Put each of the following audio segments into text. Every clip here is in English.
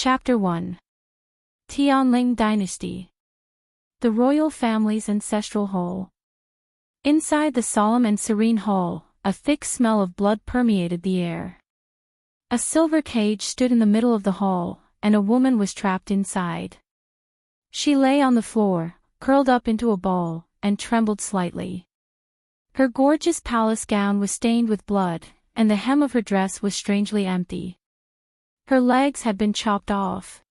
Chapter 1. Tianling Dynasty. The royal family's ancestral hall. Inside the solemn and serene hall, a thick smell of blood permeated the air. A silver cage stood in the middle of the hall, and a woman was trapped inside. She lay on the floor, curled up into a ball, and trembled slightly. Her gorgeous palace gown was stained with blood, and the hem of her dress was strangely empty. Her legs had been chopped off.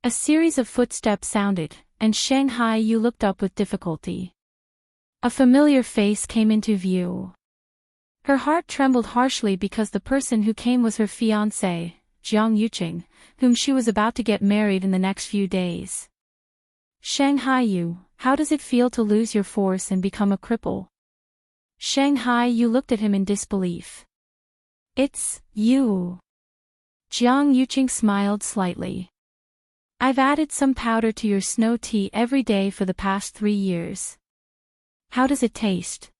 A series of footsteps sounded, and Shanghai Yu looked up with difficulty. A familiar face came into view. Her heart trembled harshly because the person who came was her fiancé, Jiang Yuqing, whom she was about to get married in the next few days. Shanghai Yu, how does it feel to lose your force and become a cripple? Shanghai Yu looked at him in disbelief. It's you. Jiang Yuqing smiled slightly. I've added some powder to your snow tea every day for the past 3 years. How does it taste?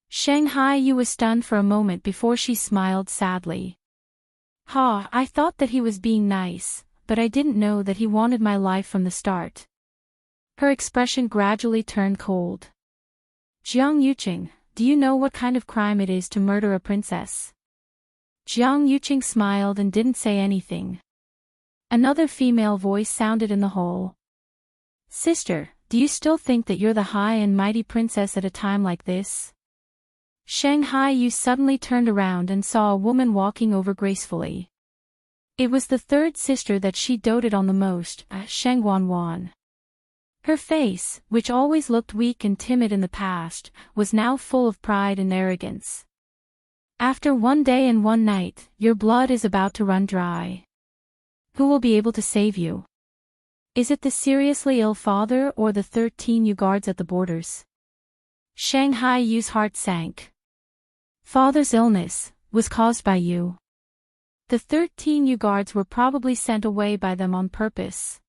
Shanghai Yu was stunned for a moment before she smiled sadly. I thought that he was being nice, but I didn't know that he wanted my life from the start. Her expression gradually turned cold. Jiang Yuqing, do you know what kind of crime it is to murder a princess? Jiang Yuqing smiled and didn't say anything. Another female voice sounded in the hall. Sister, do you still think that you're the high and mighty princess at a time like this? Shanghai Yu suddenly turned around and saw a woman walking over gracefully. It was the third sister that she doted on the most, Sheng Wanwan. Her face, which always looked weak and timid in the past, was now full of pride and arrogance. After 1 day and 1 night, your blood is about to run dry. Who will be able to save you? Is it the seriously ill father or the 13 Yu guards at the borders? Shanghai Yu's heart sank. Father's illness was caused by you. The 13 Yu guards were probably sent away by them on purpose.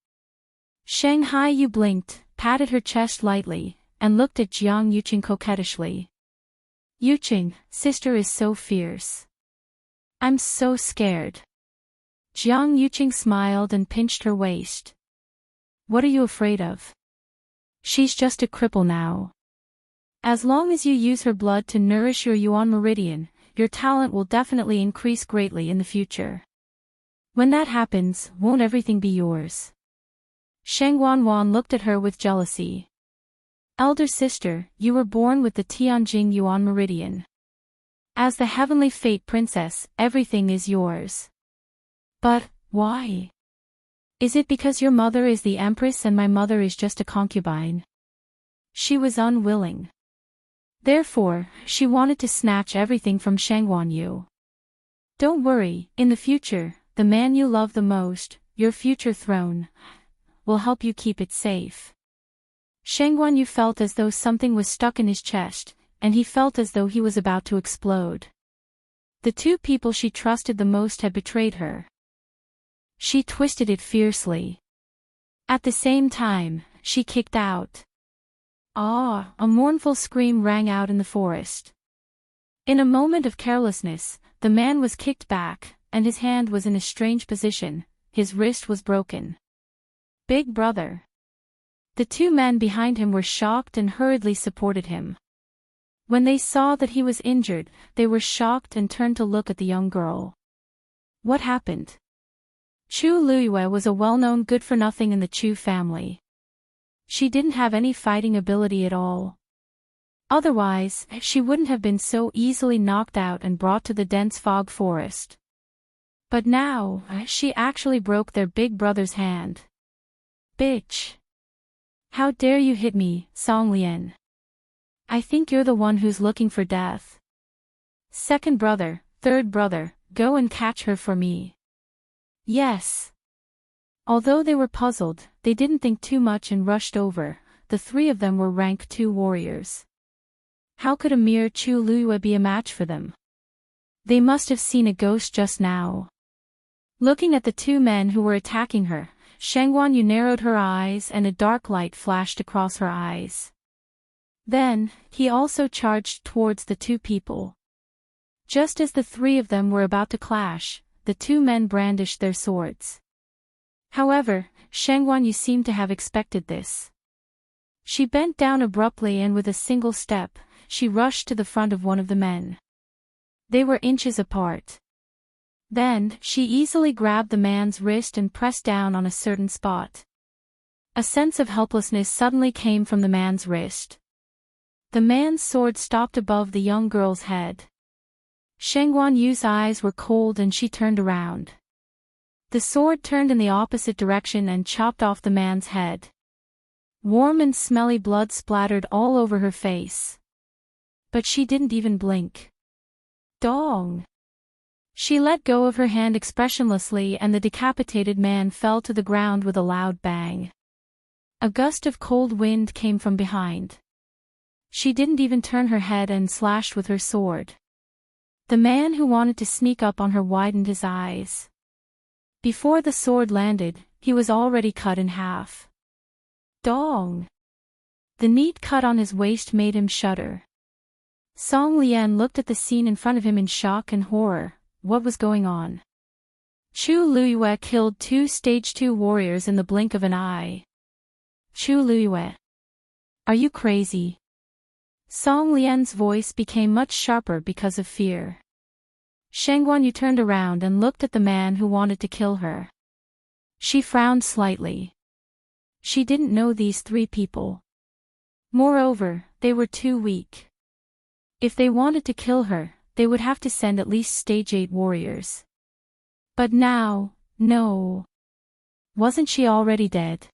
Shanghai Yu blinked, patted her chest lightly, and looked at Jiang Yuqing coquettishly. Yuqing, sister is so fierce. I'm so scared. Jiang Yuqing smiled and pinched her waist. What are you afraid of? She's just a cripple now. As long as you use her blood to nourish your Yuan meridian, your talent will definitely increase greatly in the future. When that happens, won't everything be yours? Sheng Wanwan looked at her with jealousy. Elder sister, you were born with the Tianjing Yuan meridian. As the heavenly fate princess, everything is yours. But, why? Is it because your mother is the empress and my mother is just a concubine? She was unwilling. Therefore, she wanted to snatch everything from Shangguan Yu. Don't worry, in the future, the man you love the most, your future throne, will help you keep it safe. Shangguan Yu felt as though something was stuck in his chest, and he felt as though he was about to explode. The 2 people she trusted the most had betrayed her. She twisted it fiercely. At the same time, she kicked out. A mournful scream rang out in the forest. In a moment of carelessness, the man was kicked back, and his hand was in a strange position, his wrist was broken. Big brother. The 2 men behind him were shocked and hurriedly supported him. When they saw that he was injured, they were shocked and turned to look at the young girl. What happened? Chu Luiyue was a well-known good-for-nothing in the Chu family. She didn't have any fighting ability at all. Otherwise, she wouldn't have been so easily knocked out and brought to the dense fog forest. But now, she actually broke their big brother's hand. Bitch! How dare you hit me, Song Lian? I think you're the one who's looking for death. Second brother, third brother, go and catch her for me. Yes. Although they were puzzled, they didn't think too much and rushed over. The 3 of them were rank 2 warriors. How could a mere Chu Luiyue be a match for them? They must have seen a ghost just now. Looking at the 2 men who were attacking her, Shangguan Yu narrowed her eyes and a dark light flashed across her eyes. Then, he also charged towards the 2 people. Just as the 3 of them were about to clash, the 2 men brandished their swords. However, Shangguan seemed to have expected this. She bent down abruptly and with a single step, she rushed to the front of one of the men. They were inches apart. Then, she easily grabbed the man's wrist and pressed down on a certain spot. A sense of helplessness suddenly came from the man's wrist. The man's sword stopped above the young girl's head. Shangguan Yu's eyes were cold and she turned around. The sword turned in the opposite direction and chopped off the man's head. Warm and smelly blood splattered all over her face. But she didn't even blink. Dong! She let go of her hand expressionlessly and the decapitated man fell to the ground with a loud bang. A gust of cold wind came from behind. She didn't even turn her head and slashed with her sword. The man who wanted to sneak up on her widened his eyes. Before the sword landed, he was already cut in half. Dong! The neat cut on his waist made him shudder. Song Lian looked at the scene in front of him in shock and horror. What was going on? Chu Luiyue killed 2 Stage 2 warriors in the blink of an eye. Chu Luiyue. Are you crazy? Song Lian's voice became much sharper because of fear. Shangguan Yu turned around and looked at the man who wanted to kill her. She frowned slightly. She didn't know these 3 people. Moreover, they were too weak. If they wanted to kill her, they would have to send at least Stage 8 warriors. But now, no. Wasn't she already dead?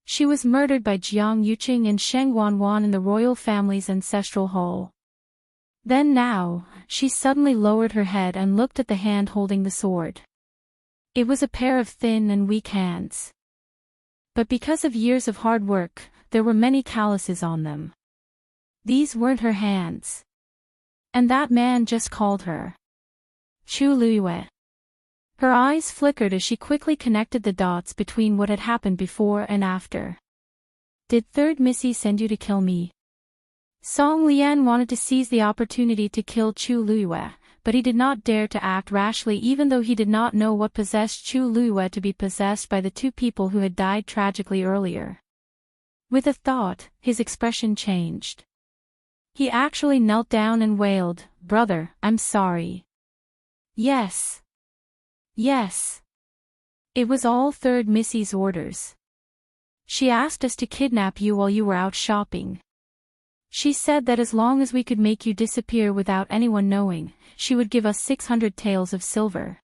She was murdered by Jiang Yuqing and Shangguan Wan in the royal family's ancestral hall. Then now, she suddenly lowered her head and looked at the hand holding the sword. It was a pair of thin and weak hands. But because of years of hard work, there were many calluses on them. These weren't her hands. And that man just called her Chu Luiyue. Her eyes flickered as she quickly connected the dots between what had happened before and after. Did Third Missy send you to kill me? Song Lian wanted to seize the opportunity to kill Chu Luiyue, but he did not dare to act rashly even though he did not know what possessed Chu Luiyue to be possessed by the 2 people who had died tragically earlier. With a thought, his expression changed. He actually knelt down and wailed, "Brother, I'm sorry." Yes. Yes. It was all Third Missy's orders. She asked us to kidnap you while you were out shopping. She said that as long as we could make you disappear without anyone knowing, she would give us 600 taels of silver.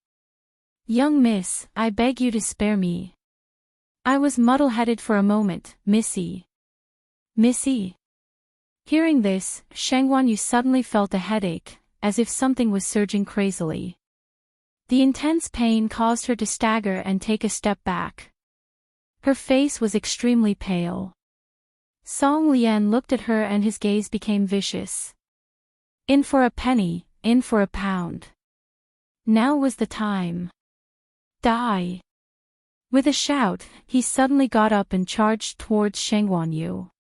Young miss, I beg you to spare me. I was muddle-headed for a moment, Missy. Missy. Hearing this, Shangguan Yu suddenly felt a headache, as if something was surging crazily. The intense pain caused her to stagger and take a step back. Her face was extremely pale. Song Lian looked at her and his gaze became vicious. In for a penny, in for a pound. Now was the time. Die. With a shout, he suddenly got up and charged towards Shangguan Yu.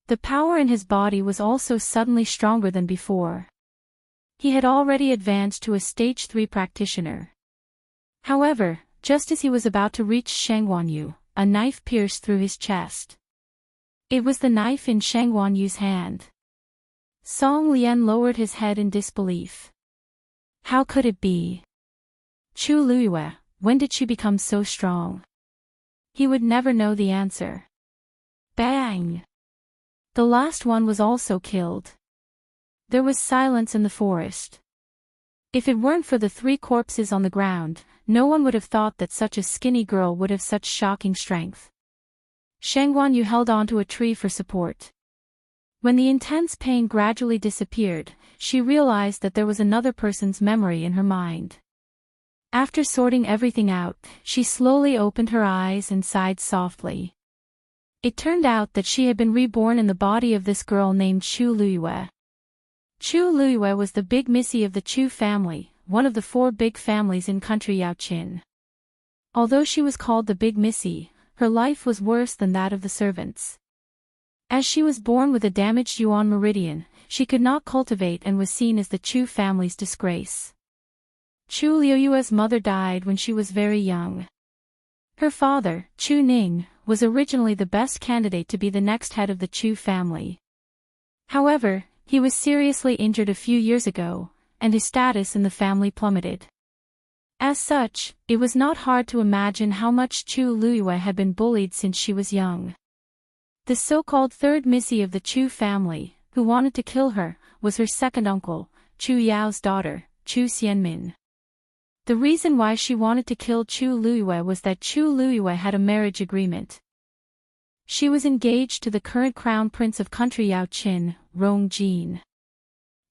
The power in his body was also suddenly stronger than before. He had already advanced to a Stage 3 practitioner. However, just as he was about to reach Shangguan Yu, a knife pierced through his chest. It was the knife in Shangguan Yu's hand. Song Lian lowered his head in disbelief. How could it be? Chu Luiyue, when did she become so strong? He would never know the answer. Bang! The last one was also killed. There was silence in the forest. If it weren't for the 3 corpses on the ground, no one would have thought that such a skinny girl would have such shocking strength. Shangguan Yu held onto a tree for support. When the intense pain gradually disappeared, she realized that there was another person's memory in her mind. After sorting everything out, she slowly opened her eyes and sighed softly. It turned out that she had been reborn in the body of this girl named Chu Luiyue. Chu Luiyue was the big missy of the Chu family, one of the 4 big families in country Yaoqin. Although she was called the big missy, her life was worse than that of the servants. As she was born with a damaged yuan meridian, she could not cultivate and was seen as the Chu family's disgrace. Chu Luiyue's mother died when she was very young. Her father, Chu Ning, was originally the best candidate to be the next head of the Chu family. However, he was seriously injured a few years ago, and his status in the family plummeted. As such, it was not hard to imagine how much Chu Luiyue had been bullied since she was young. The so-called third missy of the Chu family, who wanted to kill her, was her second uncle, Chu Yao's daughter, Chu Xianmin. The reason why she wanted to kill Chu Luiyue was that Chu Luiyue had a marriage agreement. She was engaged to the current crown prince of country Yao Qin, Rong Jin.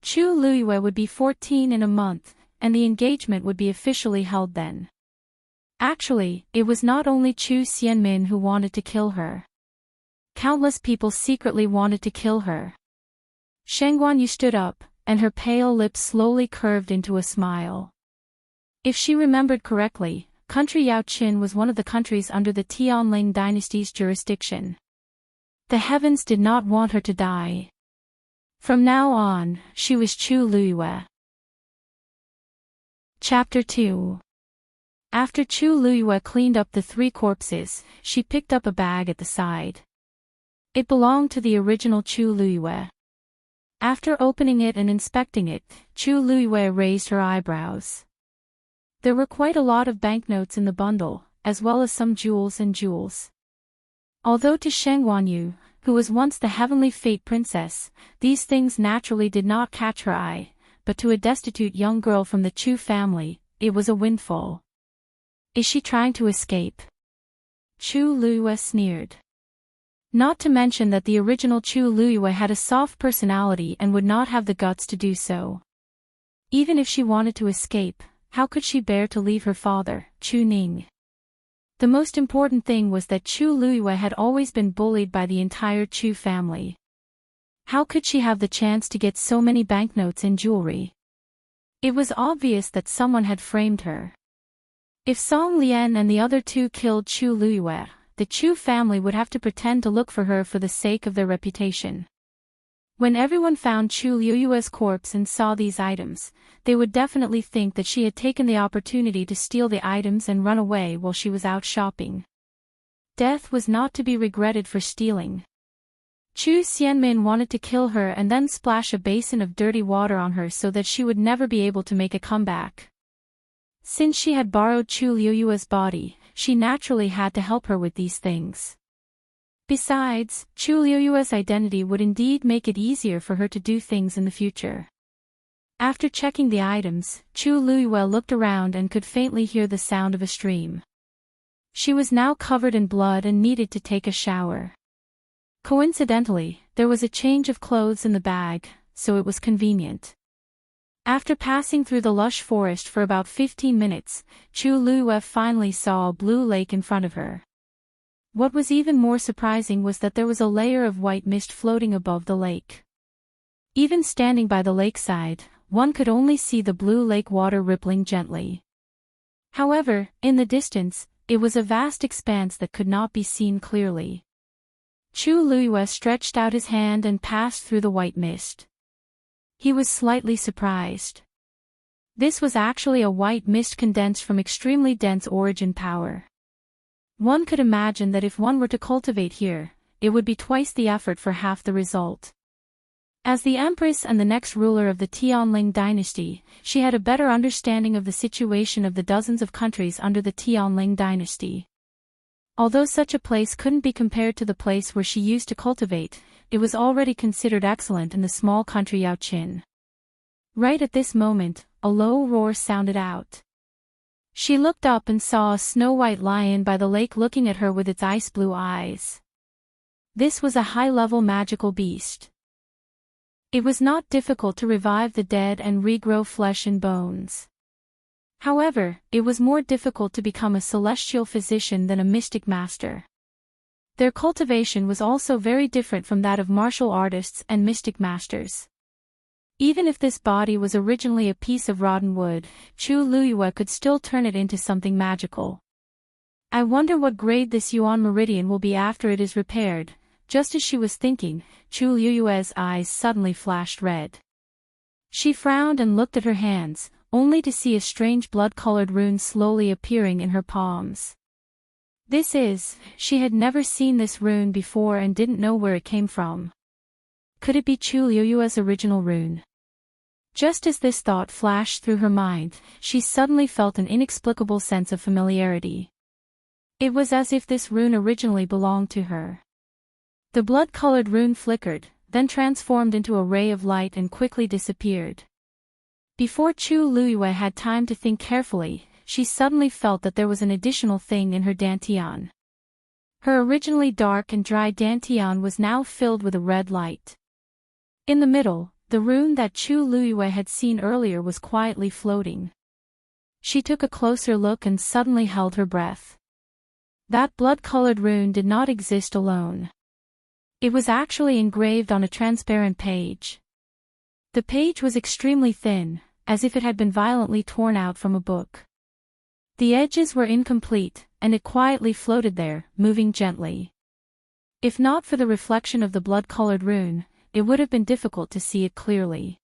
Chu Luiyue would be 14 in a month, and the engagement would be officially held then. Actually, it was not only Chu Xianmin who wanted to kill her. Countless people secretly wanted to kill her. Sheng Guanyu stood up, and her pale lips slowly curved into a smile. If she remembered correctly, country Yao Qin was one of the countries under the Tianling dynasty's jurisdiction. The heavens did not want her to die. From now on, she was Chu Luiyue. Chapter 2. After Chu Luiyue cleaned up the 3 corpses, she picked up a bag at the side. It belonged to the original Chu Luiyue. After opening it and inspecting it, Chu Luiyue raised her eyebrows. There were quite a lot of banknotes in the bundle, as well as some jewels and jewels. Although to Sheng Guanyu, who was once the heavenly fate princess, these things naturally did not catch her eye, but to a destitute young girl from the Chu family, it was a windfall. Is she trying to escape? Chu Luiyue sneered. Not to mention that the original Chu Luiyue had a soft personality and would not have the guts to do so. Even if she wanted to escape, how could she bear to leave her father, Chu Ning? The most important thing was that Chu Luiyue had always been bullied by the entire Chu family. How could she have the chance to get so many banknotes and jewelry? It was obvious that someone had framed her. If Song Lian and the other 2 killed Chu Luiyue, the Chu family would have to pretend to look for her for the sake of their reputation. When everyone found Chu Luiyue's corpse and saw these items, they would definitely think that she had taken the opportunity to steal the items and run away while she was out shopping. Death was not to be regretted for stealing. Chu Xianmin wanted to kill her and then splash a basin of dirty water on her so that she would never be able to make a comeback. Since she had borrowed Chu Luiyue's body, she naturally had to help her with these things. Besides, Chu Luiyue's identity would indeed make it easier for her to do things in the future. After checking the items, Chu Luiyue looked around and could faintly hear the sound of a stream. She was now covered in blood and needed to take a shower. Coincidentally, there was a change of clothes in the bag, so it was convenient. After passing through the lush forest for about 15 minutes, Chu Luiyue finally saw a blue lake in front of her. What was even more surprising was that there was a layer of white mist floating above the lake. Even standing by the lakeside, one could only see the blue lake water rippling gently. However, in the distance, it was a vast expanse that could not be seen clearly. Chu Luiyue stretched out his hand and passed through the white mist. He was slightly surprised. This was actually a white mist condensed from extremely dense origin power. One could imagine that if one were to cultivate here, it would be twice the effort for half the result. As the empress and the next ruler of the Tianling dynasty, she had a better understanding of the situation of the dozens of countries under the Tianling dynasty. Although such a place couldn't be compared to the place where she used to cultivate, it was already considered excellent in the small country Yao Qin. Right at this moment, a low roar sounded out. She looked up and saw a snow-white lion by the lake looking at her with its ice-blue eyes. This was a high-level magical beast. It was not difficult to revive the dead and regrow flesh and bones. However, it was more difficult to become a celestial physician than a mystic master. Their cultivation was also very different from that of martial artists and mystic masters. Even if this body was originally a piece of rotten wood, Chu Luiyue could still turn it into something magical. I wonder what grade this Yuan meridian will be after it is repaired. Just as she was thinking, Chu Luiyue's eyes suddenly flashed red. She frowned and looked at her hands, only to see a strange blood-colored rune slowly appearing in her palms. She had never seen this rune before and didn't know where it came from. Could it be Chu Liuyue's original rune? Just as this thought flashed through her mind, she suddenly felt an inexplicable sense of familiarity. It was as if this rune originally belonged to her. The blood-colored rune flickered, then transformed into a ray of light and quickly disappeared. Before Chu Liyue had time to think carefully, she suddenly felt that there was an additional thing in her dantian. Her originally dark and dry dantian was now filled with a red light. In the middle, the rune that Chu Liyue had seen earlier was quietly floating. She took a closer look and suddenly held her breath. That blood-colored rune did not exist alone. It was actually engraved on a transparent page. The page was extremely thin, as if it had been violently torn out from a book. The edges were incomplete, and it quietly floated there, moving gently. If not for the reflection of the blood-colored rune, it would have been difficult to see it clearly.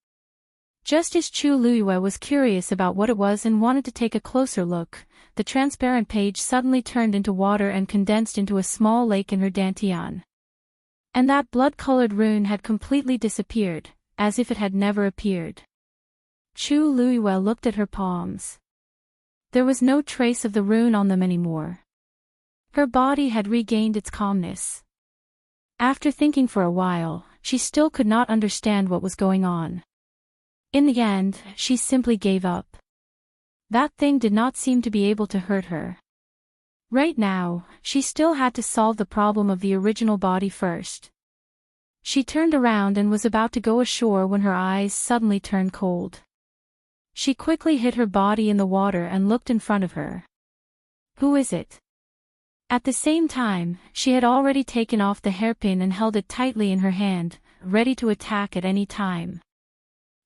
Just as Chu Liyue was curious about what it was and wanted to take a closer look, the transparent page suddenly turned into water and condensed into a small lake in her dantian. And that blood-colored rune had completely disappeared, as if it had never appeared. Chu Liyue looked at her palms. There was no trace of the rune on them anymore. Her body had regained its calmness. After thinking for a while, she still could not understand what was going on. In the end, she simply gave up. That thing did not seem to be able to hurt her. Right now, she still had to solve the problem of the original body first. She turned around and was about to go ashore when her eyes suddenly turned cold. She quickly hid her body in the water and looked in front of her. Who is it? At the same time, she had already taken off the hairpin and held it tightly in her hand, ready to attack at any time.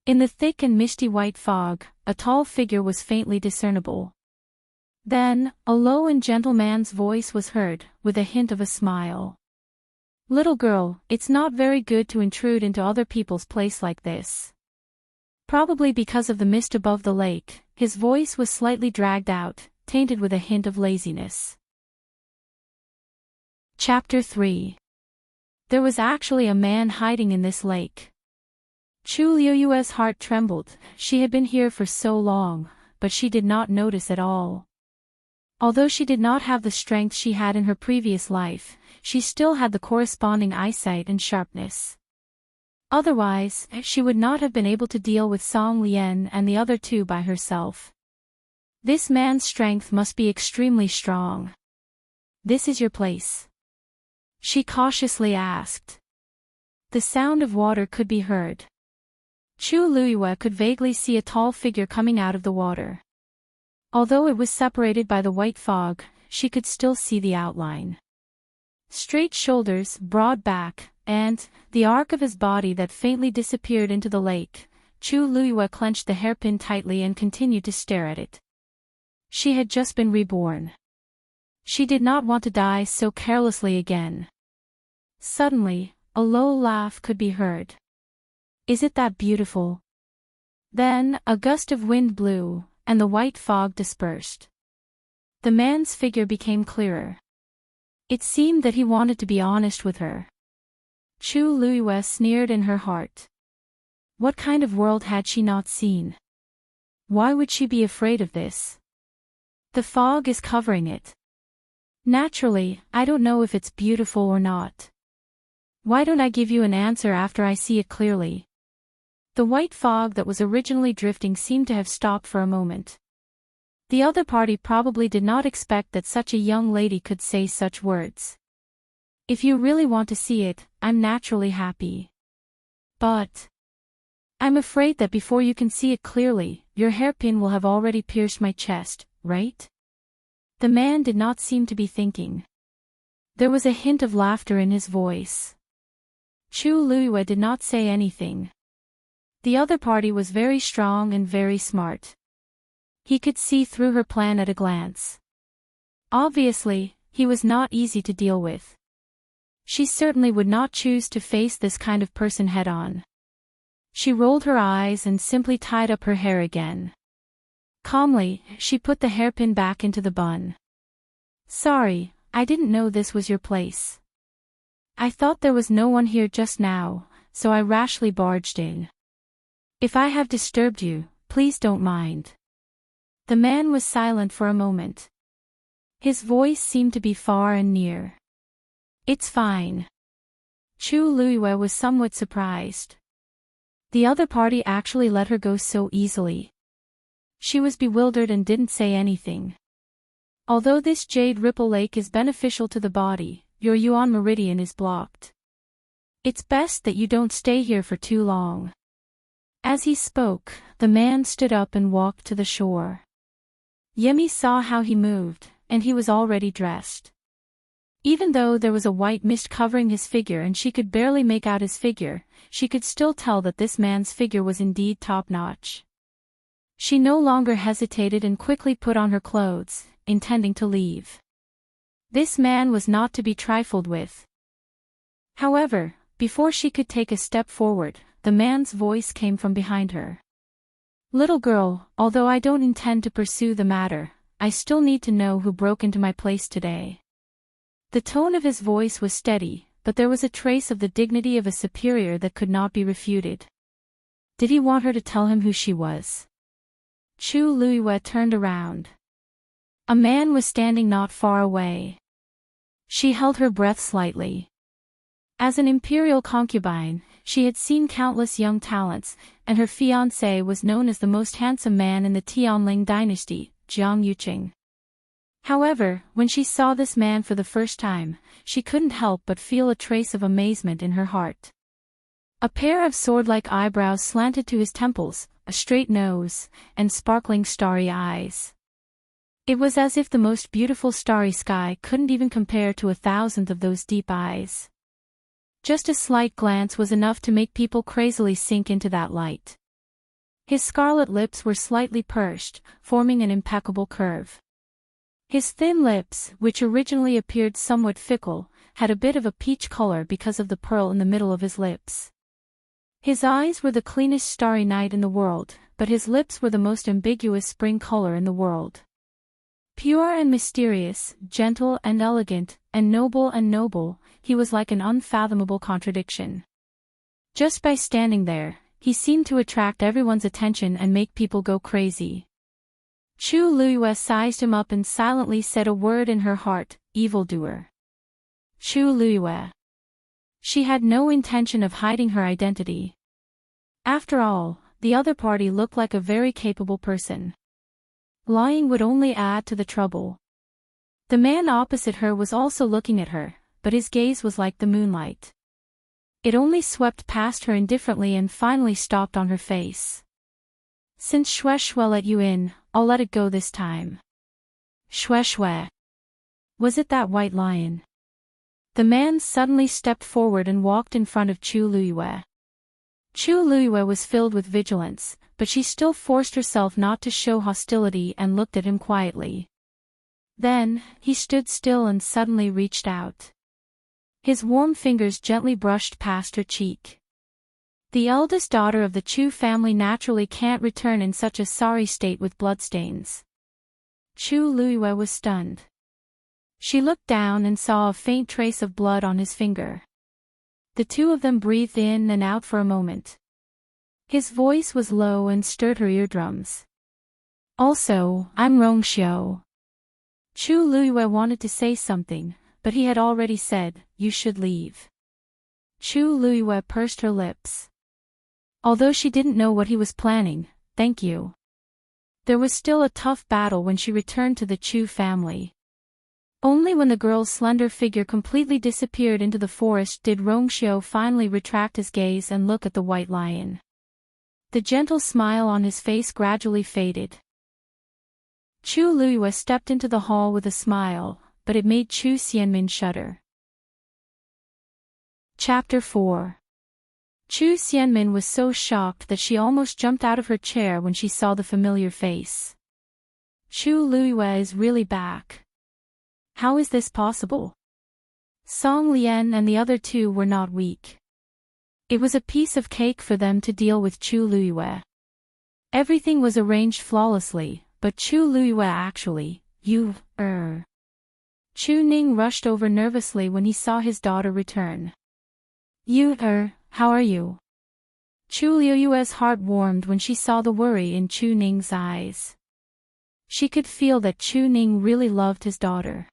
In the thick and misty white fog, a tall figure was faintly discernible. Then, a low and gentle man's voice was heard, with a hint of a smile. "Little girl, it's not very good to intrude into other people's place like this." Probably because of the mist above the lake, his voice was slightly dragged out, tainted with a hint of laziness. Chapter 3. There was actually a man hiding in this lake. Chu Liyue's heart trembled. She had been here for so long, but she did not notice at all. Although she did not have the strength she had in her previous life, she still had the corresponding eyesight and sharpness. Otherwise, she would not have been able to deal with Song Lian and the other two by herself. This man's strength must be extremely strong. "This is your place?" she cautiously asked. The sound of water could be heard. Chu Liyue could vaguely see a tall figure coming out of the water. Although it was separated by the white fog, she could still see the outline. Straight shoulders, broad back, and the arc of his body that faintly disappeared into the lake. Chu Liyue clenched the hairpin tightly and continued to stare at it. She had just been reborn. She did not want to die so carelessly again. Suddenly, a low laugh could be heard. "Is it that beautiful?" Then, a gust of wind blew, and the white fog dispersed. The man's figure became clearer. It seemed that he wanted to be honest with her. Chu Liyue sneered in her heart. What kind of world had she not seen? Why would she be afraid of this? The fog is covering it. Naturally, I don't know if it's beautiful or not. Why don't I give you an answer after I see it clearly? The white fog that was originally drifting seemed to have stopped for a moment. The other party probably did not expect that such a young lady could say such words. If you really want to see it, I'm naturally happy. But I'm afraid that before you can see it clearly, your hairpin will have already pierced my chest, right? The man did not seem to be thinking. There was a hint of laughter in his voice. Chu Liyue did not say anything. The other party was very strong and very smart. He could see through her plan at a glance. Obviously, he was not easy to deal with. She certainly would not choose to face this kind of person head-on. She rolled her eyes and simply tied up her hair again. Calmly, she put the hairpin back into the bun. "Sorry, I didn't know this was your place. I thought there was no one here just now, so I rashly barged in. If I have disturbed you, please don't mind. The man was silent for a moment. His voice seemed to be far and near. It's fine. Chu Luiyue was somewhat surprised. The other party actually let her go so easily. She was bewildered and didn't say anything. Although this jade ripple lake is beneficial to the body, your yuan meridian is blocked. It's best that you don't stay here for too long. As he spoke, the man stood up and walked to the shore. Yemi saw how he moved, and he was already dressed. Even though there was a white mist covering his figure and she could barely make out his figure, she could still tell that this man's figure was indeed top-notch. She no longer hesitated and quickly put on her clothes, intending to leave. This man was not to be trifled with. However, before she could take a step forward, the man's voice came from behind her. Little girl, although I don't intend to pursue the matter, I still need to know who broke into my place today. The tone of his voice was steady, but there was a trace of the dignity of a superior that could not be refuted. Did he want her to tell him who she was? Chu Luiyue turned around. A man was standing not far away. She held her breath slightly. As an imperial concubine, she had seen countless young talents, and her fiancé was known as the most handsome man in the Tianling dynasty, Jiang Yuqing. However, when she saw this man for the first time, she couldn't help but feel a trace of amazement in her heart. A pair of sword-like eyebrows slanted to his temples, a straight nose, and sparkling starry eyes. It was as if the most beautiful starry sky couldn't even compare to 1,000th of those deep eyes. Just a slight glance was enough to make people crazily sink into that light. His scarlet lips were slightly pursed, forming an impeccable curve. His thin lips, which originally appeared somewhat fickle, had a bit of a peach color because of the pearl in the middle of his lips. His eyes were the cleanest starry night in the world, but his lips were the most ambiguous spring color in the world. Pure and mysterious, gentle and elegant, and noble, he was like an unfathomable contradiction. Just by standing there, he seemed to attract everyone's attention and make people go crazy. Chu Luiyue sized him up and silently said a word in her heart, evildoer. Chu Luiyue. She had no intention of hiding her identity. After all, the other party looked like a very capable person. Lying would only add to the trouble. The man opposite her was also looking at her, but his gaze was like the moonlight. It only swept past her indifferently and finally stopped on her face. Since Xue let you in, I'll let it go this time. Xue. Was it that white lion? The man suddenly stepped forward and walked in front of Chu Luiyue. Chu Luiyue was filled with vigilance, but she still forced herself not to show hostility and looked at him quietly. Then, he stood still and suddenly reached out. His warm fingers gently brushed past her cheek. The eldest daughter of the Chu family naturally can't return in such a sorry state with bloodstains. Chu Luiyue was stunned. She looked down and saw a faint trace of blood on his finger. The two of them breathed in and out for a moment. His voice was low and stirred her eardrums. Also, I'm Rongxiu. Chu Luiyue wanted to say something, but he had already said, you should leave. Chu Luiyue pursed her lips. Although she didn't know what he was planning, thank you. There was still a tough battle when she returned to the Chu family. Only when the girl's slender figure completely disappeared into the forest did Rongxiu finally retract his gaze and look at the white lion. The gentle smile on his face gradually faded. Chu Luiyue stepped into the hall with a smile, but it made Chu Xianmin shudder. Chapter 4. Chu Xianmin was so shocked that she almost jumped out of her chair when she saw the familiar face. Chu Luiyue is really back. How is this possible? Song Lian and the other two were not weak. It was a piece of cake for them to deal with Chu Luiyue. Everything was arranged flawlessly, but Chu Luiyue actually, Chu Chu Ning rushed over nervously when he saw his daughter return. How are you? Chu Liuyue's heart warmed when she saw the worry in Chu Ning's eyes. She could feel that Chu Ning really loved his daughter.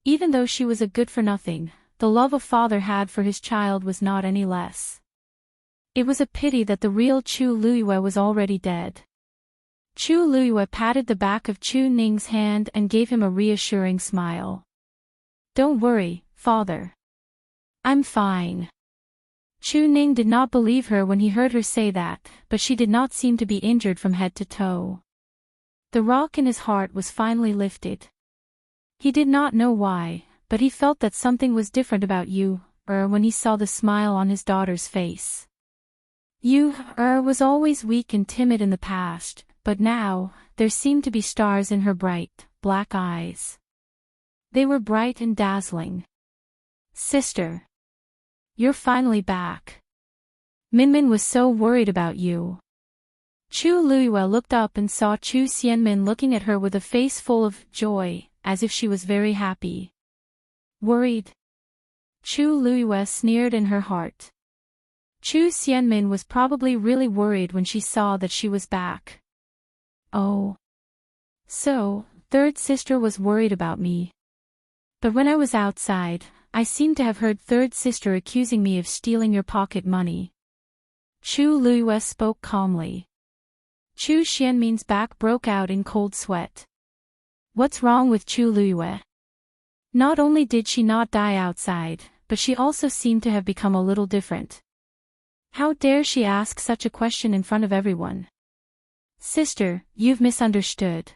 Even though she was a good-for-nothing, the love a father had for his child was not any less. It was a pity that the real Chu Liyue was already dead. Chu Liyue patted the back of Chu Ning's hand and gave him a reassuring smile. Don't worry, father. I'm fine. Chu Ning did not believe her when he heard her say that, but she did not seem to be injured from head to toe. The rock in his heart was finally lifted. He did not know why, but he felt that something was different about when he saw the smile on his daughter's face. Was always weak and timid in the past, but now, there seemed to be stars in her bright, black eyes. They were bright and dazzling. Sister. You're finally back. Minmin was so worried about you. Chu Liyue looked up and saw Chu Xianmin looking at her with a face full of joy, as if she was very happy. Worried? Chu Liyue sneered in her heart. Chu Xianmin was probably really worried when she saw that she was back. Oh. So, third sister was worried about me. But when I was outside, I seemed to have heard third sister accusing me of stealing your pocket money. Chu Liyue spoke calmly. Chu Xianmin's back broke out in cold sweat. What's wrong with Chu Liyue? Not only did she not die outside, but she also seemed to have become a little different. How dare she ask such a question in front of everyone? Sister, you've misunderstood.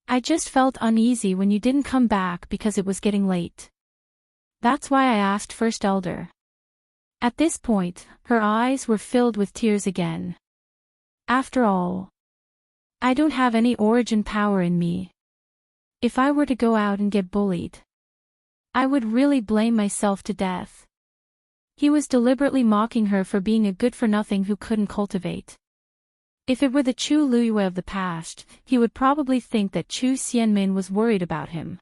I just felt uneasy when you didn't come back because it was getting late. That's why I asked First Elder. At this point, her eyes were filled with tears again. After all, I don't have any origin power in me. If I were to go out and get bullied, I would really blame myself to death. He was deliberately mocking her for being a good-for-nothing who couldn't cultivate. If it were the Chu Liyue of the past, he would probably think that Chu Xianmin was worried about him.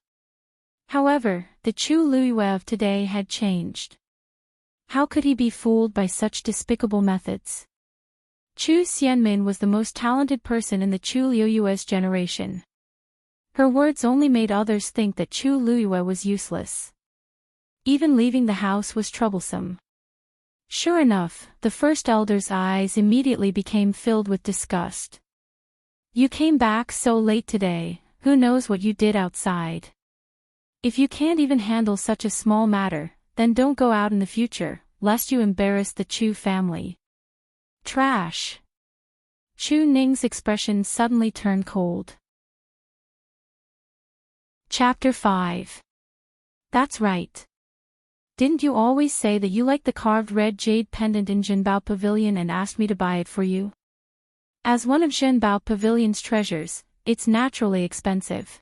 However, the Chu Liyue of today had changed. How could he be fooled by such despicable methods? Chu Xianmin was the most talented person in the Chu Liyue's generation. Her words only made others think that Chu Liyue was useless. Even leaving the house was troublesome. Sure enough, the first elder's eyes immediately became filled with disgust. You came back so late today, who knows what you did outside? If you can't even handle such a small matter, then don't go out in the future, lest you embarrass the Chu family. Trash. Chu Ning's expression suddenly turned cold. Chapter 5. That's right. Didn't you always say that you liked the carved red jade pendant in Zhenbao Pavilion and asked me to buy it for you? As one of Zhenbao Pavilion's treasures, it's naturally expensive.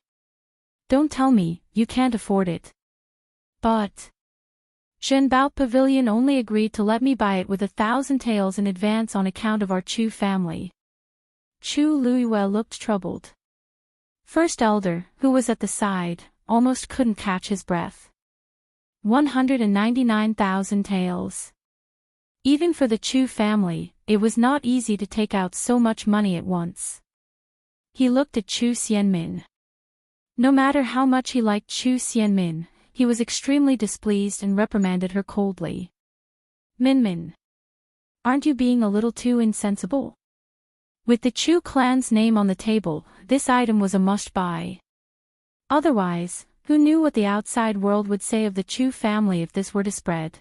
Don't tell me, you can't afford it. But Zhenbao Pavilion only agreed to let me buy it with 1,000 taels in advance on account of our Chu family. Chu Liyue looked troubled. First Elder, who was at the side, almost couldn't catch his breath. 199,000 taels. Even for the Chu family, it was not easy to take out so much money at once. He looked at Chu Xianmin. No matter how much he liked Chu Xianmin, he was extremely displeased and reprimanded her coldly. Minmin. Aren't you being a little too insensible? With the Chu clan's name on the table, this item was a must-buy. Otherwise, who knew what the outside world would say of the Chu family if this were to spread?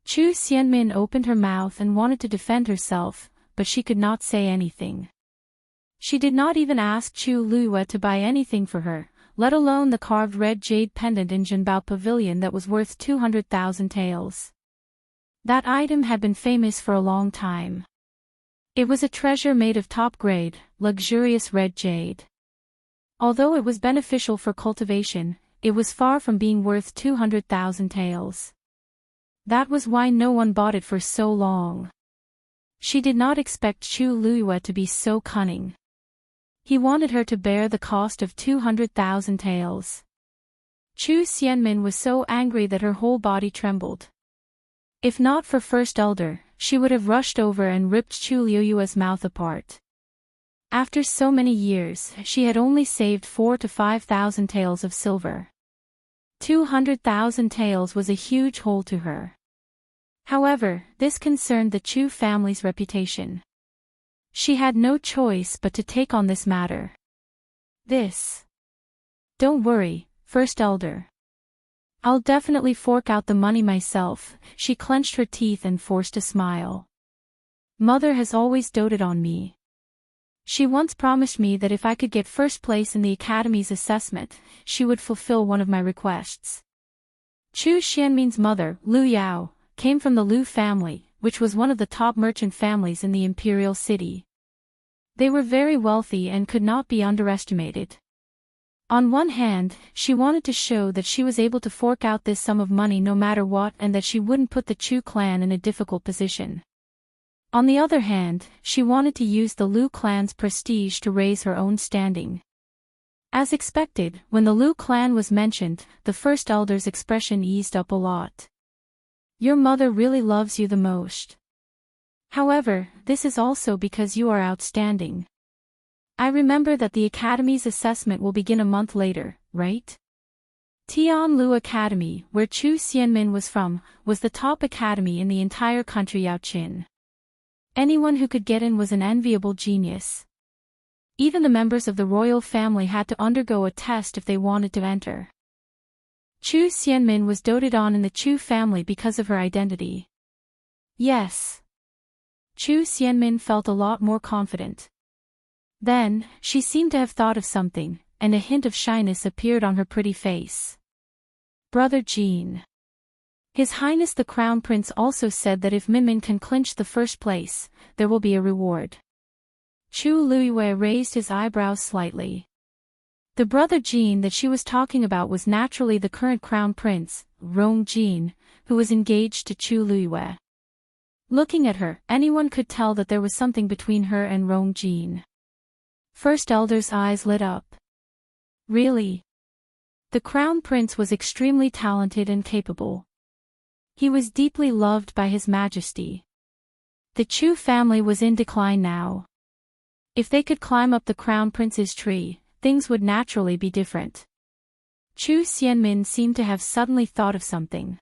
Chu Xianmin opened her mouth and wanted to defend herself, but she could not say anything. She did not even ask Chu Liyue to buy anything for her, let alone the carved red jade pendant in Zhenbao Pavilion that was worth 200,000 taels. That item had been famous for a long time. It was a treasure made of top-grade, luxurious red jade. Although it was beneficial for cultivation, it was far from being worth 200,000 taels. That was why no one bought it for so long. She did not expect Chu Liyue to be so cunning. He wanted her to bear the cost of 200,000 taels. Chu Xianmin was so angry that her whole body trembled. If not for First Elder, she would have rushed over and ripped Chu Liuyue's mouth apart. After so many years, she had only saved 4,000 to 5,000 taels of silver. 200,000 taels was a huge hole to her. However, this concerned the Chu family's reputation. She had no choice but to take on this matter. Don't worry, First Elder. I'll definitely fork out the money myself. She clenched her teeth and forced a smile. Mother has always doted on me. She once promised me that if I could get first place in the Academy's assessment, she would fulfill one of my requests. Chu Xianmin's mother, Lu Yao, came from the Lu family, which was one of the top merchant families in the imperial city. They were very wealthy and could not be underestimated. On one hand, she wanted to show that she was able to fork out this sum of money no matter what and that she wouldn't put the Chu clan in a difficult position. On the other hand, she wanted to use the Lu clan's prestige to raise her own standing. As expected, when the Lu clan was mentioned, the First Elder's expression eased up a lot. Your mother really loves you the most. However, this is also because you are outstanding. I remember that the Academy's assessment will begin a month later, right? Tianlu Academy, where Chu Xianmin was from, was the top academy in the entire country Yaoqin. Anyone who could get in was an enviable genius. Even the members of the royal family had to undergo a test if they wanted to enter. Chu Xianmin was doted on in the Chu family because of her identity. Yes. Chu Xianmin felt a lot more confident. Then, she seemed to have thought of something, and a hint of shyness appeared on her pretty face. Brother Jean. His Highness the Crown Prince also said that if Minmin can clinch the first place, there will be a reward. Chu Luiyue raised his eyebrows slightly. The brother Jean that she was talking about was naturally the current Crown Prince, Rong Jean, who was engaged to Chu Luiyue. Looking at her, anyone could tell that there was something between her and Rong Jean. First Elder's eyes lit up. Really? The Crown Prince was extremely talented and capable. He was deeply loved by His Majesty. The Chu family was in decline now. If they could climb up the Crown Prince's tree, things would naturally be different. Chu Xianmin seemed to have suddenly thought of something.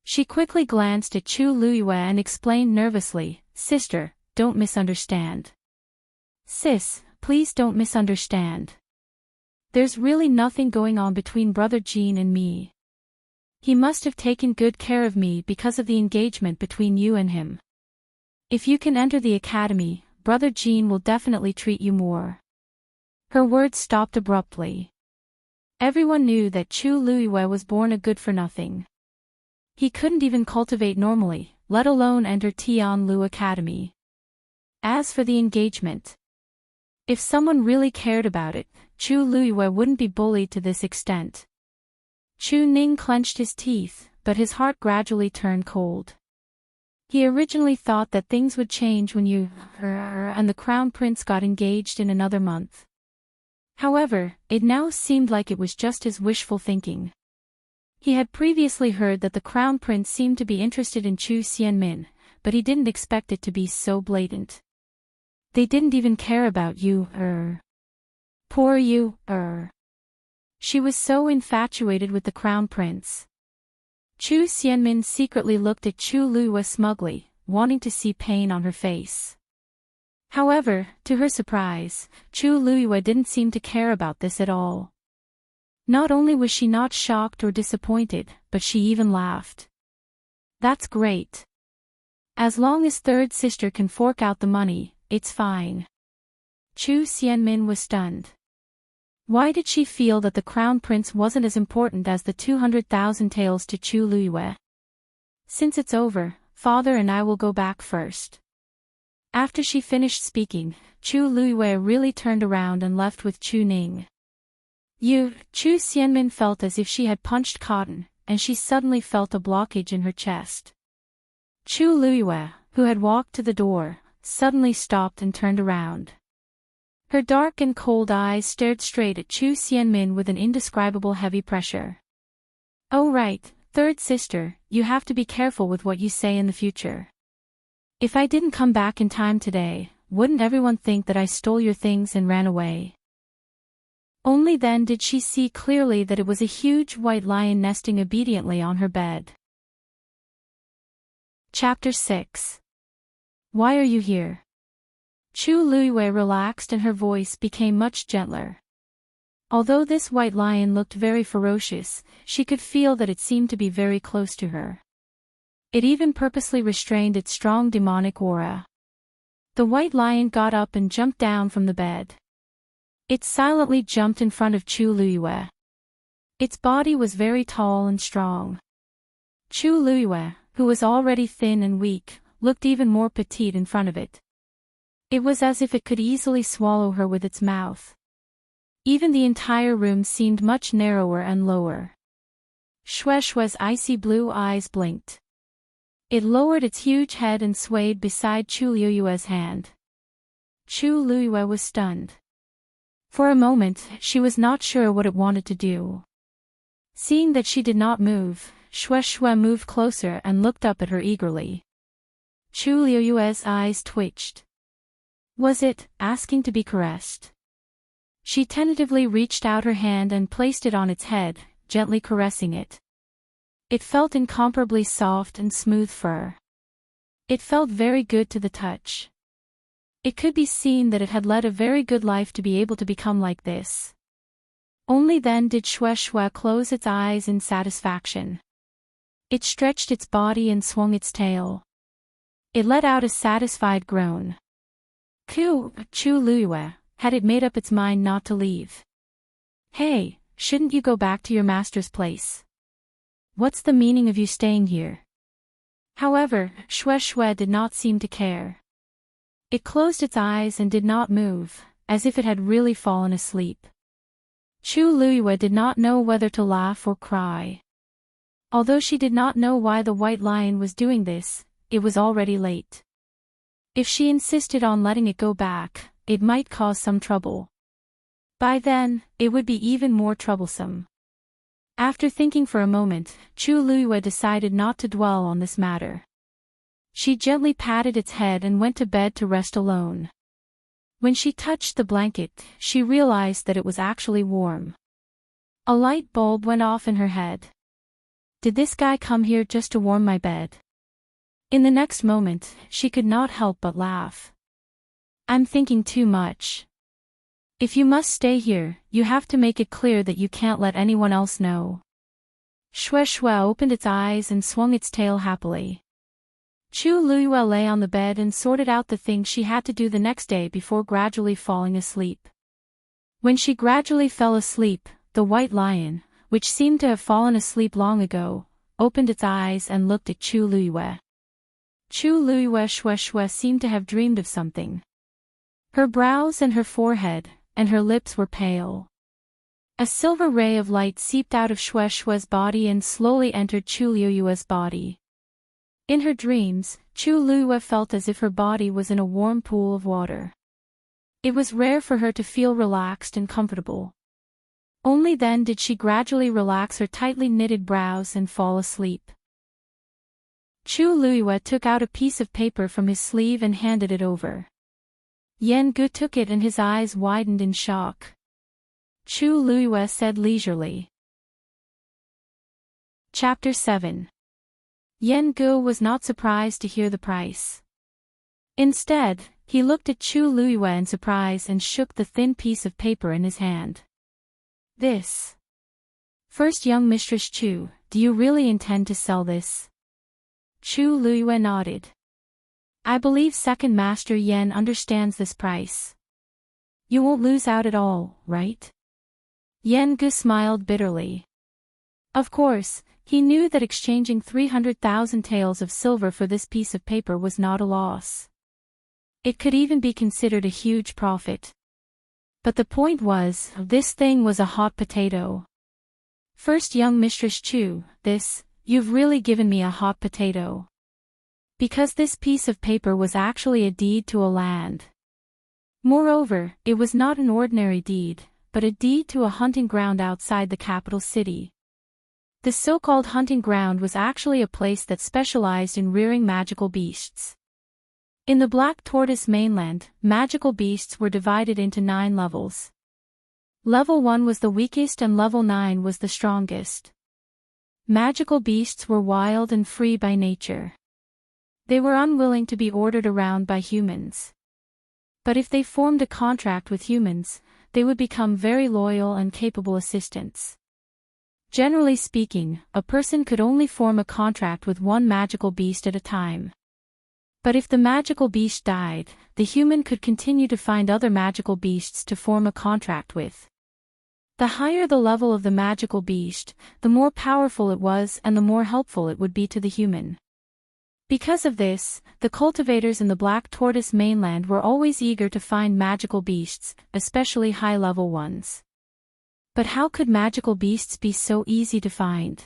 She quickly glanced at Chu Luiyue and explained nervously, Sister, don't misunderstand. Sis, please don't misunderstand. There's really nothing going on between Brother Jean and me. He must have taken good care of me because of the engagement between you and him. If you can enter the academy, Brother Jean will definitely treat you more. Her words stopped abruptly. Everyone knew that Chu Luiyue was born a good-for-nothing. He couldn't even cultivate normally, let alone enter Tianlu Academy. As for the engagement, if someone really cared about it, Chu Luiyue wouldn't be bullied to this extent. Chu Ning clenched his teeth, but his heart gradually turned cold. He originally thought that things would change when you and the Crown Prince got engaged in another month. However, it now seemed like it was just his wishful thinking. He had previously heard that the Crown Prince seemed to be interested in Chu Xianmin, but he didn't expect it to be so blatant. They didn't even care about you, Poor you, She was so infatuated with the Crown Prince. Chu Xianmin secretly looked at Chu Luiyue smugly, wanting to see pain on her face. However, to her surprise, Chu Luiyue didn't seem to care about this at all. Not only was she not shocked or disappointed, but she even laughed. That's great. As long as third sister can fork out the money, it's fine. Chu Xianmin was stunned. Why did she feel that the Crown Prince wasn't as important as the 200,000 taels to Chu Luiyue? Since it's over, Father and I will go back first. After she finished speaking, Chu Luiyue really turned around and left with Chu Ning. Chu Xianmin felt as if she had punched cotton, and she suddenly felt a blockage in her chest. Chu Luiyue, who had walked to the door, suddenly stopped and turned around. Her dark and cold eyes stared straight at Chu Xianmin with an indescribable heavy pressure. "Oh right, third sister, you have to be careful with what you say in the future. If I didn't come back in time today, wouldn't everyone think that I stole your things and ran away?" Only then did she see clearly that it was a huge white lion nesting obediently on her bed. Chapter 6. Why are you here? Chu Luiyue relaxed and her voice became much gentler. Although this white lion looked very ferocious, she could feel that it seemed to be very close to her. It even purposely restrained its strong demonic aura. The white lion got up and jumped down from the bed. It silently jumped in front of Chu Luiyue. Its body was very tall and strong. Chu Luiyue, who was already thin and weak, looked even more petite in front of it. It was as if it could easily swallow her with its mouth. Even the entire room seemed much narrower and lower. Shue's icy blue eyes blinked. It lowered its huge head and swayed beside Chu Luiyue's hand. Chu Luiyue was stunned. For a moment, she was not sure what it wanted to do. Seeing that she did not move, Shui moved closer and looked up at her eagerly. Chu Luiyue's eyes twitched. Was it asking to be caressed? She tentatively reached out her hand and placed it on its head, gently caressing it. It felt incomparably soft and smooth fur. It felt very good to the touch. It could be seen that it had led a very good life to be able to become like this. Only then did Shui close its eyes in satisfaction. It stretched its body and swung its tail. It let out a satisfied groan. Chu Luiyue, had it made up its mind not to leave? Hey, shouldn't you go back to your master's place? What's the meaning of you staying here? However, Shui did not seem to care. It closed its eyes and did not move, as if it had really fallen asleep. Chu Luiyue did not know whether to laugh or cry. Although she did not know why the white lion was doing this, it was already late. If she insisted on letting it go back, it might cause some trouble. By then, it would be even more troublesome. After thinking for a moment, Chu Luiyue decided not to dwell on this matter. She gently patted its head and went to bed to rest alone. When she touched the blanket, she realized that it was actually warm. A light bulb went off in her head. Did this guy come here just to warm my bed? In the next moment, she could not help but laugh. I'm thinking too much. If you must stay here, you have to make it clear that you can't let anyone else know. Shui opened its eyes and swung its tail happily. Chu Luiyue lay on the bed and sorted out the things she had to do the next day before gradually falling asleep. When she gradually fell asleep, the white lion, which seemed to have fallen asleep long ago, opened its eyes and looked at Chu Luiyue. Chu Luiyue Shui seemed to have dreamed of something. Her brows and her forehead, and her lips were pale. A silver ray of light seeped out of Shui's body and slowly entered Chu Luiyue's body. In her dreams, Chu Luiyue felt as if her body was in a warm pool of water. It was rare for her to feel relaxed and comfortable. Only then did she gradually relax her tightly knitted brows and fall asleep. Chu Luiyue took out a piece of paper from his sleeve and handed it over. Yan Gu took it and his eyes widened in shock. Chu Luiyue said leisurely. Chapter 7. Yan Gu was not surprised to hear the price. Instead, he looked at Chu Luiyue in surprise and shook the thin piece of paper in his hand. This. First young Mistress Chu, do you really intend to sell this? Chu Luiyue nodded. I believe second master Yan understands this price. You won't lose out at all, right? Yan Gu smiled bitterly. Of course, he knew that exchanging 300,000 taels of silver for this piece of paper was not a loss. It could even be considered a huge profit. But the point was, this thing was a hot potato. First young Mistress Chu, you've really given me a hot potato. Because this piece of paper was actually a deed to a land. Moreover, it was not an ordinary deed, but a deed to a hunting ground outside the capital city. This so-called hunting ground was actually a place that specialized in rearing magical beasts. In the Black Tortoise mainland, magical beasts were divided into 9 levels. Level 1 was the weakest and level 9 was the strongest. Magical beasts were wild and free by nature. They were unwilling to be ordered around by humans. But if they formed a contract with humans, they would become very loyal and capable assistants. Generally speaking, a person could only form a contract with one magical beast at a time. But if the magical beast died, the human could continue to find other magical beasts to form a contract with. The higher the level of the magical beast, the more powerful it was and the more helpful it would be to the human. Because of this, the cultivators in the Black Tortoise mainland were always eager to find magical beasts, especially high-level ones. But how could magical beasts be so easy to find?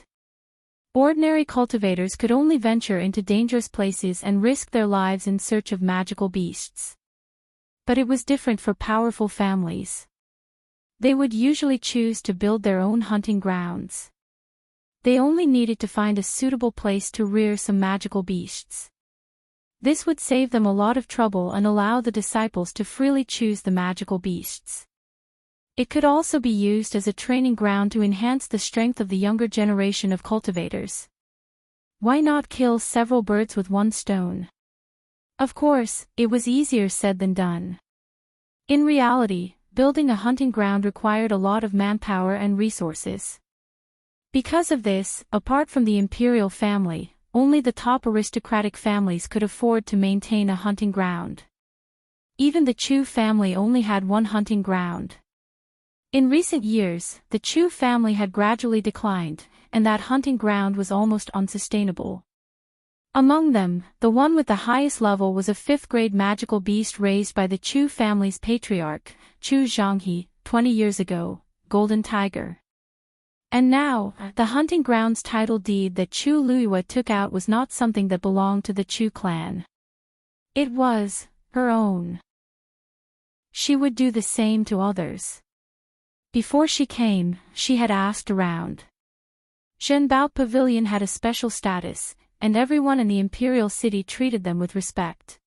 Ordinary cultivators could only venture into dangerous places and risk their lives in search of magical beasts. But it was different for powerful families. They would usually choose to build their own hunting grounds. They only needed to find a suitable place to rear some magical beasts. This would save them a lot of trouble and allow the disciples to freely choose the magical beasts. It could also be used as a training ground to enhance the strength of the younger generation of cultivators. Why not kill several birds with one stone? Of course, it was easier said than done. In reality, building a hunting ground required a lot of manpower and resources. Because of this, apart from the imperial family, only the top aristocratic families could afford to maintain a hunting ground. Even the Chu family only had one hunting ground. In recent years, the Chu family had gradually declined, and that hunting ground was almost unsustainable. Among them, the one with the highest level was a 5th-grade magical beast raised by the Chu family's patriarch, Chu Zhonghe, 20 years ago, Golden Tiger. And now, the hunting ground's title deed that Chu Luiyue took out was not something that belonged to the Chu clan. It was her own. She would do the same to others. Before she came, she had asked around. Zhenbao Pavilion had a special status, and everyone in the imperial city treated them with respect.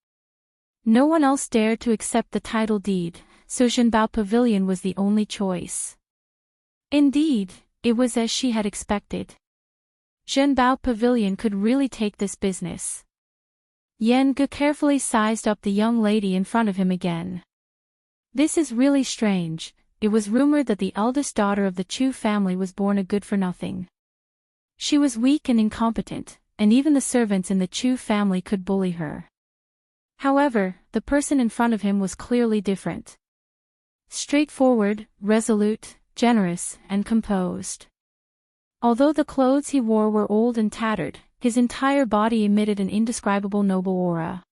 No one else dared to accept the title deed, so Zhenbao Pavilion was the only choice. Indeed, it was as she had expected. Zhenbao Pavilion could really take this business. Yan Gu carefully sized up the young lady in front of him again. This is really strange. It was rumored that the eldest daughter of the Chu family was born a good-for-nothing. She was weak and incompetent, and even the servants in the Chu family could bully her. However, the person in front of him was clearly different. Straightforward, resolute, generous, and composed. Although the clothes he wore were old and tattered, his entire body emitted an indescribable noble aura.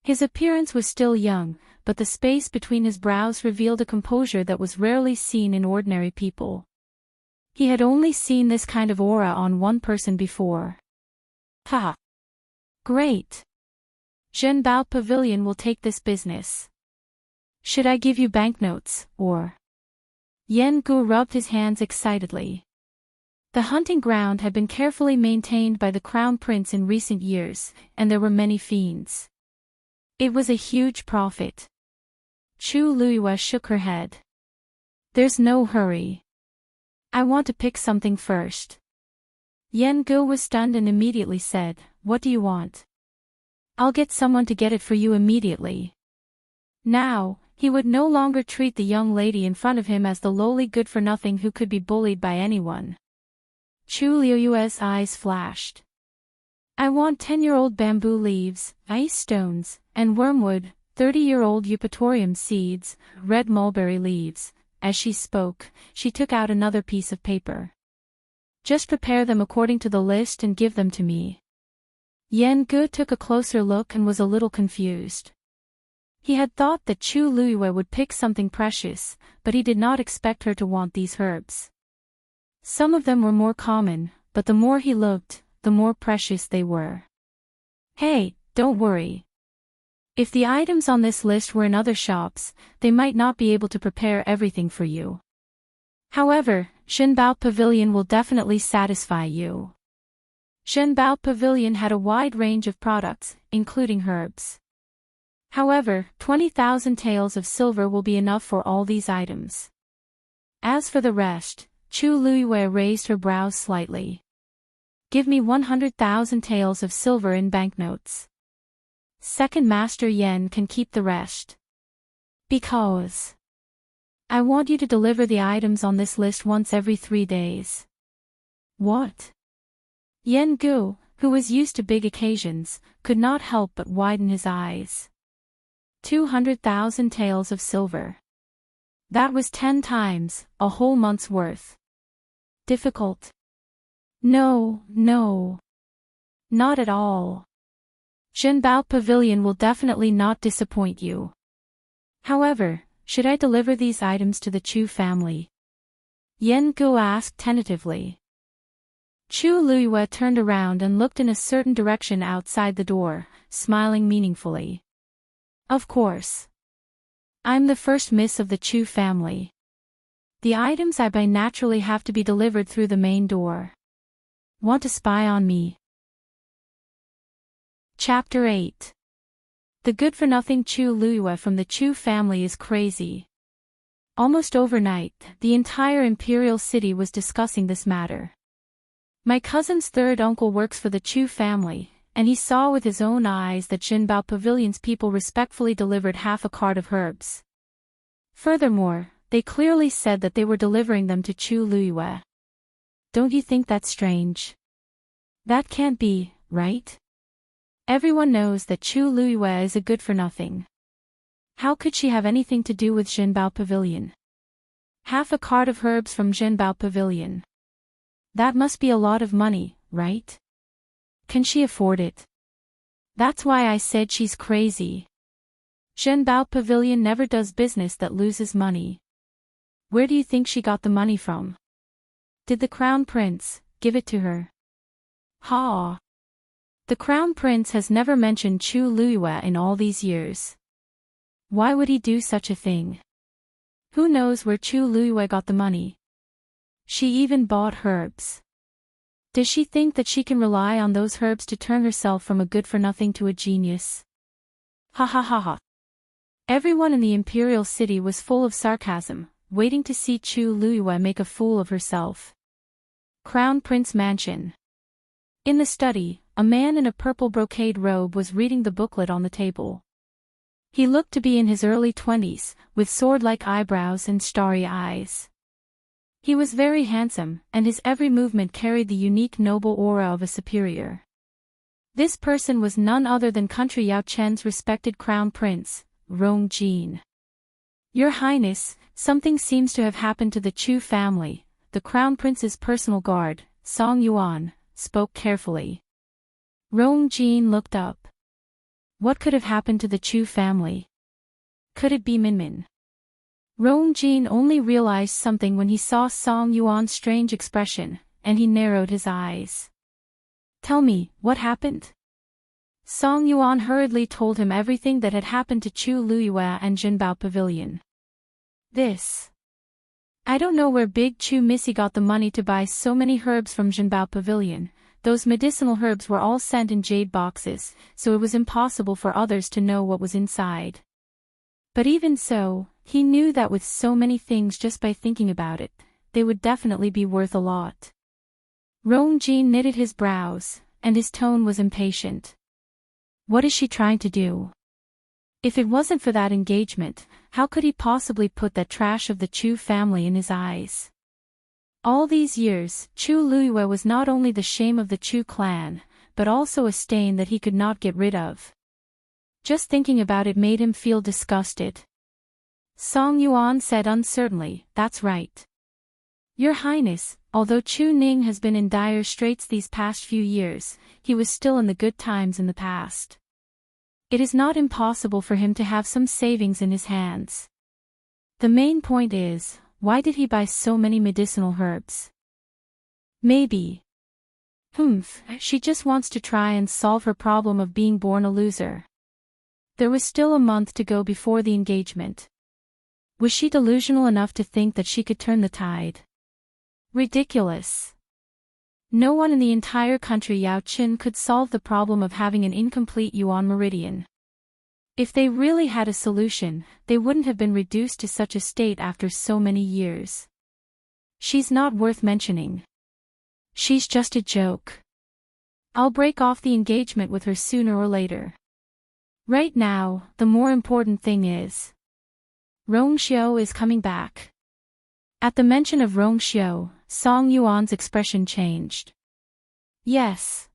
His appearance was still young, but the space between his brows revealed a composure that was rarely seen in ordinary people. He had only seen this kind of aura on one person before. Ha! Great! Zhenbao Pavilion will take this business. Should I give you banknotes, or? Yan Gu rubbed his hands excitedly. The hunting ground had been carefully maintained by the crown prince in recent years, and there were many fiends. It was a huge profit. Chu Luiyue shook her head. There's no hurry. I want to pick something first. Yan Gu was stunned and immediately said, What do you want? I'll get someone to get it for you immediately. Now, he would no longer treat the young lady in front of him as the lowly good-for-nothing who could be bullied by anyone. Chu Luiyue's eyes flashed. I want 10-year-old bamboo leaves, ice stones, and wormwood, 30-year-old eupatorium seeds, red mulberry leaves. As she spoke, she took out another piece of paper. Just prepare them according to the list and give them to me. Yan Gu took a closer look and was a little confused. He had thought that Chu Luiyue would pick something precious, but he did not expect her to want these herbs. Some of them were more common, but the more he looked, the more precious they were. Hey, don't worry. If the items on this list were in other shops, they might not be able to prepare everything for you. However, Zhenbao Pavilion will definitely satisfy you. Zhenbao Pavilion had a wide range of products, including herbs. However, 20,000 taels of silver will be enough for all these items. As for the rest, Chu Luiyue raised her brows slightly. Give me 100,000 taels of silver in banknotes. Second Master Yen can keep the rest. Because I want you to deliver the items on this list once every 3 days. What? Yen Gu, who was used to big occasions, could not help but widen his eyes. 200,000 taels of silver. That was 10 times, a whole month's worth. Difficult? No, no. Not at all. Zhenbao Pavilion will definitely not disappoint you. However, should I deliver these items to the Chu family? Yen Gu asked tentatively. Chu Luiyue turned around and looked in a certain direction outside the door, smiling meaningfully. Of course. I'm the first miss of the Chu family. The items I buy naturally have to be delivered through the main door. Want to spy on me? Chapter 8. The good-for-nothing Chu Luiyue from the Chu family is crazy. Almost overnight, the entire imperial city was discussing this matter. My cousin's third uncle works for the Chu family, and he saw with his own eyes that Zhenbao Pavilion's people respectfully delivered half a cart of herbs. Furthermore, they clearly said that they were delivering them to Chu Luiyue. Don't you think that's strange? That can't be, right? Everyone knows that Chu Luiyue is a good-for-nothing. How could she have anything to do with Zhenbao Pavilion? Half a cart of herbs from Zhenbao Pavilion. That must be a lot of money, right? Can she afford it? That's why I said she's crazy. Zhenbao Pavilion never does business that loses money. Where do you think she got the money from? Did the Crown Prince give it to her? Ha! The Crown Prince has never mentioned Chu Luiyue in all these years. Why would he do such a thing? Who knows where Chu Luiyue got the money? She even bought herbs. Does she think that she can rely on those herbs to turn herself from a good-for-nothing to a genius? Ha ha ha ha. Everyone in the imperial city was full of sarcasm, waiting to see Chu Luiyue make a fool of herself. Crown Prince Mansion. In the study, a man in a purple brocade robe was reading the booklet on the table. He looked to be in his early 20s, with sword-like eyebrows and starry eyes. He was very handsome, and his every movement carried the unique noble aura of a superior. This person was none other than Country Yao Chen's respected crown prince, Rong Jin. Your Highness, something seems to have happened to the Chu family. The crown prince's personal guard, Song Yuan, spoke carefully. Rong Jin looked up. What could have happened to the Chu family? Could it be Minmin? Rong Jin only realized something when he saw Song Yuan's strange expression, and he narrowed his eyes. Tell me, what happened? Song Yuan hurriedly told him everything that had happened to Chu Luiyue and Zhenbao Pavilion. I don't know where Big Chu Missy got the money to buy so many herbs from Zhenbao Pavilion. Those medicinal herbs were all sent in jade boxes, so it was impossible for others to know what was inside. But even so, he knew that with so many things, just by thinking about it, they would definitely be worth a lot. Rong Jin knitted his brows, and his tone was impatient. What is she trying to do? If it wasn't for that engagement, how could he possibly put that trash of the Chu family in his eyes? All these years, Chu Luiyue was not only the shame of the Chu clan, but also a stain that he could not get rid of. Just thinking about it made him feel disgusted. Song Yuan said uncertainly, That's right. Your Highness, although Chu Ning has been in dire straits these past few years, he was still in the good times in the past. It is not impossible for him to have some savings in his hands. The main point is, why did he buy so many medicinal herbs? Maybe. She just wants to try and solve her problem of being born a loser. There was still a month to go before the engagement. Was she delusional enough to think that she could turn the tide? Ridiculous. No one in the entire country Yao Qin could solve the problem of having an incomplete yuan meridian. If they really had a solution, they wouldn't have been reduced to such a state after so many years. She's not worth mentioning. She's just a joke. I'll break off the engagement with her sooner or later. Right now, the more important thing is Rong Xiu is coming back. At the mention of Rong Xiu, Song Yuan's expression changed. Yes.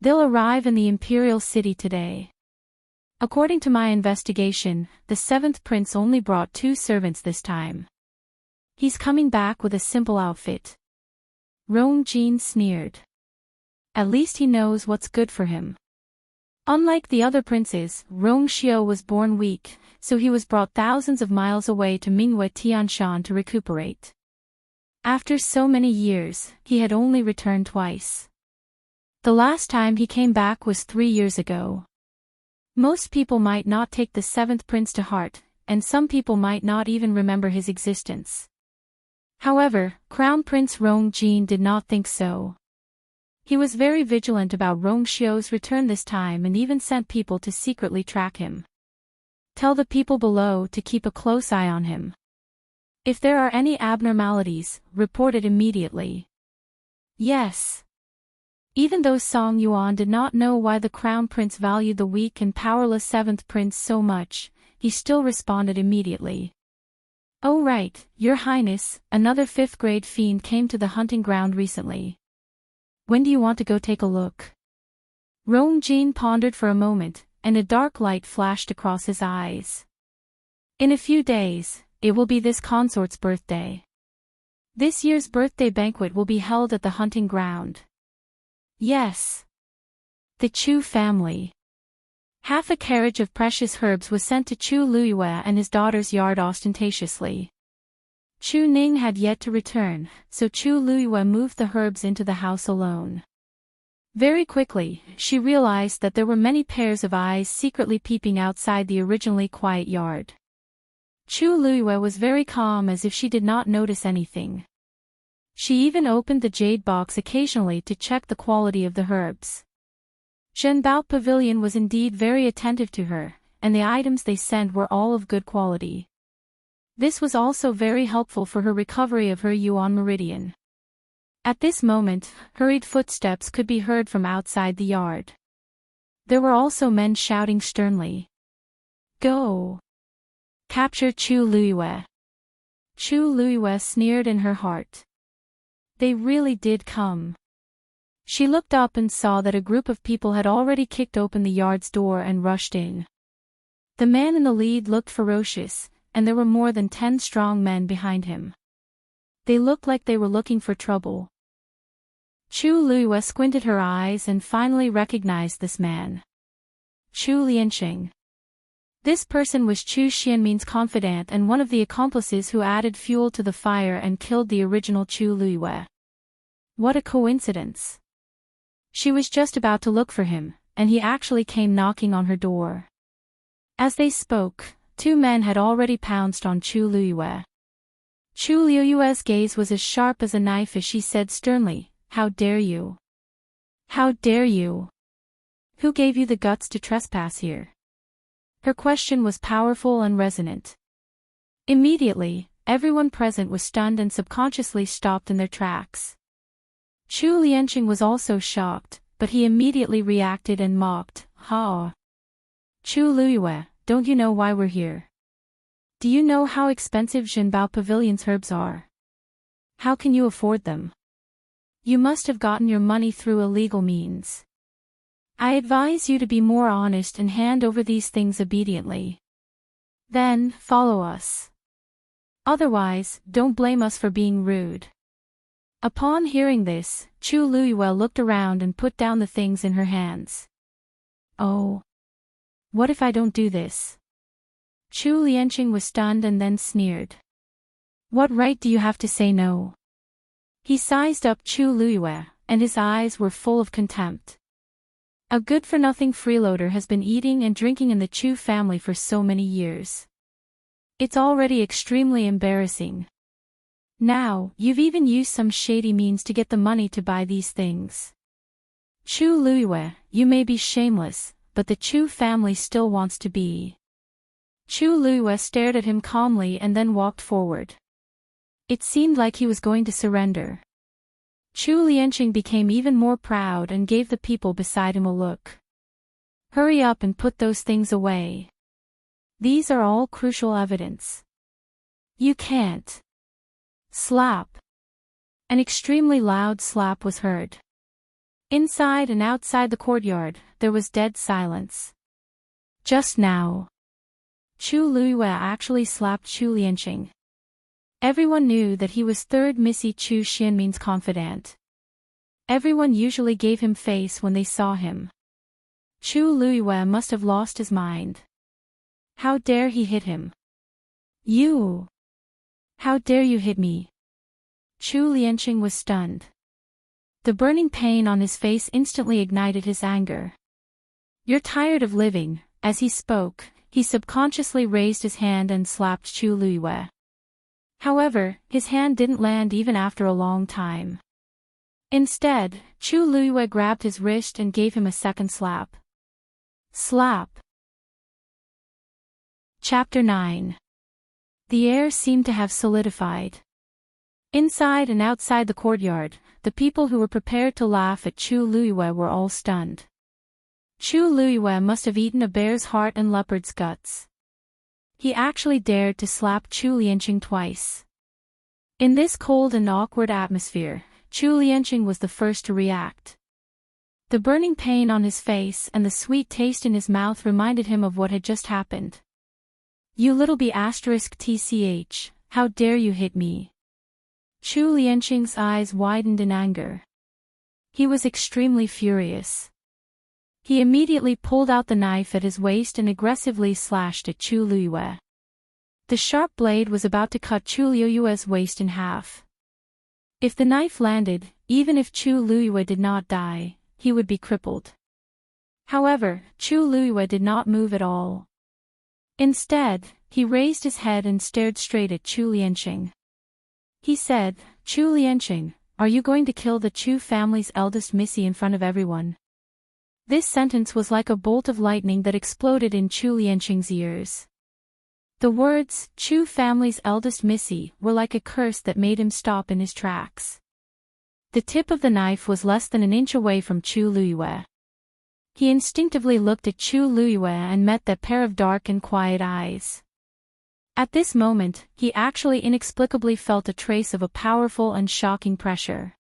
They'll arrive in the imperial city today. According to my investigation, the seventh prince only brought 2 servants this time. He's coming back with a simple outfit. Rong Jin sneered. At least he knows what's good for him. Unlike the other princes, Rong Xiu was born weak, so he was brought thousands of miles away to Minghui Tianshan to recuperate. After so many years, he had only returned twice. The last time he came back was 3 years ago. Most people might not take the seventh prince to heart, and some people might not even remember his existence. However, Crown Prince Rong Jin did not think so. He was very vigilant about Rong Xiu's return this time and even sent people to secretly track him. Tell the people below to keep a close eye on him. If there are any abnormalities, report it immediately. Yes. Even though Song Yuan did not know why the Crown Prince valued the weak and powerless seventh prince so much, he still responded immediately. Oh right, Your Highness, another 5th-grade fiend came to the hunting ground recently. When do you want to go take a look? Rong Jin pondered for a moment, and a dark light flashed across his eyes. In a few days, it will be this consort's birthday. This year's birthday banquet will be held at the hunting ground. Yes. The Chu family. Half a carriage of precious herbs was sent to Chu Luiyue and his daughter's yard ostentatiously. Chu Ning had yet to return, so Chu Luiyue moved the herbs into the house alone. Very quickly, she realized that there were many pairs of eyes secretly peeping outside the originally quiet yard. Chu Luiyue was very calm as if she did not notice anything. She even opened the jade box occasionally to check the quality of the herbs. Zhenbao Pavilion was indeed very attentive to her, and the items they sent were all of good quality. This was also very helpful for her recovery of her yuan meridian. At this moment, hurried footsteps could be heard from outside the yard. There were also men shouting sternly. Go! Capture Chu Luiyue. Chu Luiyue sneered in her heart. They really did come. She looked up and saw that a group of people had already kicked open the yard's door and rushed in. The man in the lead looked ferocious, and there were more than 10 strong men behind him. They looked like they were looking for trouble. Chu Luiyue squinted her eyes and finally recognized this man. Chu Lianqing. This person was Chu Xianmin's confidant and one of the accomplices who added fuel to the fire and killed the original Chu Luiyue. What a coincidence. She was just about to look for him, and he actually came knocking on her door. As they spoke, 2 men had already pounced on Chu Luiyue. Chu Luiyue's gaze was as sharp as a knife as she said sternly, How dare you? How dare you? Who gave you the guts to trespass here? Her question was powerful and resonant. Immediately, everyone present was stunned and subconsciously stopped in their tracks. Chu Lianqing was also shocked, but he immediately reacted and mocked, Ha! Chu Luiyue, don't you know why we're here? Do you know how expensive Zhenbao Pavilion's herbs are? How can you afford them? You must have gotten your money through illegal means. I advise you to be more honest and hand over these things obediently. Then, follow us. Otherwise, don't blame us for being rude. Upon hearing this, Chu Luiyue looked around and put down the things in her hands. Oh. What if I don't do this? Chu Lianqing was stunned and then sneered. What right do you have to say no? He sized up Chu Luiyue, and his eyes were full of contempt. A good-for-nothing freeloader has been eating and drinking in the Chu family for so many years. It's already extremely embarrassing. Now, you've even used some shady means to get the money to buy these things. Chu Luiyue, you may be shameless, but the Chu family still wants to be. Chu Luiyue stared at him calmly and then walked forward. It seemed like he was going to surrender. Chu Lianqing became even more proud and gave the people beside him a look. Hurry up and put those things away. These are all crucial evidence. You can't. Slap. An extremely loud slap was heard. Inside and outside the courtyard, there was dead silence. Just now, Chu Luiyue actually slapped Chu Lianqing. Everyone knew that he was third Missy Chu Xianmin's confidant. Everyone usually gave him face when they saw him. Chu Luiyue must have lost his mind. How dare he hit him? You! How dare you hit me? Chu Lianqing was stunned. The burning pain on his face instantly ignited his anger. You're tired of living. As he spoke, he subconsciously raised his hand and slapped Chu Luiyue. However, his hand didn't land even after a long time. Instead, Chu Luiyue grabbed his wrist and gave him a second slap. Slap. Chapter 9. The air seemed to have solidified. Inside and outside the courtyard, the people who were prepared to laugh at Chu Luiyue were all stunned. Chu Luiyue must have eaten a bear's heart and leopard's guts. He actually dared to slap Chu Lianqing twice. In this cold and awkward atmosphere, Chu Lianqing was the first to react. The burning pain on his face and the sweet taste in his mouth reminded him of what had just happened. You little b*tch, how dare you hit me? Chu Lianqing's eyes widened in anger. He was extremely furious. He immediately pulled out the knife at his waist and aggressively slashed at Chu Luiyue. The sharp blade was about to cut Chu Luiyue's waist in half. If the knife landed, even if Chu Luiyue did not die, he would be crippled. However, Chu Luiyue did not move at all. Instead, he raised his head and stared straight at Chu Lianqing. He said, Chu Lianqing, are you going to kill the Chu family's eldest Missy in front of everyone? This sentence was like a bolt of lightning that exploded in Chu Lianqing's ears. The words, Chu family's eldest Missy, were like a curse that made him stop in his tracks. The tip of the knife was less than an inch away from Chu Luiyue. He instinctively looked at Chu Luiyue and met that pair of dark and quiet eyes. At this moment, he actually inexplicably felt a trace of a powerful and shocking pressure.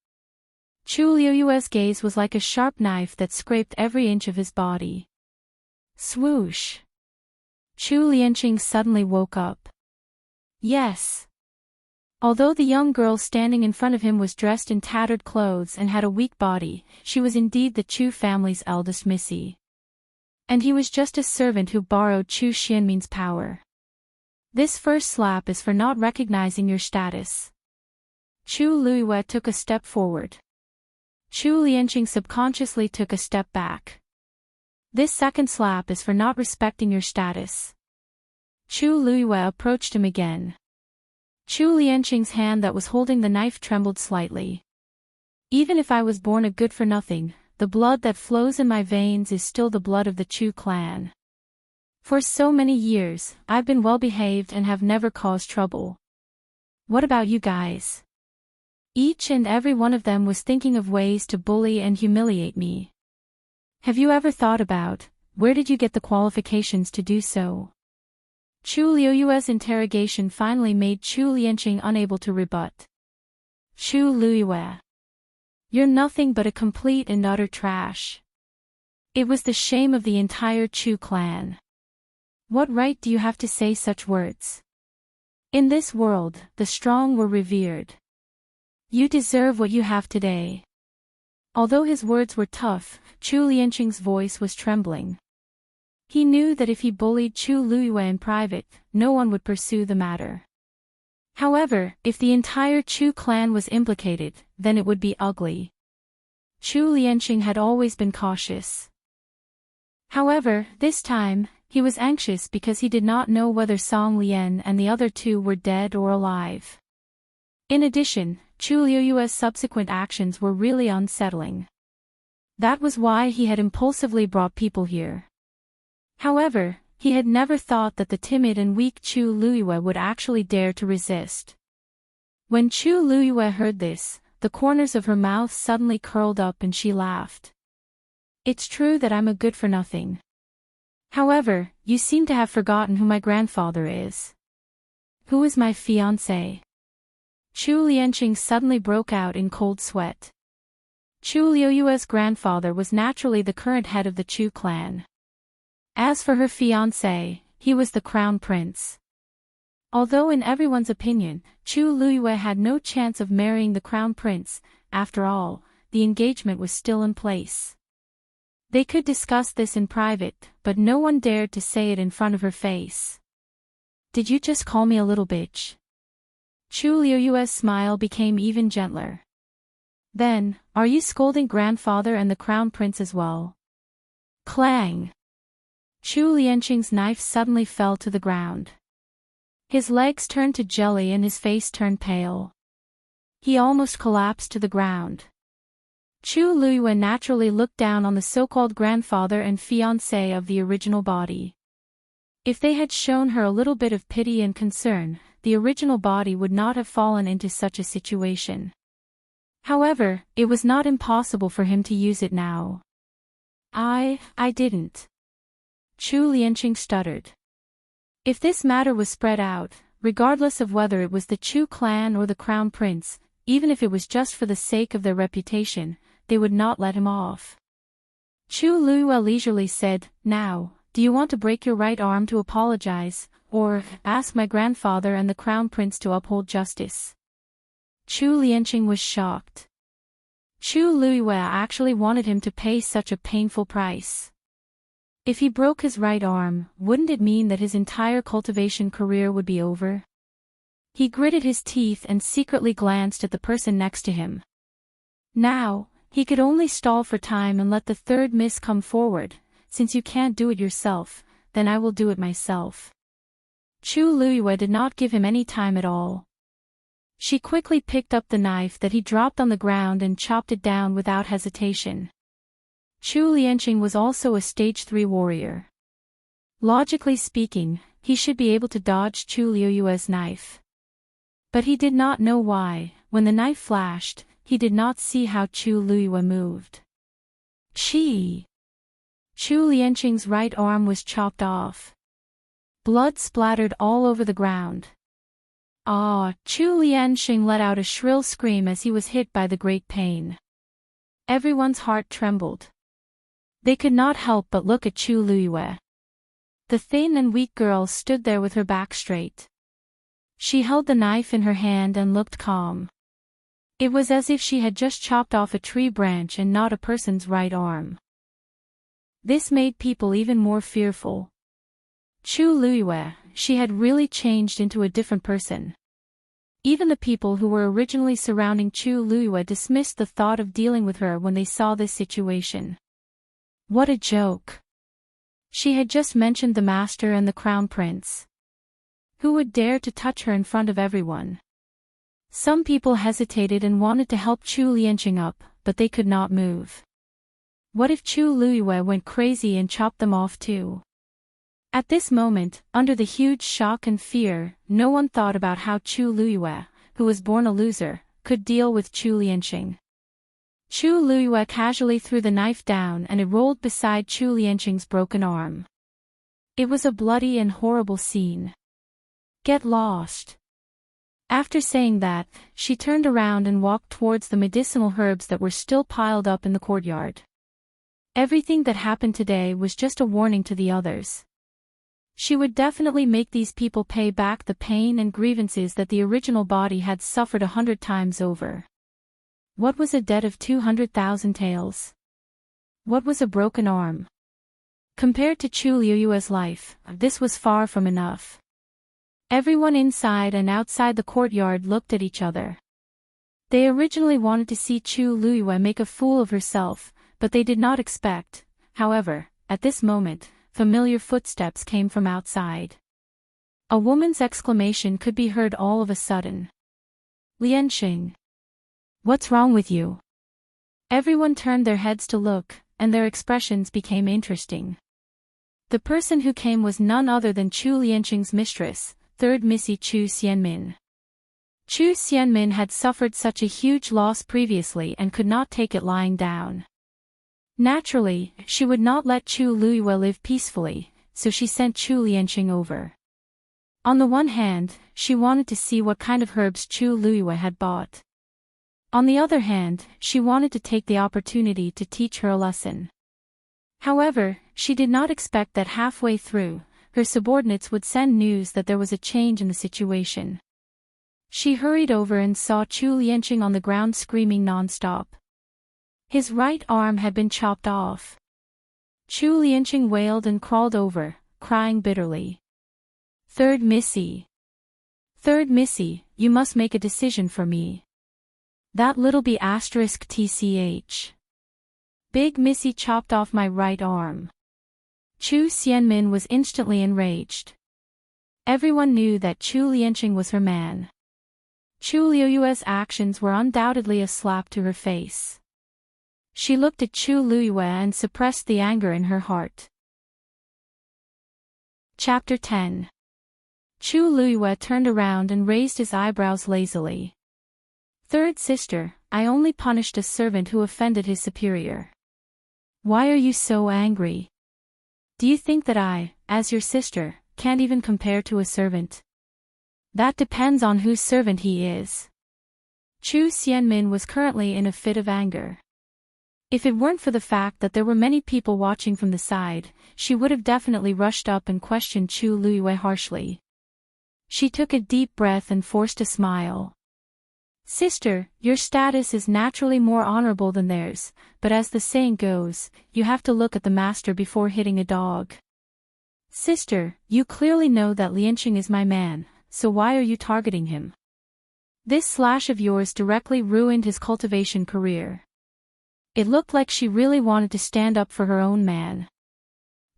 Chu Luiyue's gaze was like a sharp knife that scraped every inch of his body. Swoosh! Chu Lianqing suddenly woke up. Yes. Although the young girl standing in front of him was dressed in tattered clothes and had a weak body, she was indeed the Chu family's eldest Missy. And he was just a servant who borrowed Chu Xianmin's power. This first slap is for not recognizing your status. Chu Luiyue took a step forward. Chu Lianqing subconsciously took a step back. This second slap is for not respecting your status. Chu Luiyue approached him again. Chu Lianqing's hand that was holding the knife trembled slightly. Even if I was born a good-for-nothing, the blood that flows in my veins is still the blood of the Chu clan. For so many years, I've been well-behaved and have never caused trouble. What about you guys? Each and every one of them was thinking of ways to bully and humiliate me. Have you ever thought about, where did you get the qualifications to do so? Chu Luiyue's interrogation finally made Chu Lianqing unable to rebut. Chu Luiyue. You're nothing but a complete and utter trash. It was the shame of the entire Chu clan. What right do you have to say such words? In this world, the strong were revered. You deserve what you have today. Although his words were tough, Chu Lianqing's voice was trembling. He knew that if he bullied Chu Luiyue in private, no one would pursue the matter. However, if the entire Chu clan was implicated, then it would be ugly. Chu Lianqing had always been cautious. However, this time, he was anxious because he did not know whether Song Lian and the other two were dead or alive. In addition, Chu Liuyue's subsequent actions were really unsettling. That was why he had impulsively brought people here. However, he had never thought that the timid and weak Chu Luyue would actually dare to resist. When Chu Luyue heard this, the corners of her mouth suddenly curled up and she laughed. It's true that I'm a good-for-nothing. However, you seem to have forgotten who my grandfather is. Who is my fiancé? Chu Lianqing suddenly broke out in cold sweat. Chu Liuyue's grandfather was naturally the current head of the Chu clan. As for her fiancé, he was the crown prince. Although in everyone's opinion, Chu Luyue had no chance of marrying the crown prince, after all, the engagement was still in place. They could discuss this in private, but no one dared to say it in front of her face. Did you just call me a little bitch? Chu Liuyue's smile became even gentler. Then, are you scolding grandfather and the crown prince as well? Clang! Chu Lianqing's knife suddenly fell to the ground. His legs turned to jelly and his face turned pale. He almost collapsed to the ground. Chu Luyue naturally looked down on the so-called grandfather and fiancé of the original body. If they had shown her a little bit of pity and concern, the original body would not have fallen into such a situation. However, it was not impossible for him to use it now. I didn't. Chu Lianqing stuttered. If this matter was spread out, regardless of whether it was the Chu clan or the crown prince, even if it was just for the sake of their reputation, they would not let him off. Chu Luyue leisurely said, Now, do you want to break your right arm to apologize, or ask my grandfather and the crown prince to uphold justice? Chu Lianqing was shocked. Chu Luyue actually wanted him to pay such a painful price. If he broke his right arm, wouldn't it mean that his entire cultivation career would be over? He gritted his teeth and secretly glanced at the person next to him. Now, he could only stall for time and let the third miss come forward. Since you can't do it yourself, then I will do it myself. Chu Luyue did not give him any time at all. She quickly picked up the knife that he dropped on the ground and chopped it down without hesitation. Chu Lianqing was also a stage 3 warrior. Logically speaking, he should be able to dodge Chu Liuyue's knife. But he did not know why, when the knife flashed, he did not see how Chu Luyue moved. Chi! Chu Lianqing's right arm was chopped off. Blood splattered all over the ground. Chu Lianqing let out a shrill scream as he was hit by the great pain. Everyone's heart trembled. They could not help but look at Chu Luyue. The thin and weak girl stood there with her back straight. She held the knife in her hand and looked calm. It was as if she had just chopped off a tree branch and not a person's right arm. This made people even more fearful. Chu Luyue, she had really changed into a different person. Even the people who were originally surrounding Chu Luyue dismissed the thought of dealing with her when they saw this situation. What a joke! She had just mentioned the master and the crown prince. Who would dare to touch her in front of everyone? Some people hesitated and wanted to help Chu Lianqing up, but they could not move. What if Chu Luyue went crazy and chopped them off too? At this moment, under the huge shock and fear, no one thought about how Chu Luyue, who was born a loser, could deal with Chu Lianqing. Chu Luyue casually threw the knife down and it rolled beside Chu Lianqing's broken arm. It was a bloody and horrible scene. Get lost. After saying that, she turned around and walked towards the medicinal herbs that were still piled up in the courtyard. Everything that happened today was just a warning to the others. She would definitely make these people pay back the pain and grievances that the original body had suffered 100 times over. What was a debt of 200,000 taels? What was a broken arm? Compared to Chu Liuyue's life, this was far from enough. Everyone inside and outside the courtyard looked at each other. They originally wanted to see Chu Luyue make a fool of herself, but they did not expect, however, at this moment, familiar footsteps came from outside. A woman's exclamation could be heard all of a sudden. Lianqing. What's wrong with you? Everyone turned their heads to look, and their expressions became interesting. The person who came was none other than Chu Lianqing's mistress, third Missy Chu Xianmin. Chu Xianmin had suffered such a huge loss previously and could not take it lying down. Naturally, she would not let Chu Luiyue live peacefully, so she sent Chu Lianqing over. On the one hand, she wanted to see what kind of herbs Chu Luiyue had bought. On the other hand, she wanted to take the opportunity to teach her a lesson. However, she did not expect that halfway through, her subordinates would send news that there was a change in the situation. She hurried over and saw Chu Lianqing on the ground screaming non-stop. His right arm had been chopped off. Chu Lianqing wailed and crawled over, crying bitterly. Third Missy. Third Missy, you must make a decision for me. That little b asterisk tch. Big Missy chopped off my right arm. Chu Xianmin was instantly enraged. Everyone knew that Chu Lianqing was her man. Chu Luiyue's actions were undoubtedly a slap to her face. She looked at Chu Luiyue and suppressed the anger in her heart. Chapter 10. Chu Luiyue turned around and raised his eyebrows lazily. Third sister, I only punished a servant who offended his superior. Why are you so angry? Do you think that I, as your sister, can't even compare to a servant? That depends on whose servant he is. Chu Xianmin was currently in a fit of anger. If it weren't for the fact that there were many people watching from the side, she would have definitely rushed up and questioned Chu Luiyue harshly. She took a deep breath and forced a smile. Sister, your status is naturally more honorable than theirs, but as the saying goes, you have to look at the master before hitting a dog. Sister, you clearly know that Lianqing is my man, so why are you targeting him? This slash of yours directly ruined his cultivation career. It looked like she really wanted to stand up for her own man.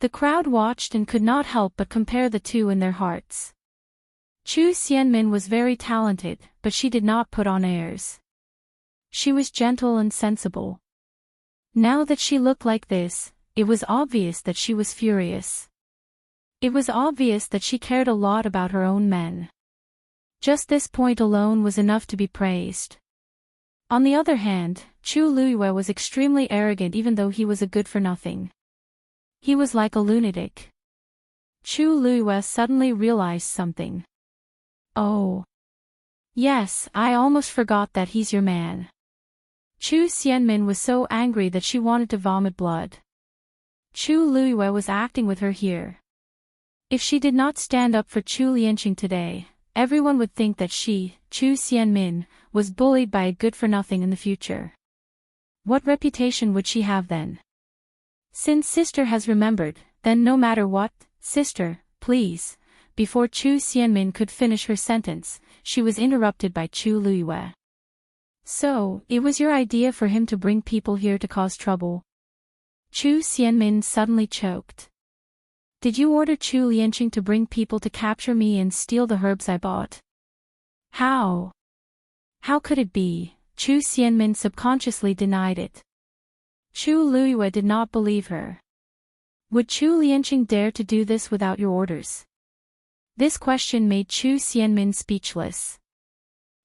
The crowd watched and could not help but compare the two in their hearts. Chu Xianmin was very talented, but she did not put on airs. She was gentle and sensible. Now that she looked like this, it was obvious that she was furious. It was obvious that she cared a lot about her own men. Just this point alone was enough to be praised. On the other hand, Chu Luiyue was extremely arrogant even though he was a good-for-nothing. He was like a lunatic. Chu Luiyue suddenly realized something. Oh. Yes, I almost forgot that he's your man. Chu Xianmin was so angry that she wanted to vomit blood. Chu Luiyue was acting with her here. If she did not stand up for Chu Lianqing today, everyone would think that she, Chu Xianmin, was bullied by a good-for-nothing in the future. What reputation would she have then? Since sister has remembered, then no matter what, sister, please. Before Chu Xianmin could finish her sentence, she was interrupted by Chu Luiyue. So, it was your idea for him to bring people here to cause trouble? Chu Xianmin suddenly choked. Did you order Chu Lianqing to bring people to capture me and steal the herbs I bought? How? How could it be? Chu Xianmin subconsciously denied it. Chu Luiyue did not believe her. Would Chu Lianqing dare to do this without your orders? This question made Chu Xianmin speechless.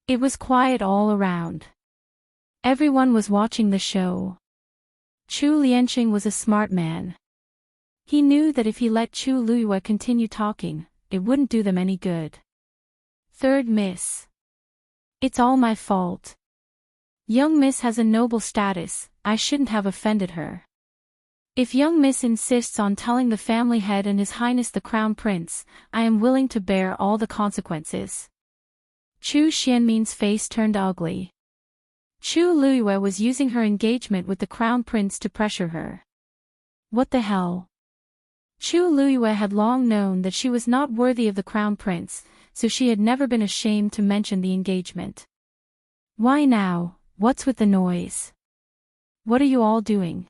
It was quiet all around. Everyone was watching the show. Chu Lianqing was a smart man. He knew that if he let Chu Luiyue continue talking, it wouldn't do them any good. Third Miss. It's all my fault. Young Miss has a noble status, I shouldn't have offended her. If young Miss insists on telling the family head and His Highness the Crown Prince, I am willing to bear all the consequences. Chu Xianmin's face turned ugly. Chu Luiyue was using her engagement with the Crown Prince to pressure her. What the hell? Chu Luiyue had long known that she was not worthy of the Crown Prince, so she had never been ashamed to mention the engagement. Why now, what's with the noise? What are you all doing?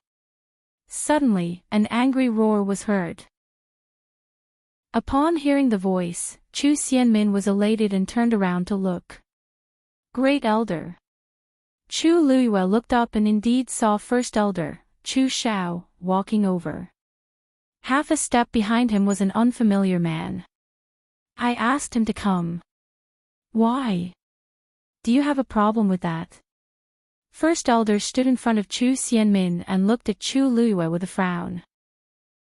Suddenly, an angry roar was heard. Upon hearing the voice, Chu Xianmin was elated and turned around to look. Great Elder. Chu Luiyue looked up and indeed saw First Elder, Chu Shao, walking over. Half a step behind him was an unfamiliar man. I asked him to come. Why? Do you have a problem with that? First Elder stood in front of Chu Xianmin and looked at Chu Luiyue with a frown.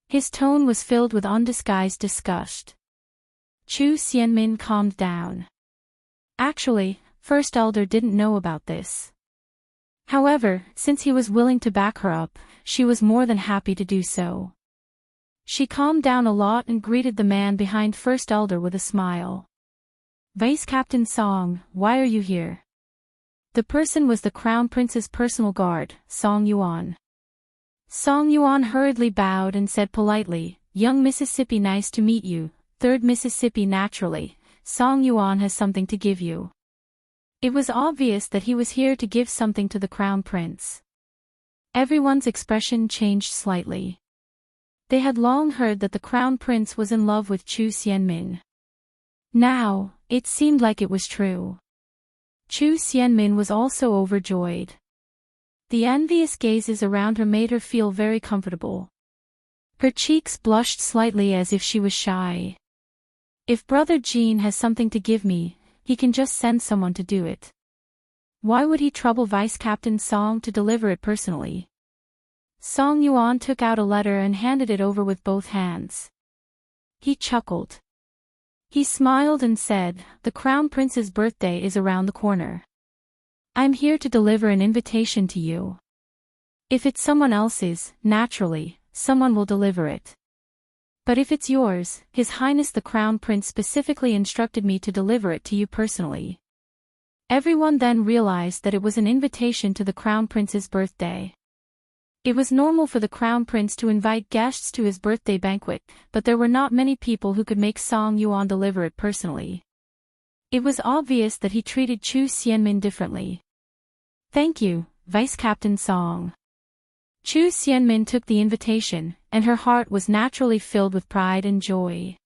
His tone was filled with undisguised disgust. Chu Xianmin calmed down. Actually, First Elder didn't know about this. However, since he was willing to back her up, she was more than happy to do so. She calmed down a lot and greeted the man behind First Elder with a smile. Vice Captain Song, why are you here? The person was the Crown Prince's personal guard, Song Yuan. Song Yuan hurriedly bowed and said politely, Young Mississippi, nice to meet you. Third Mississippi, naturally, Song Yuan has something to give you. It was obvious that he was here to give something to the Crown Prince. Everyone's expression changed slightly. They had long heard that the Crown Prince was in love with Chu Xianmin. Now, it seemed like it was true. Chu Xianmin was also overjoyed. The envious gazes around her made her feel very comfortable. Her cheeks blushed slightly as if she was shy. If Brother Jean has something to give me, he can just send someone to do it. Why would he trouble Vice Captain Song to deliver it personally? Song Yuan took out a letter and handed it over with both hands. He chuckled. He smiled and said, The Crown Prince's birthday is around the corner. I'm here to deliver an invitation to you. If it's someone else's, naturally, someone will deliver it. But if it's yours, His Highness the Crown Prince specifically instructed me to deliver it to you personally. Everyone then realized that it was an invitation to the Crown Prince's birthday. It was normal for the Crown Prince to invite guests to his birthday banquet, but there were not many people who could make Song Yuan deliver it personally. It was obvious that he treated Chu Xianmin differently. Thank you, Vice Captain Song. Chu Xianmin took the invitation, and her heart was naturally filled with pride and joy.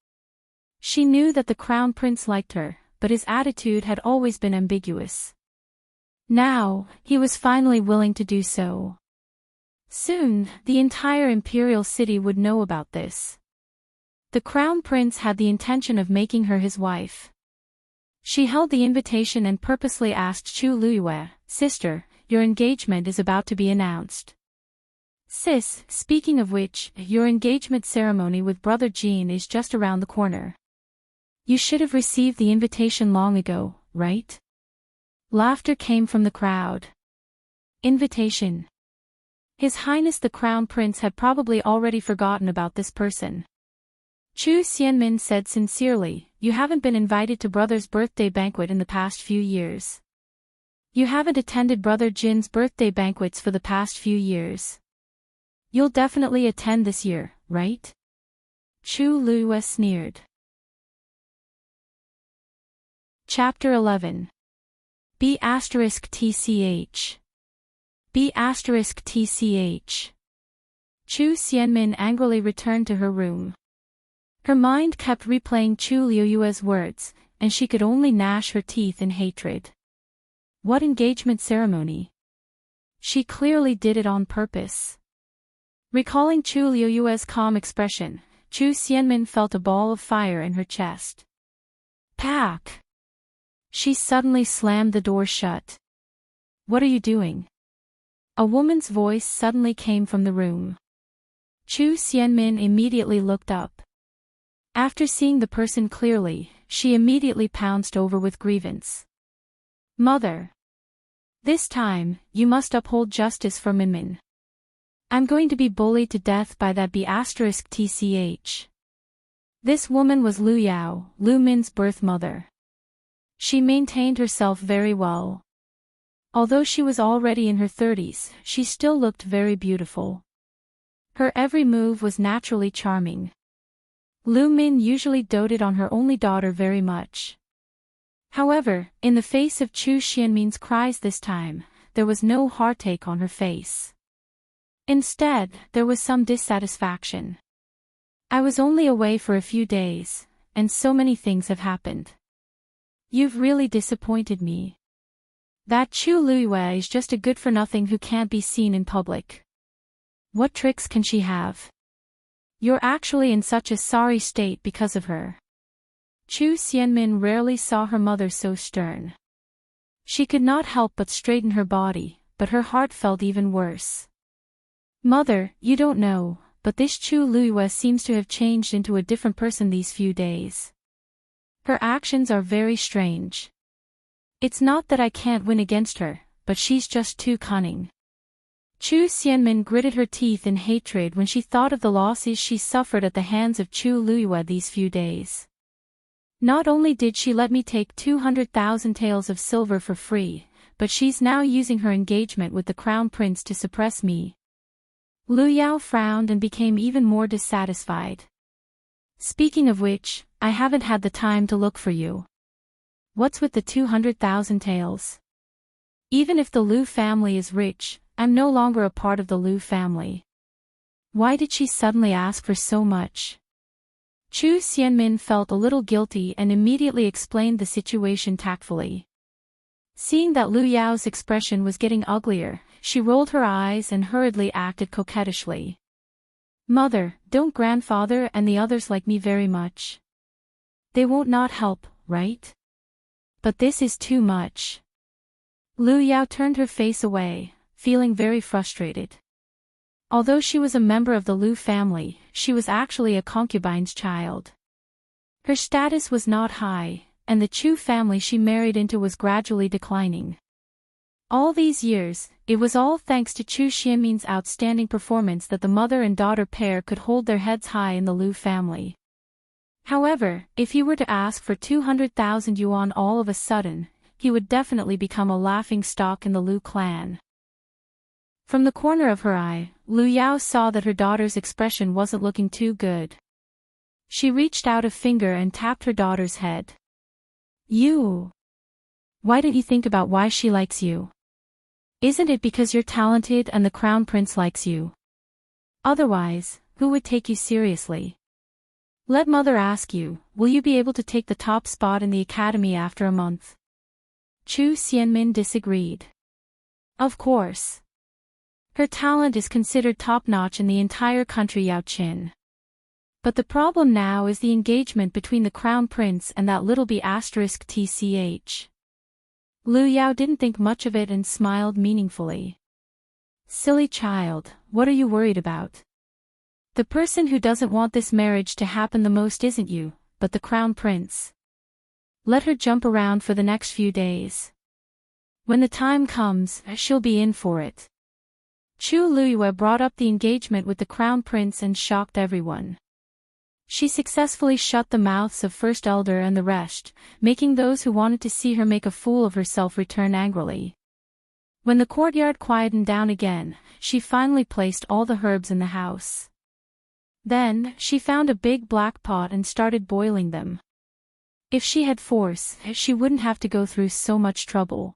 She knew that the Crown Prince liked her, but his attitude had always been ambiguous. Now, he was finally willing to do so. Soon, the entire imperial city would know about this. The Crown Prince had the intention of making her his wife. She held the invitation and purposely asked Chu Luiyue, Sister, your engagement is about to be announced. Sis, speaking of which, your engagement ceremony with Brother Jean is just around the corner. You should have received the invitation long ago, right? Laughter came from the crowd. Invitation. His Highness the Crown Prince had probably already forgotten about this person. Chu Xianmin said sincerely, You haven't been invited to Brother's birthday banquet in the past few years. You haven't attended Brother Jin's birthday banquets for the past few years. You'll definitely attend this year, right? Chu Luiyue sneered. Chapter 11. B*TCH. B*TCH. Chu Xianmin angrily returned to her room. Her mind kept replaying Chu Luiyue's words, and she could only gnash her teeth in hatred. What engagement ceremony? She clearly did it on purpose. Recalling Chu Luiyue's calm expression, Chu Xianmin felt a ball of fire in her chest. Pack! She suddenly slammed the door shut. What are you doing? A woman's voice suddenly came from the room. Chu Xianmin immediately looked up. After seeing the person clearly, she immediately pounced over with grievance. Mother! This time, you must uphold justice for Minmin. I'm going to be bullied to death by that B*TCH. This woman was Lu Yao, Lu Min's birth mother. She maintained herself very well. Although she was already in her 30s, she still looked very beautiful. Her every move was naturally charming. Lu Min usually doted on her only daughter very much. However, in the face of Chu Xianmin's cries this time, there was no heartache on her face. Instead, there was some dissatisfaction. I was only away for a few days, and so many things have happened. You've really disappointed me. That Chu Luiyue is just a good-for-nothing who can't be seen in public. What tricks can she have? You're actually in such a sorry state because of her. Chu Xianmin rarely saw her mother so stern. She could not help but straighten her body, but her heart felt even worse. Mother, you don't know, but this Chu Luiyue seems to have changed into a different person these few days. Her actions are very strange. It's not that I can't win against her, but she's just too cunning. Chu Xianmin gritted her teeth in hatred when she thought of the losses she suffered at the hands of Chu Luiyue these few days. Not only did she let me take 200,000 taels of silver for free, but she's now using her engagement with the crown prince to suppress me. Lu Yao frowned and became even more dissatisfied. Speaking of which, I haven't had the time to look for you. What's with the 200,000 taels? Even if the Lu family is rich, I'm no longer a part of the Lu family. Why did she suddenly ask for so much? Chu Xianmin felt a little guilty and immediately explained the situation tactfully. Seeing that Lu Yao's expression was getting uglier, she rolled her eyes and hurriedly acted coquettishly. Mother, don't grandfather and the others like me very much? They won't not help, right? But this is too much. Lu Yao turned her face away, feeling very frustrated. Although she was a member of the Lu family, she was actually a concubine's child. Her status was not high, and the Chu family she married into was gradually declining. All these years, it was all thanks to Chu Xianmin's outstanding performance that the mother and daughter pair could hold their heads high in the Lu family. However, if he were to ask for 200,000 yuan all of a sudden, he would definitely become a laughing stock in the Lu clan. From the corner of her eye, Lu Yao saw that her daughter's expression wasn't looking too good. She reached out a finger and tapped her daughter's head. You! Why didn't you think about why she likes you? Isn't it because you're talented and the crown prince likes you? Otherwise, who would take you seriously? Let mother ask you, will you be able to take the top spot in the academy after a month? Chu Xianmin disagreed. Of course. Her talent is considered top-notch in the entire country Yaoqin. But the problem now is the engagement between the crown prince and that little b*tch. Lu Yao didn't think much of it and smiled meaningfully. Silly child, what are you worried about? The person who doesn't want this marriage to happen the most isn't you, but the crown prince. Let her jump around for the next few days. When the time comes, she'll be in for it. Chu Luiyue brought up the engagement with the crown prince and shocked everyone. She successfully shut the mouths of First Elder and the rest, making those who wanted to see her make a fool of herself return angrily. When the courtyard quietened down again, she finally placed all the herbs in the house. Then, she found a big black pot and started boiling them. If she had force, she wouldn't have to go through so much trouble.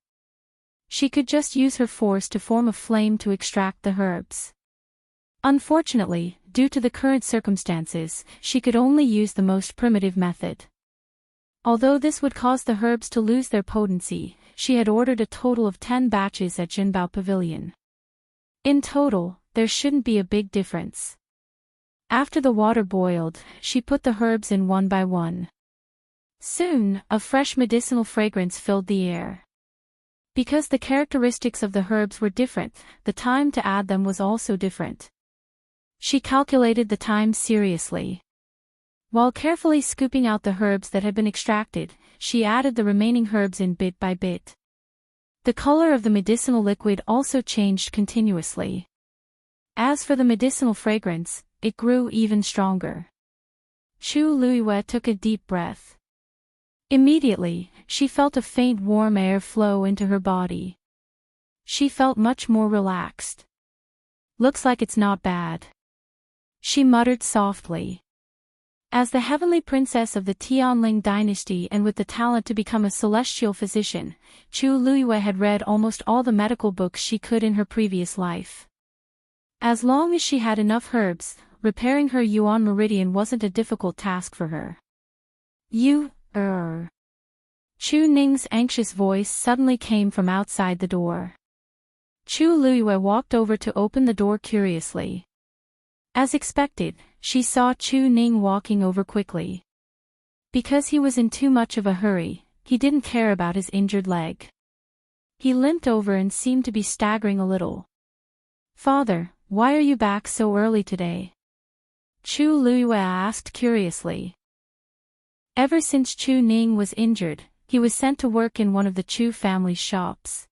She could just use her force to form a flame to extract the herbs. Unfortunately, due to the current circumstances, she could only use the most primitive method. Although this would cause the herbs to lose their potency, she had ordered a total of 10 batches at Jinbao Pavilion. In total, there shouldn't be a big difference. After the water boiled, she put the herbs in one by one. Soon, a fresh medicinal fragrance filled the air. Because the characteristics of the herbs were different, the time to add them was also different. She calculated the time seriously. While carefully scooping out the herbs that had been extracted, she added the remaining herbs in bit by bit. The color of the medicinal liquid also changed continuously. As for the medicinal fragrance, it grew even stronger. Chu Luiyue took a deep breath. Immediately, she felt a faint warm air flow into her body. She felt much more relaxed. Looks like it's not bad. She muttered softly. As the heavenly princess of the Tianling dynasty and with the talent to become a celestial physician, Chu Luiyue had read almost all the medical books she could in her previous life. As long as she had enough herbs, repairing her yuan meridian wasn't a difficult task for her. Chu Ning's anxious voice suddenly came from outside the door. Chu Luyue walked over to open the door curiously. As expected, she saw Chu Ning walking over quickly. Because he was in too much of a hurry, he didn't care about his injured leg. He limped over and seemed to be staggering a little. "Father, why are you back so early today?" Chu Luyue asked curiously. Ever since Chu Ning was injured, he was sent to work in one of the Chu family's shops.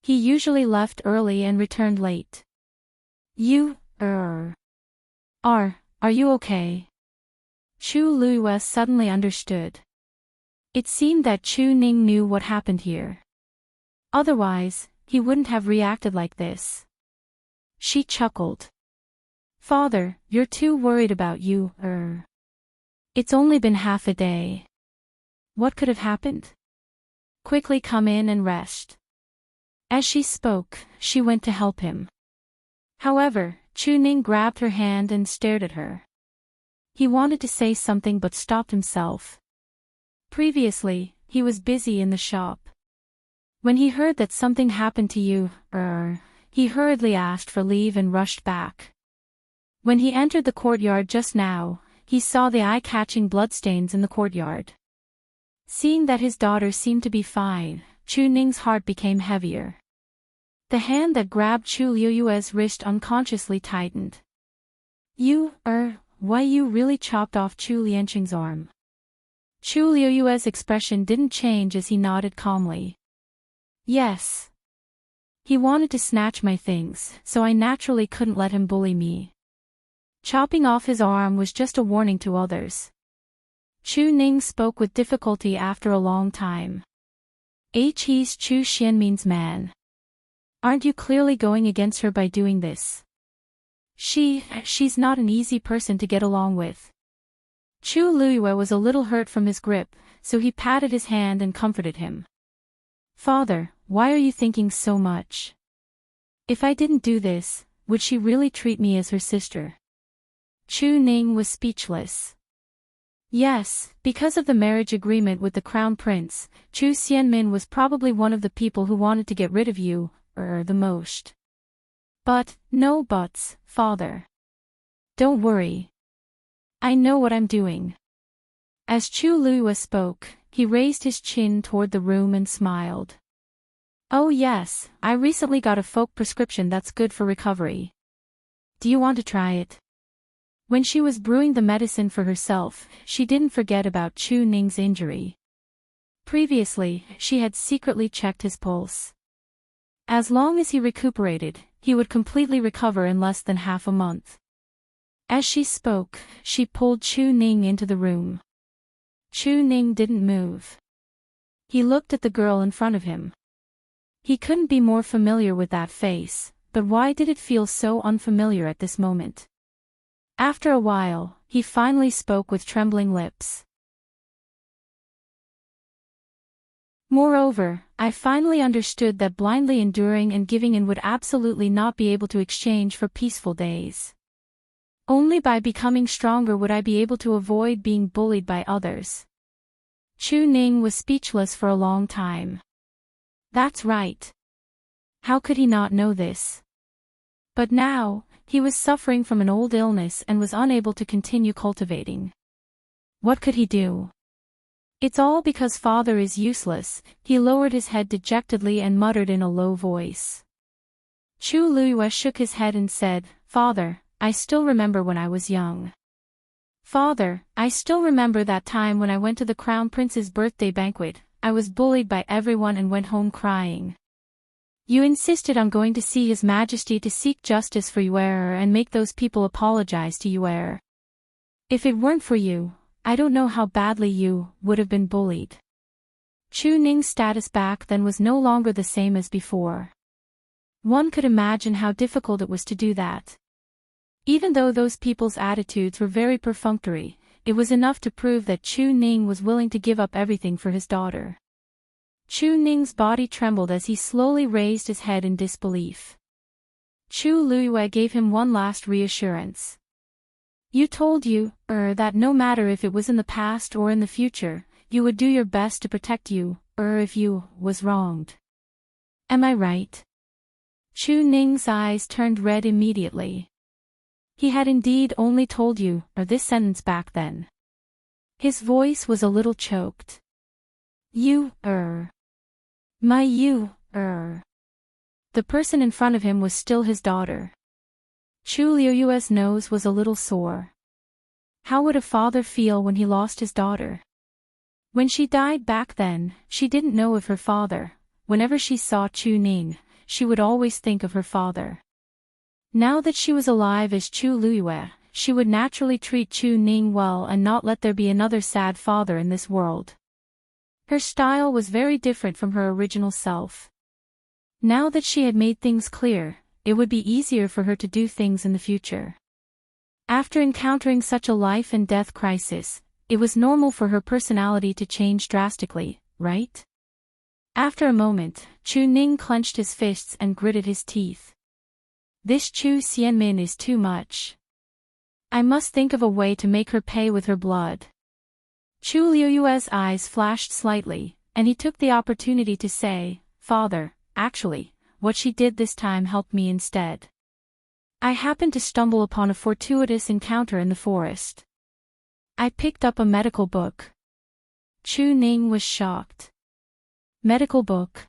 He usually left early and returned late. Are you okay?" Chu Luyue suddenly understood. It seemed that Chu Ning knew what happened here. Otherwise, he wouldn't have reacted like this. She chuckled. "Father, you're too worried about you, It's only been half a day. What could have happened? Quickly come in and rest." As she spoke, she went to help him. However, Chu Ning grabbed her hand and stared at her. He wanted to say something but stopped himself. Previously, he was busy in the shop. When he heard that something happened to you, he hurriedly asked for leave and rushed back. When he entered the courtyard just now, he saw the eye-catching bloodstains in the courtyard. Seeing that his daughter seemed to be fine, Chu Ning's heart became heavier. The hand that grabbed Chu Luyue's wrist unconsciously tightened. Why you really chopped off Chu Lianqing's arm?" Chu Luyue's expression didn't change as he nodded calmly. "Yes. He wanted to snatch my things, so I naturally couldn't let him bully me. Chopping off his arm was just a warning to others." Chu Ning spoke with difficulty after a long time. He's Chu Xianmin's man. Aren't you clearly going against her by doing this? She's not an easy person to get along with. Chu Luyue was a little hurt from his grip, so he patted his hand and comforted him. "Father, why are you thinking so much? If I didn't do this, would she really treat me as her sister?" Chu Ning was speechless. Yes, because of the marriage agreement with the crown prince, Chu Xianmin was probably one of the people who wanted to get rid of you, the most. But, no buts, father. Don't worry. I know what I'm doing. As Chu Luyue spoke, he raised his chin toward the room and smiled. "Oh yes, I recently got a folk prescription that's good for recovery. Do you want to try it?" When she was brewing the medicine for herself, she didn't forget about Chu Ning's injury. Previously, she had secretly checked his pulse. As long as he recuperated, he would completely recover in less than half a month. As she spoke, she pulled Chu Ning into the room. Chu Ning didn't move. He looked at the girl in front of him. He couldn't be more familiar with that face, but why did it feel so unfamiliar at this moment? After a while, he finally spoke with trembling lips. "Moreover, I finally understood that blindly enduring and giving in would absolutely not be able to exchange for peaceful days. Only by becoming stronger would I be able to avoid being bullied by others." Chu Ning was speechless for a long time. That's right. How could he not know this? But now, he was suffering from an old illness and was unable to continue cultivating. What could he do? "It's all because father is useless," he lowered his head dejectedly and muttered in a low voice. Chu Luyue shook his head and said, "Father, I still remember when I was young. Father, I still remember that time when I went to the Crown Prince's birthday banquet. I was bullied by everyone and went home crying. You insisted on going to see His Majesty to seek justice for Yuer and make those people apologize to Yuer. If it weren't for you, I don't know how badly you would have been bullied." Chu Ning's status back then was no longer the same as before. One could imagine how difficult it was to do that. Even though those people's attitudes were very perfunctory, it was enough to prove that Chu Ning was willing to give up everything for his daughter. Chu Ning's body trembled as he slowly raised his head in disbelief. Chu Luiyue gave him one last reassurance. You told you, that no matter if it was in the past or in the future, you would do your best to protect you, if you was wronged. Am I right? Chu Ning's eyes turned red immediately. He had indeed only told you, this sentence back then. His voice was a little choked. You, my you, The person in front of him was still his daughter. Chu Luiyue's nose was a little sore. How would a father feel when he lost his daughter? When she died back then, she didn't know of her father. Whenever she saw Chu Ning, she would always think of her father. Now that she was alive as Chu Luiyue, she would naturally treat Chu Ning well and not let there be another sad father in this world. Her style was very different from her original self. Now that she had made things clear, it would be easier for her to do things in the future. After encountering such a life and death crisis, it was normal for her personality to change drastically, right? After a moment, Chu Ning clenched his fists and gritted his teeth. This Chu Xianmin is too much. I must think of a way to make her pay with her blood. Chu Luiyue's eyes flashed slightly, and he took the opportunity to say, Father, actually, what she did this time helped me instead. I happened to stumble upon a fortuitous encounter in the forest. I picked up a medical book. Chu Ning was shocked. Medical book?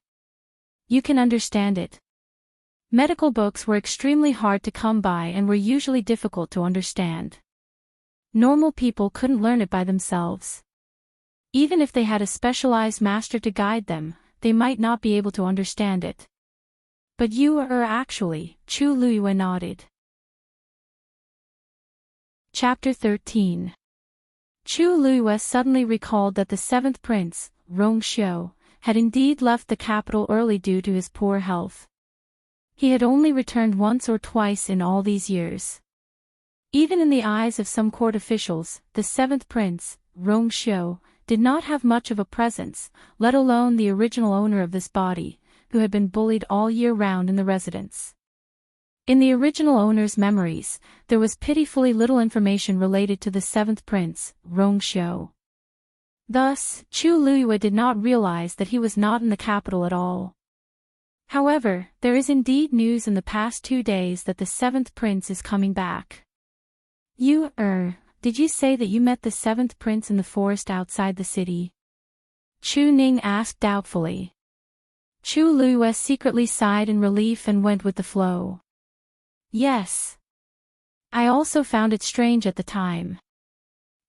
You can understand it. Medical books were extremely hard to come by and were usually difficult to understand. Normal people couldn't learn it by themselves. Even if they had a specialized master to guide them, they might not be able to understand it. But you are actually, Chu Luiyue nodded. Chapter 13. Chu Luiyue suddenly recalled that the seventh prince, Rong Xiu, had indeed left the capital early due to his poor health. He had only returned once or twice in all these years. Even in the eyes of some court officials, the seventh prince, Rong Xiu, did not have much of a presence, let alone the original owner of this body, who had been bullied all year round in the residence. In the original owner's memories, there was pitifully little information related to the seventh prince, Rong Xiu. Thus, Chu Luiyue did not realize that he was not in the capital at all. However, there is indeed news in the past 2 days that the seventh prince is coming back. You, did you say that you met the seventh prince in the forest outside the city? Chu Ning asked doubtfully. Chu Luiyue secretly sighed in relief and went with the flow. Yes. I also found it strange at the time.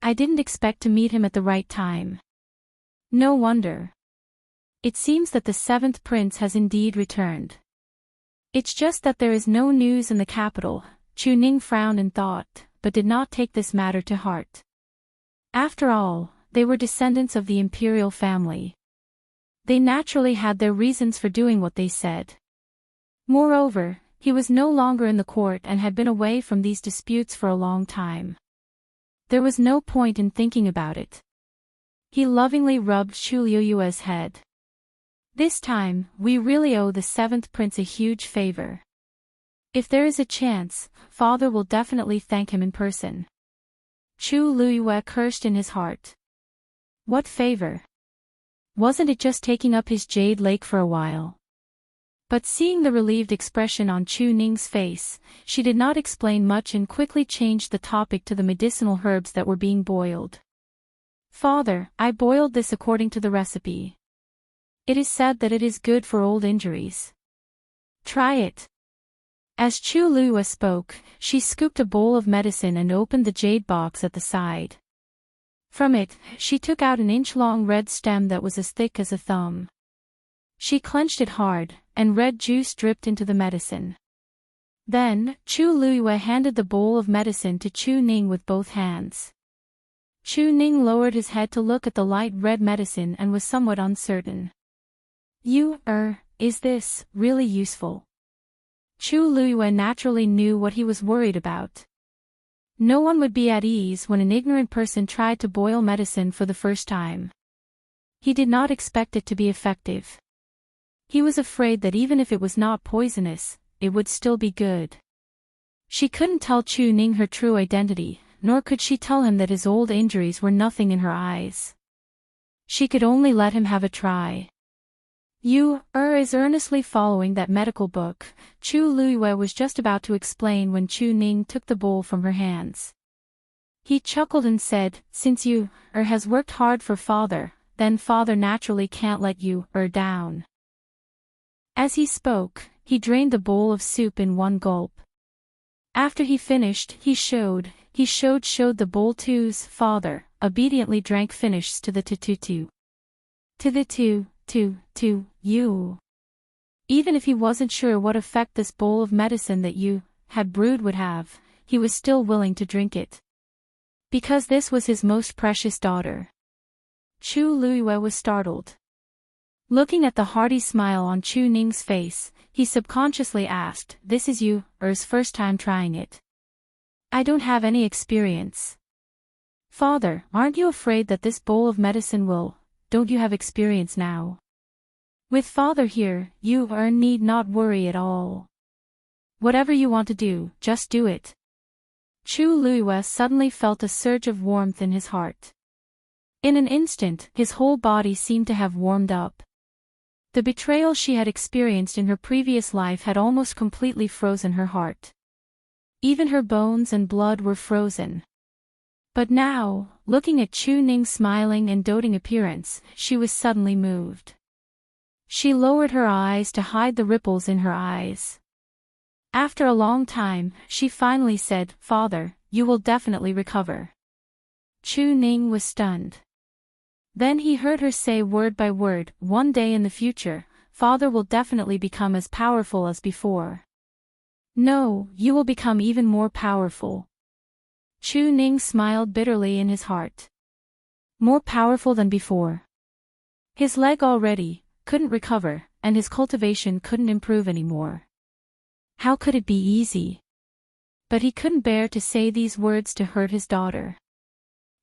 I didn't expect to meet him at the right time. No wonder. It seems that the seventh prince has indeed returned. It's just that there is no news in the capital. Chu Ning frowned in thought, but did not take this matter to heart. After all, they were descendants of the imperial family. They naturally had their reasons for doing what they said. Moreover, he was no longer in the court and had been away from these disputes for a long time. There was no point in thinking about it. He lovingly rubbed Chu Luiyue's head. This time, we really owe the seventh prince a huge favor. If there is a chance, father will definitely thank him in person. Chu Luiyue cursed in his heart. What favor? Wasn't it just taking up his jade lake for a while? But seeing the relieved expression on Chu Ning's face, she did not explain much and quickly changed the topic to the medicinal herbs that were being boiled. Father, I boiled this according to the recipe. It is said that it is good for old injuries. Try it. As Chu Luiyue spoke, she scooped a bowl of medicine and opened the jade box at the side. From it, she took out an inch-long red stem that was as thick as a thumb. She clenched it hard, and red juice dripped into the medicine. Then, Chu Luiyue handed the bowl of medicine to Chu Ning with both hands. Chu Ning lowered his head to look at the light red medicine and was somewhat uncertain. Is this really useful? Chu Luiyue naturally knew what he was worried about. No one would be at ease when an ignorant person tried to boil medicine for the first time. He did not expect it to be effective. He was afraid that even if it was not poisonous, it would still be good. She couldn't tell Chu Ning her true identity, nor could she tell him that his old injuries were nothing in her eyes. She could only let him have a try. You is earnestly following that medical book, Chu Luiyue was just about to explain when Chu Ning took the bowl from her hands. He chuckled and said, since you has worked hard for father, then father naturally can't let you down. As he spoke, he drained the bowl of soup in one gulp. After he finished, he showed the bowl to's father, obediently drank finishes to the to the you. Even if he wasn't sure what effect this bowl of medicine that you had brewed would have, he was still willing to drink it. Because this was his most precious daughter. Chu Luiyue was startled. Looking at the hearty smile on Chu Ning's face, he subconsciously asked, this is you's first time trying it. I don't have any experience. Father, aren't you afraid that this bowl of medicine don't you have experience now? With father here, you need not worry at all. Whatever you want to do, just do it. Chu Luiyue suddenly felt a surge of warmth in his heart. In an instant, his whole body seemed to have warmed up. The betrayal she had experienced in her previous life had almost completely frozen her heart. Even her bones and blood were frozen. But now, looking at Chu Ning's smiling and doting appearance, she was suddenly moved. She lowered her eyes to hide the ripples in her eyes. After a long time, she finally said, Father, you will definitely recover. Chu Ning was stunned. Then he heard her say word by word, one day in the future, Father will definitely become as powerful as before. No, you will become even more powerful. Chu Ning smiled bitterly in his heart. More powerful than before. His leg already couldn't recover, and his cultivation couldn't improve anymore. How could it be easy? But he couldn't bear to say these words to hurt his daughter.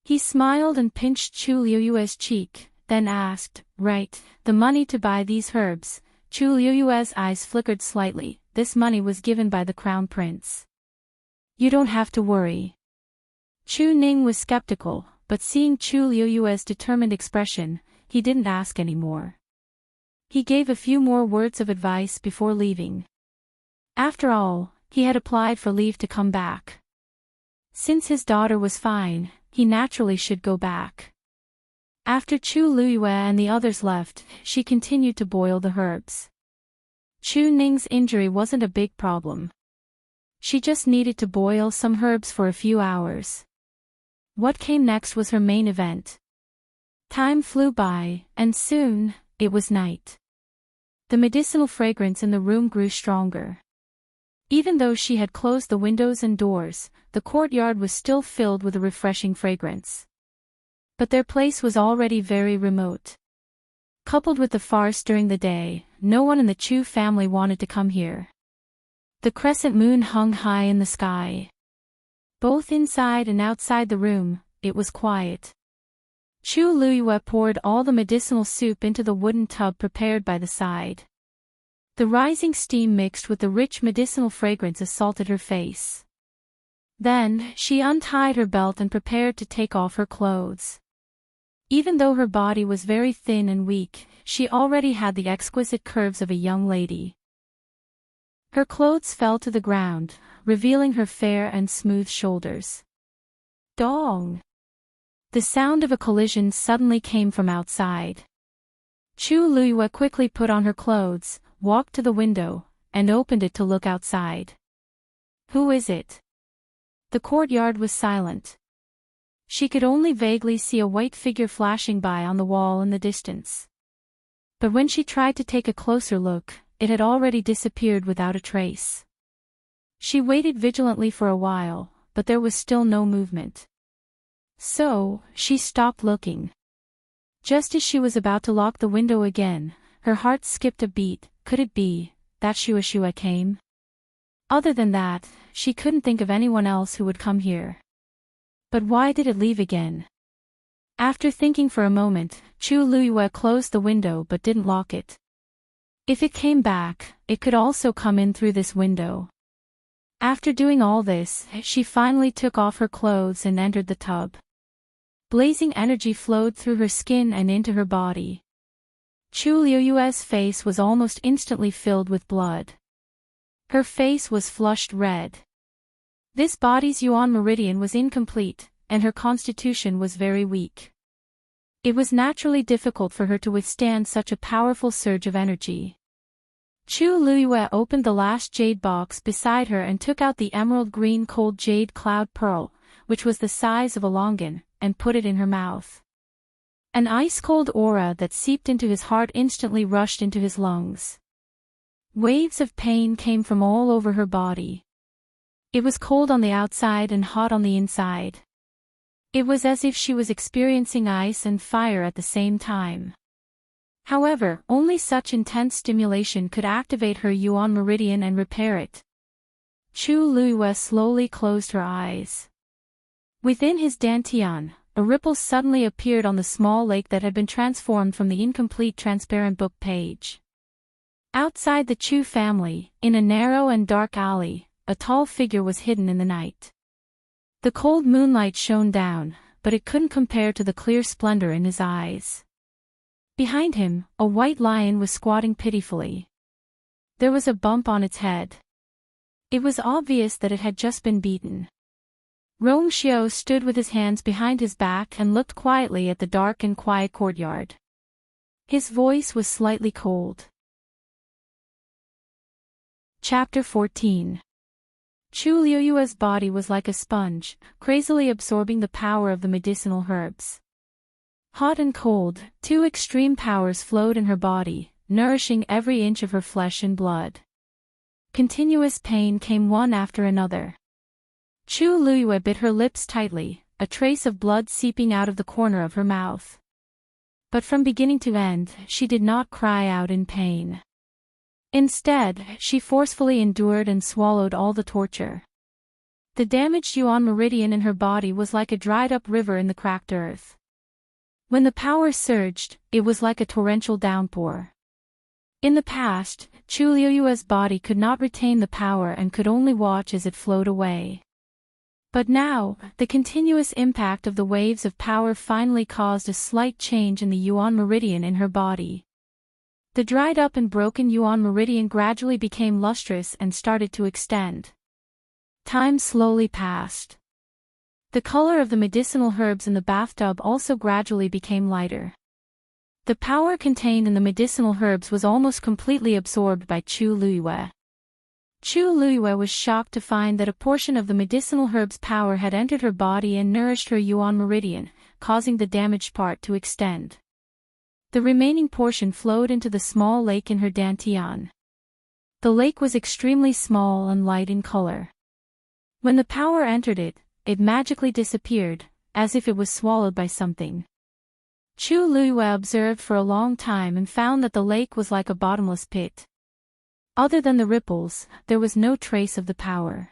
He smiled and pinched Chu Luiyue's cheek, then asked, right, the money to buy these herbs. Chu Luiyue's eyes flickered slightly. This money was given by the crown prince. You don't have to worry. Chu Ning was skeptical, but seeing Chu Luiyue's determined expression, he didn't ask anymore. He gave a few more words of advice before leaving. After all, he had applied for leave to come back. Since his daughter was fine, he naturally should go back. After Chu Luiyue and the others left, she continued to boil the herbs. Chu Ning's injury wasn't a big problem. She just needed to boil some herbs for a few hours. What came next was her main event. Time flew by, and soon, it was night. The medicinal fragrance in the room grew stronger. Even though she had closed the windows and doors, the courtyard was still filled with a refreshing fragrance. But their place was already very remote. Coupled with the farce during the day, no one in the Chu family wanted to come here. The crescent moon hung high in the sky. Both inside and outside the room, it was quiet. Chu Luiyue poured all the medicinal soup into the wooden tub prepared by the side. The rising steam mixed with the rich medicinal fragrance assaulted her face. Then, she untied her belt and prepared to take off her clothes. Even though her body was very thin and weak, she already had the exquisite curves of a young lady. Her clothes fell to the ground, revealing her fair and smooth shoulders. Dong! The sound of a collision suddenly came from outside. Chu Luiyue quickly put on her clothes, walked to the window, and opened it to look outside. Who is it? The courtyard was silent. She could only vaguely see a white figure flashing by on the wall in the distance. But when she tried to take a closer look, it had already disappeared without a trace. She waited vigilantly for a while, but there was still no movement. So, she stopped looking. Just as she was about to lock the window again, her heart skipped a beat. Could it be that Shua came? Other than that, she couldn't think of anyone else who would come here. But why did it leave again? After thinking for a moment, Chu Luiyue closed the window but didn't lock it. If it came back, it could also come in through this window. After doing all this, she finally took off her clothes and entered the tub. Blazing energy flowed through her skin and into her body. Chu Liuyue's face was almost instantly filled with blood. Her face was flushed red. This body's yuan meridian was incomplete, and her constitution was very weak. It was naturally difficult for her to withstand such a powerful surge of energy. Chu Liyue opened the last jade box beside her and took out the emerald green cold jade cloud pearl, which was the size of a longan, and put it in her mouth. An ice-cold aura that seeped into his heart instantly rushed into his lungs. Waves of pain came from all over her body. It was cold on the outside and hot on the inside. It was as if she was experiencing ice and fire at the same time. However, only such intense stimulation could activate her yuan meridian and repair it. Chu Liyue slowly closed her eyes. Within his dantian, a ripple suddenly appeared on the small lake that had been transformed from the incomplete transparent book page. Outside the Chu family, in a narrow and dark alley, a tall figure was hidden in the night. The cold moonlight shone down, but it couldn't compare to the clear splendor in his eyes. Behind him, a white lion was squatting pitifully. There was a bump on its head. It was obvious that it had just been beaten. Rong Xiao stood with his hands behind his back and looked quietly at the dark and quiet courtyard. His voice was slightly cold. Chapter 14. Chu Liuyue's body was like a sponge, crazily absorbing the power of the medicinal herbs. Hot and cold, two extreme powers flowed in her body, nourishing every inch of her flesh and blood. Continuous pain came one after another. Chu Liyue bit her lips tightly, a trace of blood seeping out of the corner of her mouth. But from beginning to end, she did not cry out in pain. Instead, she forcefully endured and swallowed all the torture. The damaged yuan meridian in her body was like a dried-up river in the cracked earth. When the power surged, it was like a torrential downpour. In the past, Chu Liyue's body could not retain the power and could only watch as it flowed away. But now, the continuous impact of the waves of power finally caused a slight change in the yuan meridian in her body. The dried-up and broken yuan meridian gradually became lustrous and started to extend. Time slowly passed. The color of the medicinal herbs in the bathtub also gradually became lighter. The power contained in the medicinal herbs was almost completely absorbed by Chu Liyue. Chu Liyue was shocked to find that a portion of the medicinal herb's power had entered her body and nourished her yuan meridian, causing the damaged part to extend. The remaining portion flowed into the small lake in her dantian. The lake was extremely small and light in color. When the power entered it, it magically disappeared, as if it was swallowed by something. Chu Liyue observed for a long time and found that the lake was like a bottomless pit. Other than the ripples, there was no trace of the power.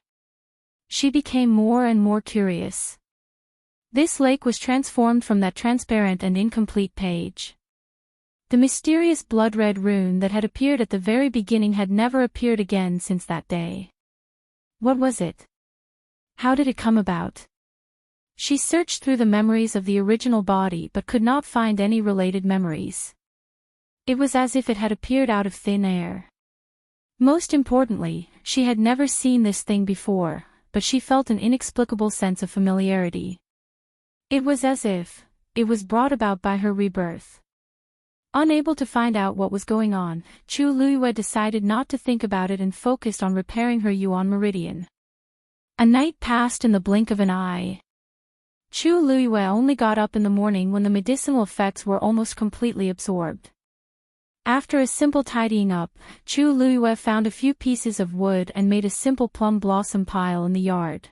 She became more and more curious. This lake was transformed from that transparent and incomplete page. The mysterious blood-red rune that had appeared at the very beginning had never appeared again since that day. What was it? How did it come about? She searched through the memories of the original body but could not find any related memories. It was as if it had appeared out of thin air. Most importantly, she had never seen this thing before, but she felt an inexplicable sense of familiarity. It was as if it was brought about by her rebirth. Unable to find out what was going on, Chu Liyue decided not to think about it and focused on repairing her yuan meridian. A night passed in the blink of an eye. Chu Liyue only got up in the morning when the medicinal effects were almost completely absorbed. After a simple tidying up, Chu Liyue found a few pieces of wood and made a simple plum blossom pile in the yard.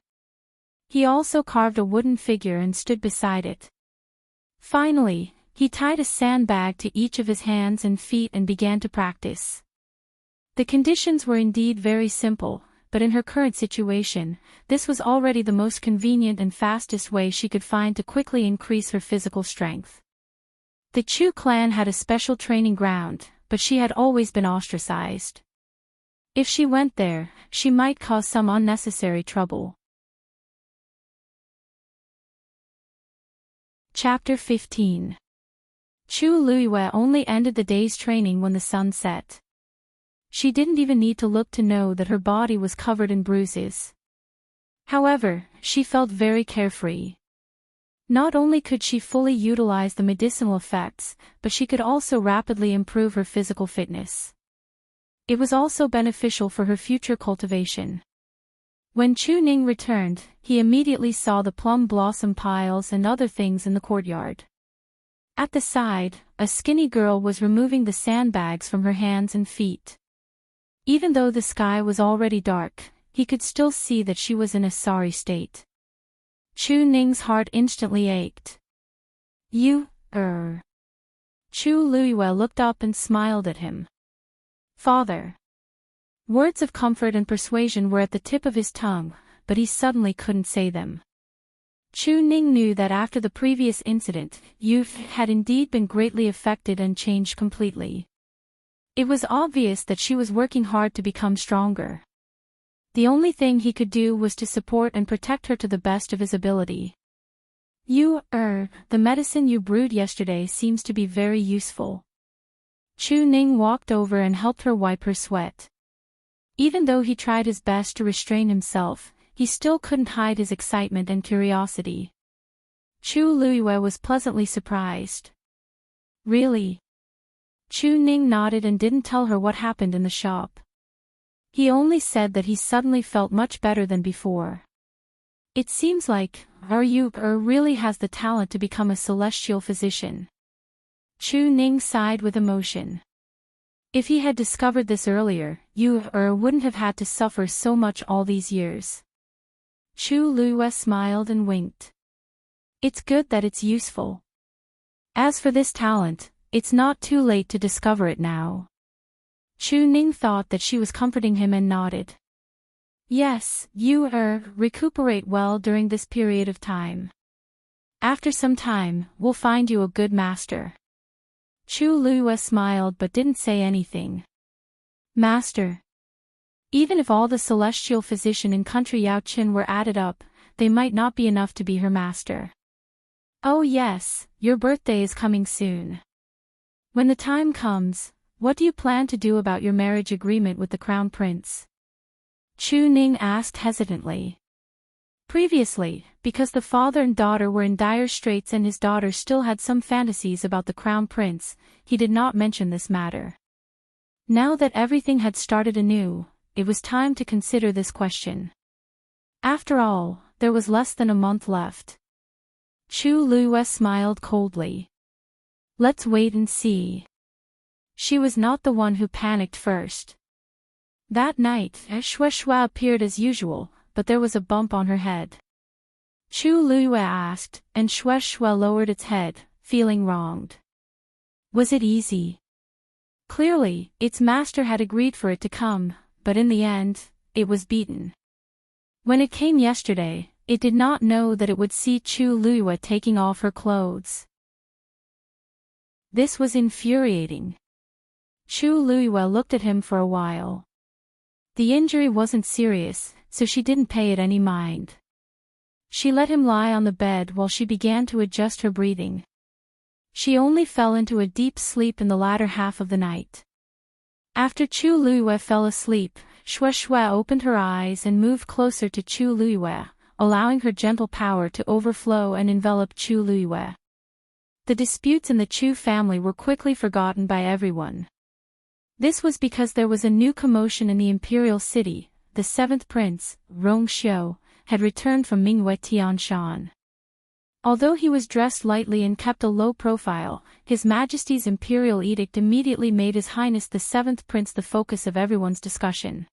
He also carved a wooden figure and stood beside it. Finally, he tied a sandbag to each of his hands and feet and began to practice. The conditions were indeed very simple, but in her current situation, this was already the most convenient and fastest way she could find to quickly increase her physical strength. The Chu clan had a special training ground, but she had always been ostracized. If she went there, she might cause some unnecessary trouble. Chapter 15. Chu Luiyue only ended the day's training when the sun set. She didn't even need to look to know that her body was covered in bruises. However, she felt very carefree. Not only could she fully utilize the medicinal effects, but she could also rapidly improve her physical fitness. It was also beneficial for her future cultivation. When Chu Ning returned, he immediately saw the plum blossom piles and other things in the courtyard. At the side, a skinny girl was removing the sandbags from her hands and feet. Even though the sky was already dark, he could still see that she was in a sorry state. Chu Ning's heart instantly ached. Chu Luiyue looked up and smiled at him. Father. Words of comfort and persuasion were at the tip of his tongue, but he suddenly couldn't say them. Chu Ning knew that after the previous incident, Yu had indeed been greatly affected and changed completely. It was obvious that she was working hard to become stronger. The only thing he could do was to support and protect her to the best of his ability. The medicine you brewed yesterday seems to be very useful. Chu Ning walked over and helped her wipe her sweat. Even though he tried his best to restrain himself, he still couldn't hide his excitement and curiosity. Chu Luiyue was pleasantly surprised. Really? Chu Ning nodded and didn't tell her what happened in the shop. He only said that he suddenly felt much better than before. It seems like Yu really has the talent to become a celestial physician. Chu Ning sighed with emotion. If he had discovered this earlier, Yu wouldn't have had to suffer so much all these years. Chu Luiyue smiled and winked. It's good that it's useful. As for this talent, it's not too late to discover it now. Chu Ning thought that she was comforting him and nodded. Yes, you recuperate well during this period of time. After some time, we'll find you a good master. Chu Luiyue smiled but didn't say anything. Master. Even if all the celestial physician in country Yaoqin were added up, they might not be enough to be her master. Oh yes, your birthday is coming soon. When the time comes, what do you plan to do about your marriage agreement with the Crown Prince? Chu Ning asked hesitantly. Previously, because the father and daughter were in dire straits and his daughter still had some fantasies about the Crown Prince, he did not mention this matter. Now that everything had started anew, it was time to consider this question. After all, there was less than a month left. Chu Luiyue smiled coldly. Let's wait and see. She was not the one who panicked first. That night, Shuai appeared as usual, but there was a bump on her head. Chu Luiyue asked, and Shuai lowered its head, feeling wronged. Was it easy? Clearly, its master had agreed for it to come, but in the end, it was beaten. When it came yesterday, it did not know that it would see Chu Luiyue taking off her clothes. This was infuriating. Chu Luiyue looked at him for a while. The injury wasn't serious, so she didn't pay it any mind. She let him lie on the bed while she began to adjust her breathing. She only fell into a deep sleep in the latter half of the night. After Chu Luiyue fell asleep, Shuai opened her eyes and moved closer to Chu Luiyue, allowing her gentle power to overflow and envelop Chu Luiyue. The disputes in the Chu family were quickly forgotten by everyone. This was because there was a new commotion in the imperial city. The seventh prince, Rong Xiu, had returned from Mingwei Tianshan. Although he was dressed lightly and kept a low profile, His Majesty's imperial edict immediately made His Highness the seventh prince the focus of everyone's discussion.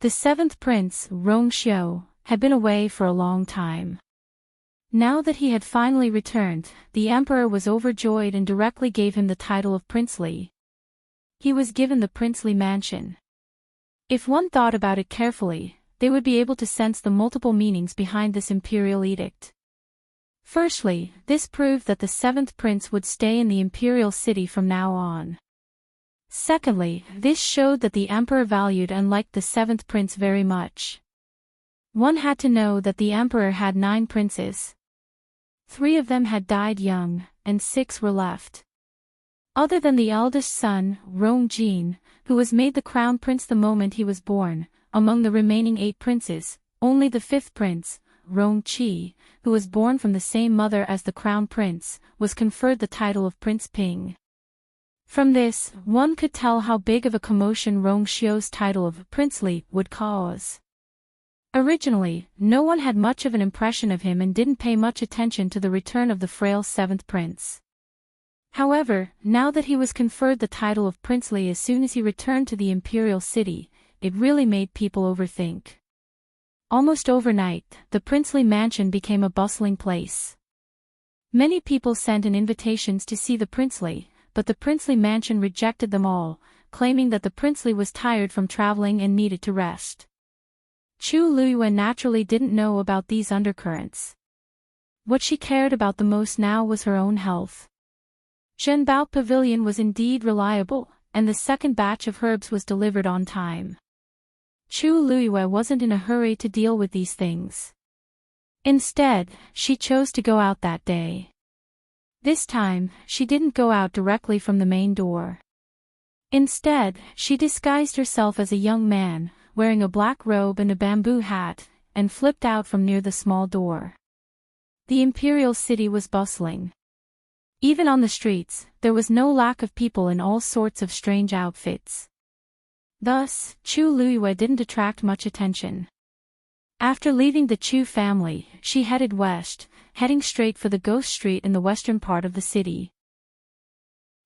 The seventh prince, Rong Xiu, had been away for a long time. Now that he had finally returned, the emperor was overjoyed and directly gave him the title of princely. He was given the princely mansion. If one thought about it carefully, they would be able to sense the multiple meanings behind this imperial edict. Firstly, this proved that the seventh prince would stay in the imperial city from now on. Secondly, this showed that the emperor valued and liked the seventh prince very much. One had to know that the emperor had 9 princes. 3 of them had died young, and 6 were left. Other than the eldest son, Rongjin, who was made the crown prince the moment he was born, among the remaining 8 princes, only the 5th prince, Rongqi, who was born from the same mother as the crown prince, was conferred the title of Prince Ping. From this, one could tell how big of a commotion Rongxiu's title of princely would cause. Originally, no one had much of an impression of him and didn't pay much attention to the return of the frail 7th prince. However, now that he was conferred the title of princely as soon as he returned to the imperial city, it really made people overthink. Almost overnight, the princely mansion became a bustling place. Many people sent in invitations to see the princely, but the princely mansion rejected them all, claiming that the princely was tired from traveling and needed to rest. Chu Luiyue naturally didn't know about these undercurrents. What she cared about the most now was her own health. Zhenbao Pavilion was indeed reliable, and the second batch of herbs was delivered on time. Chu Luiyue wasn't in a hurry to deal with these things. Instead, she chose to go out that day. This time, she didn't go out directly from the main door. Instead, she disguised herself as a young man, wearing a black robe and a bamboo hat, and flipped out from near the small door. The imperial city was bustling. Even on the streets, there was no lack of people in all sorts of strange outfits. Thus, Chu Luiyue didn't attract much attention. After leaving the Chu family, she headed west, heading straight for the Ghost Street in the western part of the city.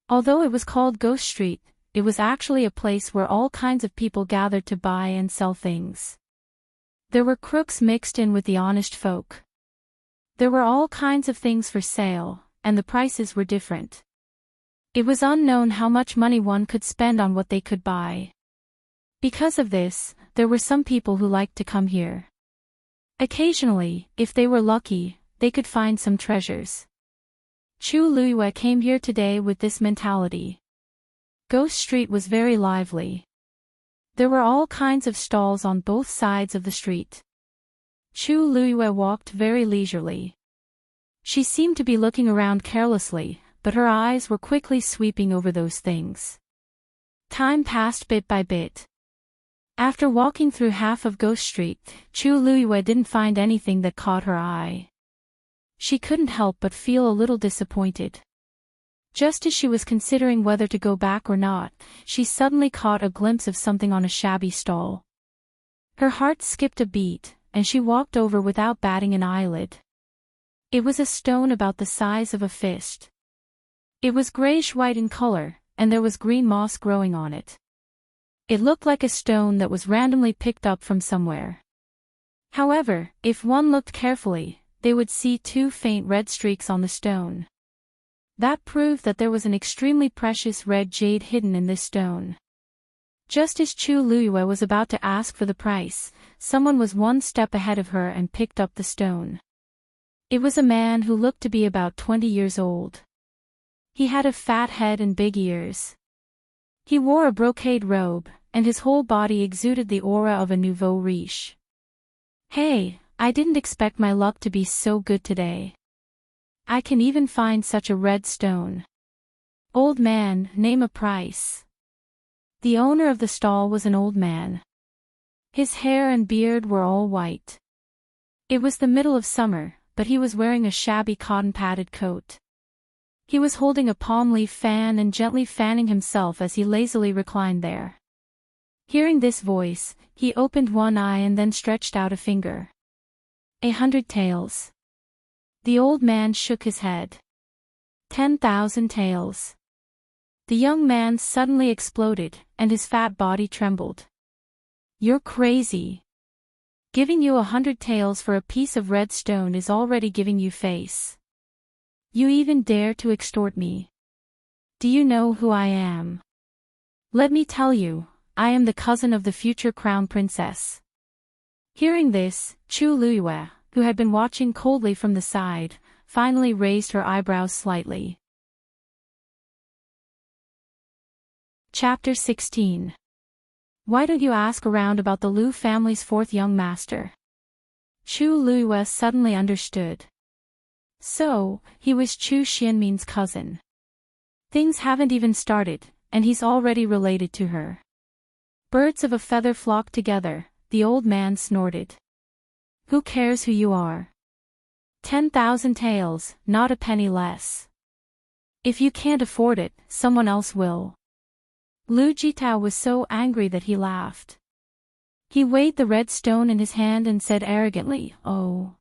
Although it was called Ghost Street, it was actually a place where all kinds of people gathered to buy and sell things. There were crooks mixed in with the honest folk. There were all kinds of things for sale, and the prices were different. It was unknown how much money one could spend on what they could buy. Because of this, there were some people who liked to come here. Occasionally, if they were lucky, they could find some treasures. Chu Luiyue came here today with this mentality. Ghost Street was very lively. There were all kinds of stalls on both sides of the street. Chu Luiyue walked very leisurely. She seemed to be looking around carelessly, but her eyes were quickly sweeping over those things. Time passed bit by bit. After walking through half of Ghost Street, Chu Luiyue didn't find anything that caught her eye. She couldn't help but feel a little disappointed. Just as she was considering whether to go back or not, she suddenly caught a glimpse of something on a shabby stall. Her heart skipped a beat, and she walked over without batting an eyelid. It was a stone about the size of a fist. It was grayish-white in color, and there was green moss growing on it. It looked like a stone that was randomly picked up from somewhere. However, if one looked carefully, they would see 2 faint red streaks on the stone. That proved that there was an extremely precious red jade hidden in this stone. Just as Chu Luiyue was about to ask for the price, someone was one step ahead of her and picked up the stone. It was a man who looked to be about 20 years old. He had a fat head and big ears. He wore a brocade robe, and his whole body exuded the aura of a nouveau riche. Hey, I didn't expect my luck to be so good today. I can even find such a red stone. Old man, name a price. The owner of the stall was an old man. His hair and beard were all white. It was the middle of summer, but he was wearing a shabby cotton-padded coat. He was holding a palm leaf fan and gently fanning himself as he lazily reclined there. Hearing this voice, he opened one eye and then stretched out a finger. 100 taels. The old man shook his head. 10,000 taels. The young man suddenly exploded, and his fat body trembled. You're crazy. Giving you 100 taels for a piece of red stone is already giving you face. You even dare to extort me. Do you know who I am? Let me tell you, I am the cousin of the future crown princess. Hearing this, Chu Luiyue, who had been watching coldly from the side, finally raised her eyebrows slightly. Chapter 16. Why don't you ask around about the Lu family's fourth young master? Chu Luiyue suddenly understood. So, he was Chu Xianmin's cousin. Things haven't even started, and he's already related to her. Birds of a feather flock together, the old man snorted. Who cares who you are? 10,000 taels, not a penny less. If you can't afford it, someone else will. Lu Jitao was so angry that he laughed. He weighed the red stone in his hand and said arrogantly, "Oh,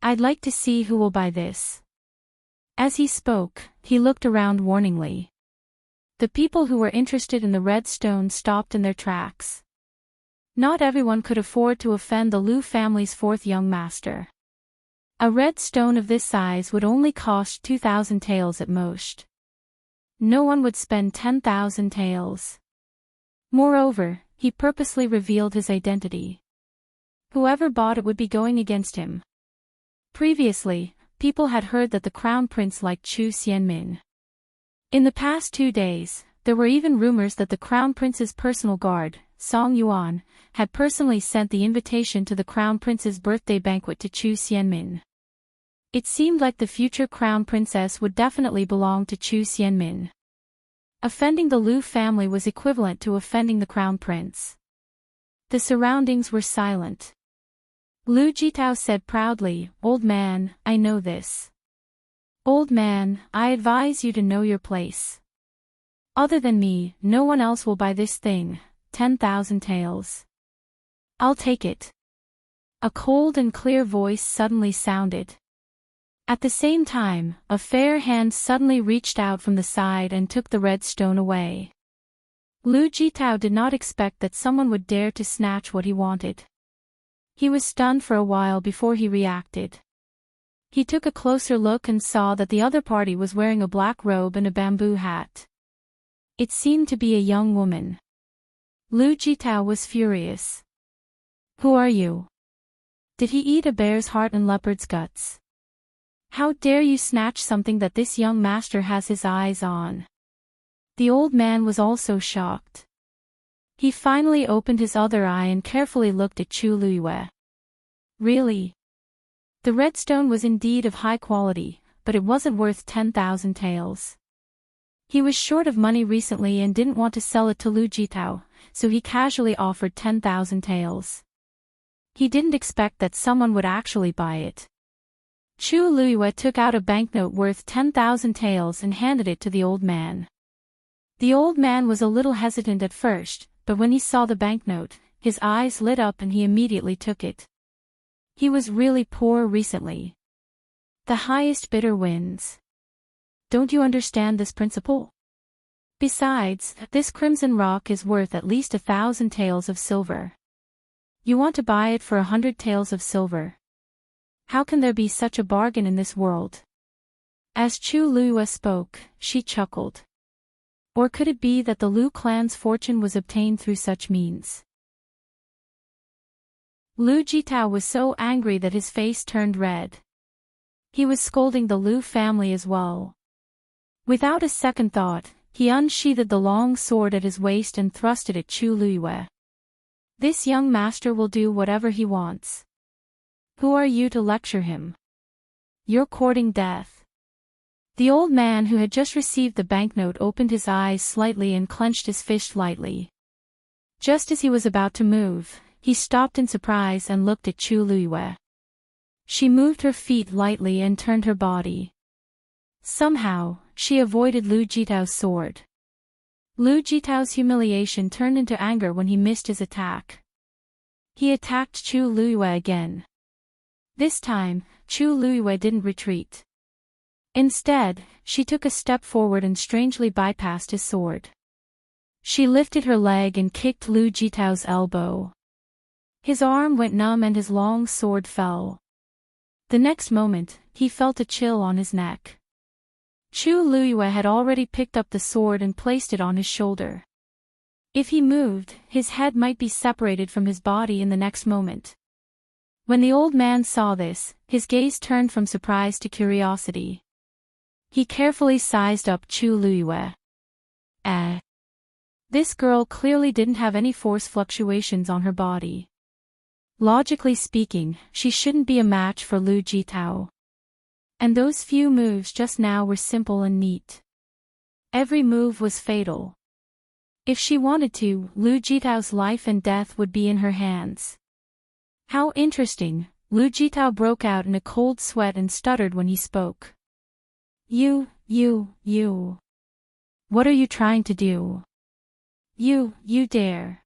I'd like to see who will buy this." As he spoke, he looked around warningly. The people who were interested in the red stone stopped in their tracks. Not everyone could afford to offend the Lu family's fourth young master. A red stone of this size would only cost 2,000 taels at most. No one would spend 10,000 taels. Moreover, he purposely revealed his identity. Whoever bought it would be going against him. Previously, people had heard that the crown prince liked Chu Xianmin. In the past 2 days, there were even rumors that the crown prince's personal guard, Song Yuan, had personally sent the invitation to the crown prince's birthday banquet to Chu Xianmin. It seemed like the future crown princess would definitely belong to Chu Xianmin. Offending the Lu family was equivalent to offending the crown prince. The surroundings were silent. Lu Jitao said proudly, "Old man, I know this. Old man, I advise you to know your place. Other than me, no one else will buy this thing, 10,000 taels. I'll take it." A cold and clear voice suddenly sounded. At the same time, a fair hand suddenly reached out from the side and took the red stone away. Lu Jitao did not expect that someone would dare to snatch what he wanted. He was stunned for a while before he reacted. He took a closer look and saw that the other party was wearing a black robe and a bamboo hat. It seemed to be a young woman. Lu Jitao was furious. "Who are you? Did he eat a bear's heart and leopard's guts? How dare you snatch something that this young master has his eyes on?" The old man was also shocked. He finally opened his other eye and carefully looked at Chu Luiyue. Really? The red stone was indeed of high quality, but it wasn't worth 10,000 taels. He was short of money recently and didn't want to sell it to Lu Jitao, so he casually offered 10,000 taels. He didn't expect that someone would actually buy it. Chu Luiyue took out a banknote worth 10,000 taels and handed it to the old man. The old man was a little hesitant at first, but when he saw the banknote, his eyes lit up and he immediately took it. He was really poor recently. The highest bidder wins. Don't you understand this principle? Besides, this crimson rock is worth at least 1,000 taels of silver. You want to buy it for 100 taels of silver. How can there be such a bargain in this world? As Chu Luiyue spoke, she chuckled. Or could it be that the Lu clan's fortune was obtained through such means? Lu Jitao was so angry that his face turned red. He was scolding the Lu family as well. Without a second thought, he unsheathed the long sword at his waist and thrust it at Chu Luiyue. This young master will do whatever he wants. Who are you to lecture him? You're courting death. The old man who had just received the banknote opened his eyes slightly and clenched his fist lightly. Just as he was about to move, he stopped in surprise and looked at Chu Luiyue. She moved her feet lightly and turned her body. Somehow, she avoided Lu Jitao's sword. Lu Jitao's humiliation turned into anger when he missed his attack. He attacked Chu Luiyue again. This time, Chu Luiyue didn't retreat. Instead, she took a step forward and strangely bypassed his sword. She lifted her leg and kicked Lu Jitao's elbow. His arm went numb and his long sword fell. The next moment, he felt a chill on his neck. Chu Luiyue had already picked up the sword and placed it on his shoulder. If he moved, his head might be separated from his body in the next moment. When the old man saw this, his gaze turned from surprise to curiosity. He carefully sized up Chu Luiyue. This girl clearly didn't have any force fluctuations on her body. Logically speaking, she shouldn't be a match for Lu Jitao. And those few moves just now were simple and neat. Every move was fatal. If she wanted to, Lu Jitao's life and death would be in her hands. How interesting, Lu Jitao broke out in a cold sweat and stuttered when he spoke. You. What are you trying to do? You dare.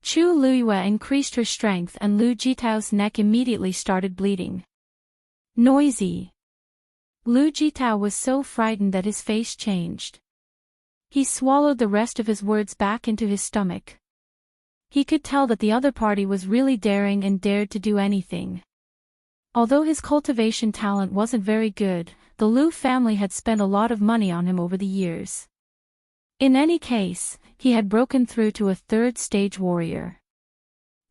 Chu Luiyue increased her strength and Lu Jitao's neck immediately started bleeding. Noisy. Lu Jitao was so frightened that his face changed. He swallowed the rest of his words back into his stomach. He could tell that the other party was really daring and dared to do anything. Although his cultivation talent wasn't very good, the Lu family had spent a lot of money on him over the years. In any case, he had broken through to a third-stage warrior.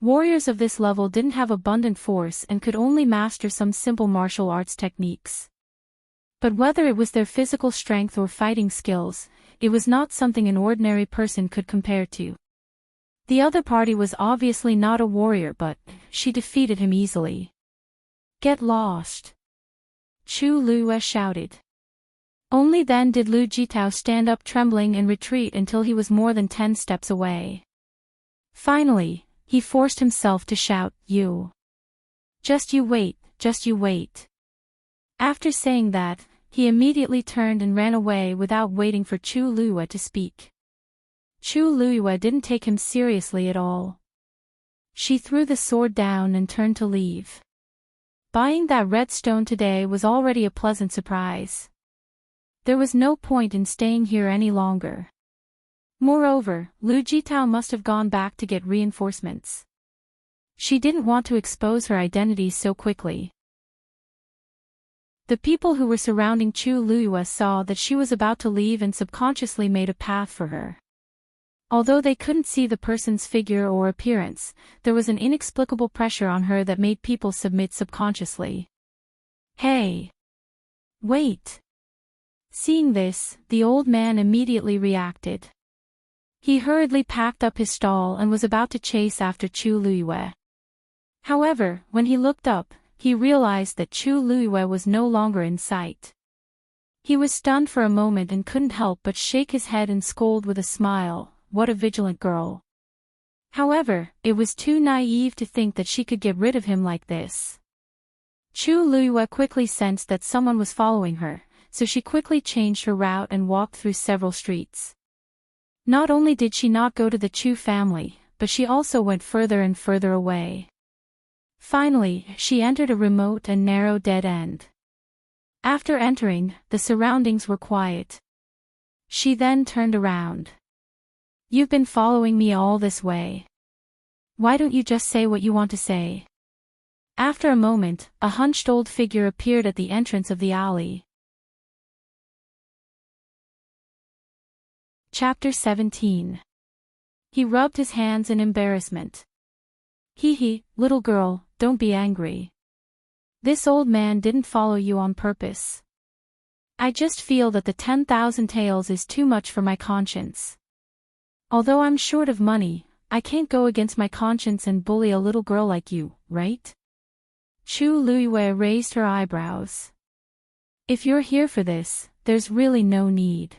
Warriors of this level didn't have abundant force and could only master some simple martial arts techniques. But whether it was their physical strength or fighting skills, it was not something an ordinary person could compare to. The other party was obviously not a warrior, but she defeated him easily. Get lost! Chu Luiyue shouted. Only then did Lu Jitao stand up trembling and retreat until he was more than 10 steps away. Finally, he forced himself to shout, You! Just you wait, just you wait. After saying that, he immediately turned and ran away without waiting for Chu Luiyue to speak. Chu Luiyue didn't take him seriously at all. She threw the sword down and turned to leave. Buying that red stone today was already a pleasant surprise. There was no point in staying here any longer. Moreover, Lu Jitao must have gone back to get reinforcements. She didn't want to expose her identity so quickly. The people who were surrounding Chu Luiyue saw that she was about to leave and subconsciously made a path for her. Although they couldn't see the person's figure or appearance, there was an inexplicable pressure on her that made people submit subconsciously. Hey! Wait! Seeing this, the old man immediately reacted. He hurriedly packed up his stall and was about to chase after Chu Luiyue. However, when he looked up, he realized that Chu Luiyue was no longer in sight. He was stunned for a moment and couldn't help but shake his head and scold with a smile, What a vigilant girl. However, it was too naive to think that she could get rid of him like this. Chu Luiyue quickly sensed that someone was following her, so she quickly changed her route and walked through several streets. Not only did she not go to the Chu family, but she also went further and further away. Finally, she entered a remote and narrow dead end. After entering, the surroundings were quiet. She then turned around. You've been following me all this way. Why don't you just say what you want to say? After a moment, a hunched old figure appeared at the entrance of the alley. Chapter 17. He rubbed his hands in embarrassment. Hee, little girl, don't be angry. This old man didn't follow you on purpose. I just feel that the 10,000 taels is too much for my conscience. Although I'm short of money, I can't go against my conscience and bully a little girl like you, right? Chu Luiyue raised her eyebrows. If you're here for this, there's really no need.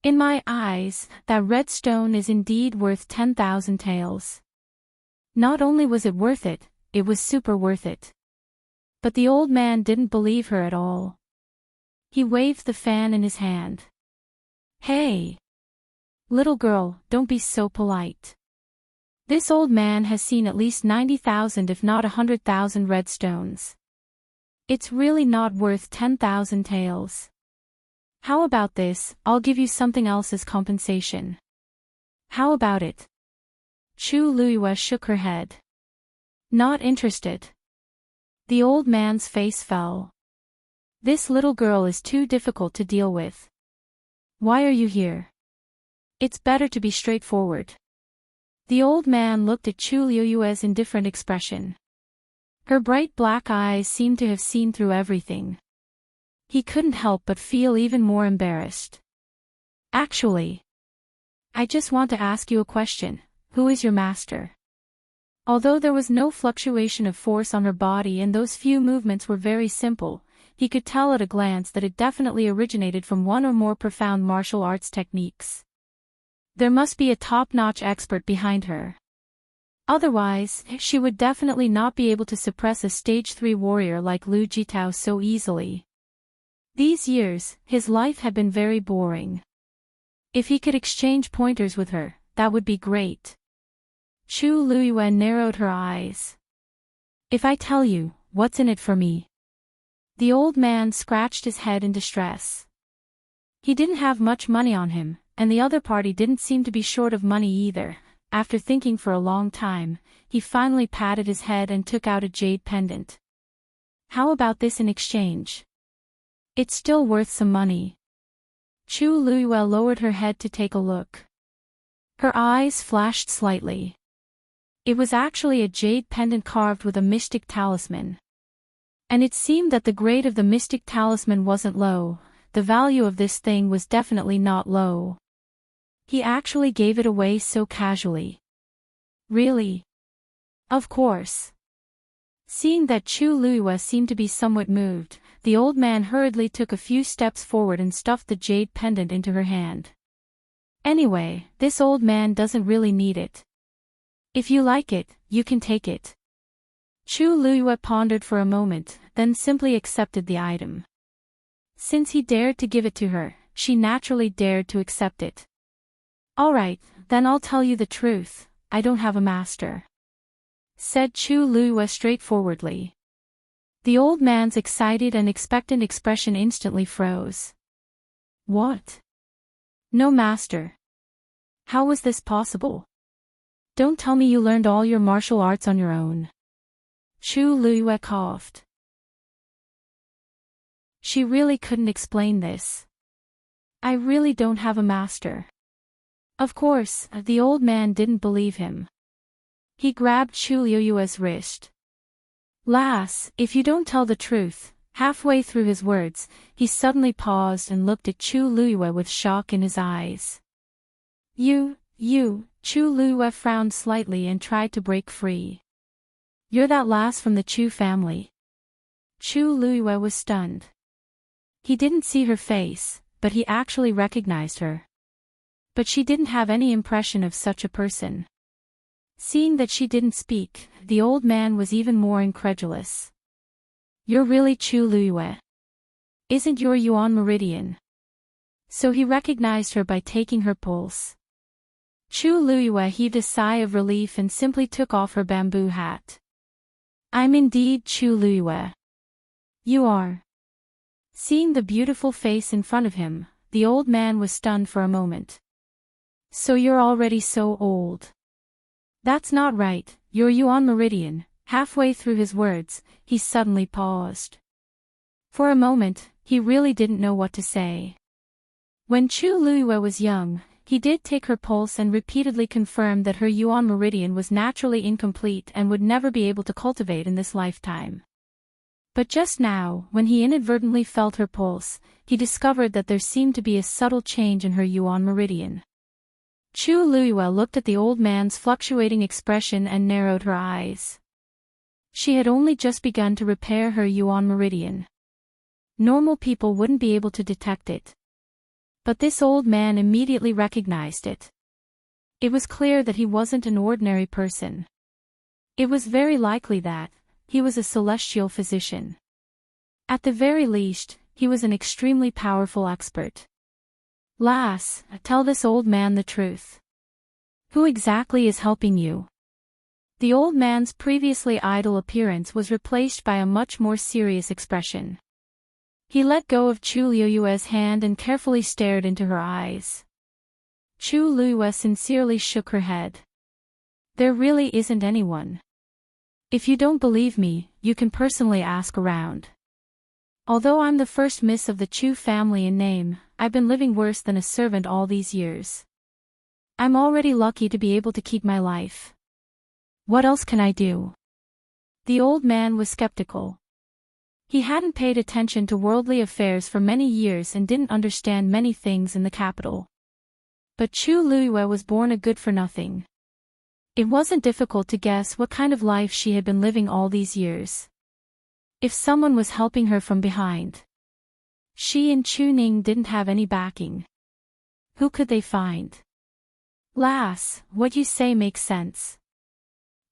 In my eyes, that red stone is indeed worth 10,000 taels. Not only was it worth it, it was super worth it. But the old man didn't believe her at all. He waved the fan in his hand. Hey! Little girl, don't be so polite. This old man has seen at least 90,000 if not 100,000 red stones. It's really not worth 10,000 taels. How about this, I'll give you something else as compensation. How about it? Chu Luiyue shook her head. Not interested. The old man's face fell. This little girl is too difficult to deal with. Why are you here? It's better to be straightforward. The old man looked at Chu Luiyue's indifferent expression. Her bright black eyes seemed to have seen through everything. He couldn't help but feel even more embarrassed. Actually, I just want to ask you a question. Who is your master? Although there was no fluctuation of force on her body and those few movements were very simple, he could tell at a glance that it definitely originated from one or more profound martial arts techniques. There must be a top-notch expert behind her. Otherwise, she would definitely not be able to suppress a stage 3 warrior like Lu Jitao so easily. These years, his life had been very boring. If he could exchange pointers with her, that would be great. Chu Luiyue narrowed her eyes. If I tell you, what's in it for me? The old man scratched his head in distress. He didn't have much money on him, and the other party didn't seem to be short of money either. After thinking for a long time, he finally patted his head and took out a jade pendant. How about this in exchange? It's still worth some money. Chu Luiyue lowered her head to take a look. Her eyes flashed slightly. It was actually a jade pendant carved with a mystic talisman. And it seemed that the grade of the mystic talisman wasn't low. The value of this thing was definitely not low. He actually gave it away so casually. Really? Of course. Seeing that Chu Luiyue seemed to be somewhat moved, the old man hurriedly took a few steps forward and stuffed the jade pendant into her hand. Anyway, this old man doesn't really need it. If you like it, you can take it. Chu Luiyue pondered for a moment, then simply accepted the item. Since he dared to give it to her, she naturally dared to accept it. Alright, then I'll tell you the truth, I don't have a master, said Chu Luiyue straightforwardly. The old man's excited and expectant expression instantly froze. What? No master? How was this possible? Don't tell me you learned all your martial arts on your own. Chu Luiyue coughed. She really couldn't explain this. I really don't have a master. Of course, the old man didn't believe him. He grabbed Chu Luiyue's wrist. Lass, if you don't tell the truth. Halfway through his words, he suddenly paused and looked at Chu Luiyue with shock in his eyes. You, Chu Luiyue frowned slightly and tried to break free. You're that lass from the Chu family. Chu Luiyue was stunned. He didn't see her face, but he actually recognized her. But she didn't have any impression of such a person. Seeing that she didn't speak, the old man was even more incredulous. You're really Chu Luiyue? Isn't your yuan meridian? So he recognized her by taking her pulse. Chu Luiyue heaved a sigh of relief and simply took off her bamboo hat. I'm indeed Chu Luiyue. You are. Seeing the beautiful face in front of him, the old man was stunned for a moment. So you're already so old. That's not right, your yuan meridian. Halfway through his words, he suddenly paused. For a moment, he really didn't know what to say. When Chu Luiyue was young, he did take her pulse and repeatedly confirmed that her yuan meridian was naturally incomplete and would never be able to cultivate in this lifetime. But just now, when he inadvertently felt her pulse, he discovered that there seemed to be a subtle change in her yuan meridian. Chu Luiyue looked at the old man's fluctuating expression and narrowed her eyes. She had only just begun to repair her yuan meridian. Normal people wouldn't be able to detect it. But this old man immediately recognized it. It was clear that he wasn't an ordinary person. It was very likely that he was a celestial physician. At the very least, he was an extremely powerful expert. Lass, tell this old man the truth. Who exactly is helping you? The old man's previously idle appearance was replaced by a much more serious expression. He let go of Chu Luiyue's hand and carefully stared into her eyes. Chu Luiyue sincerely shook her head. There really isn't anyone. If you don't believe me, you can personally ask around. Although I'm the first miss of the Chu family in name, I've been living worse than a servant all these years. I'm already lucky to be able to keep my life. What else can I do? The old man was skeptical. He hadn't paid attention to worldly affairs for many years and didn't understand many things in the capital. But Chu Luiyue was born a good-for-nothing. It wasn't difficult to guess what kind of life she had been living all these years. If someone was helping her from behind. She and Chu Ning didn't have any backing. Who could they find? Lass, what you say makes sense.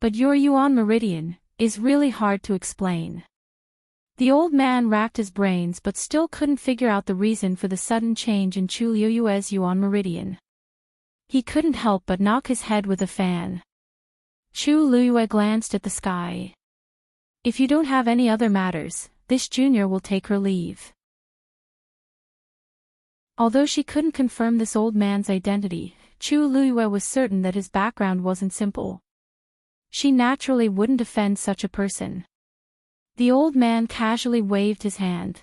But your Yuan meridian is really hard to explain. The old man racked his brains but still couldn't figure out the reason for the sudden change in Chu Luiyue's Yuan meridian. He couldn't help but knock his head with a fan. Chu Luiyue glanced at the sky. If you don't have any other matters, this junior will take her leave. Although she couldn't confirm this old man's identity, Chu Luiyue was certain that his background wasn't simple. She naturally wouldn't offend such a person. The old man casually waved his hand.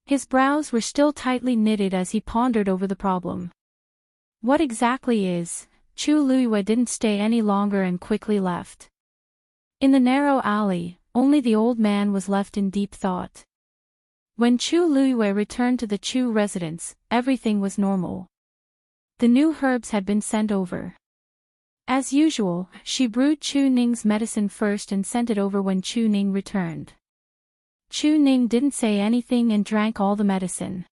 His brows were still tightly knitted as he pondered over the problem. What exactly is? Chu Luiyue didn't stay any longer and quickly left. In the narrow alley, only the old man was left in deep thought. When Chu Luiyue returned to the Chu residence, everything was normal. The new herbs had been sent over. As usual, she brewed Chu Ning's medicine first and sent it over when Chu Ning returned. Chu Ning didn't say anything and drank all the medicine.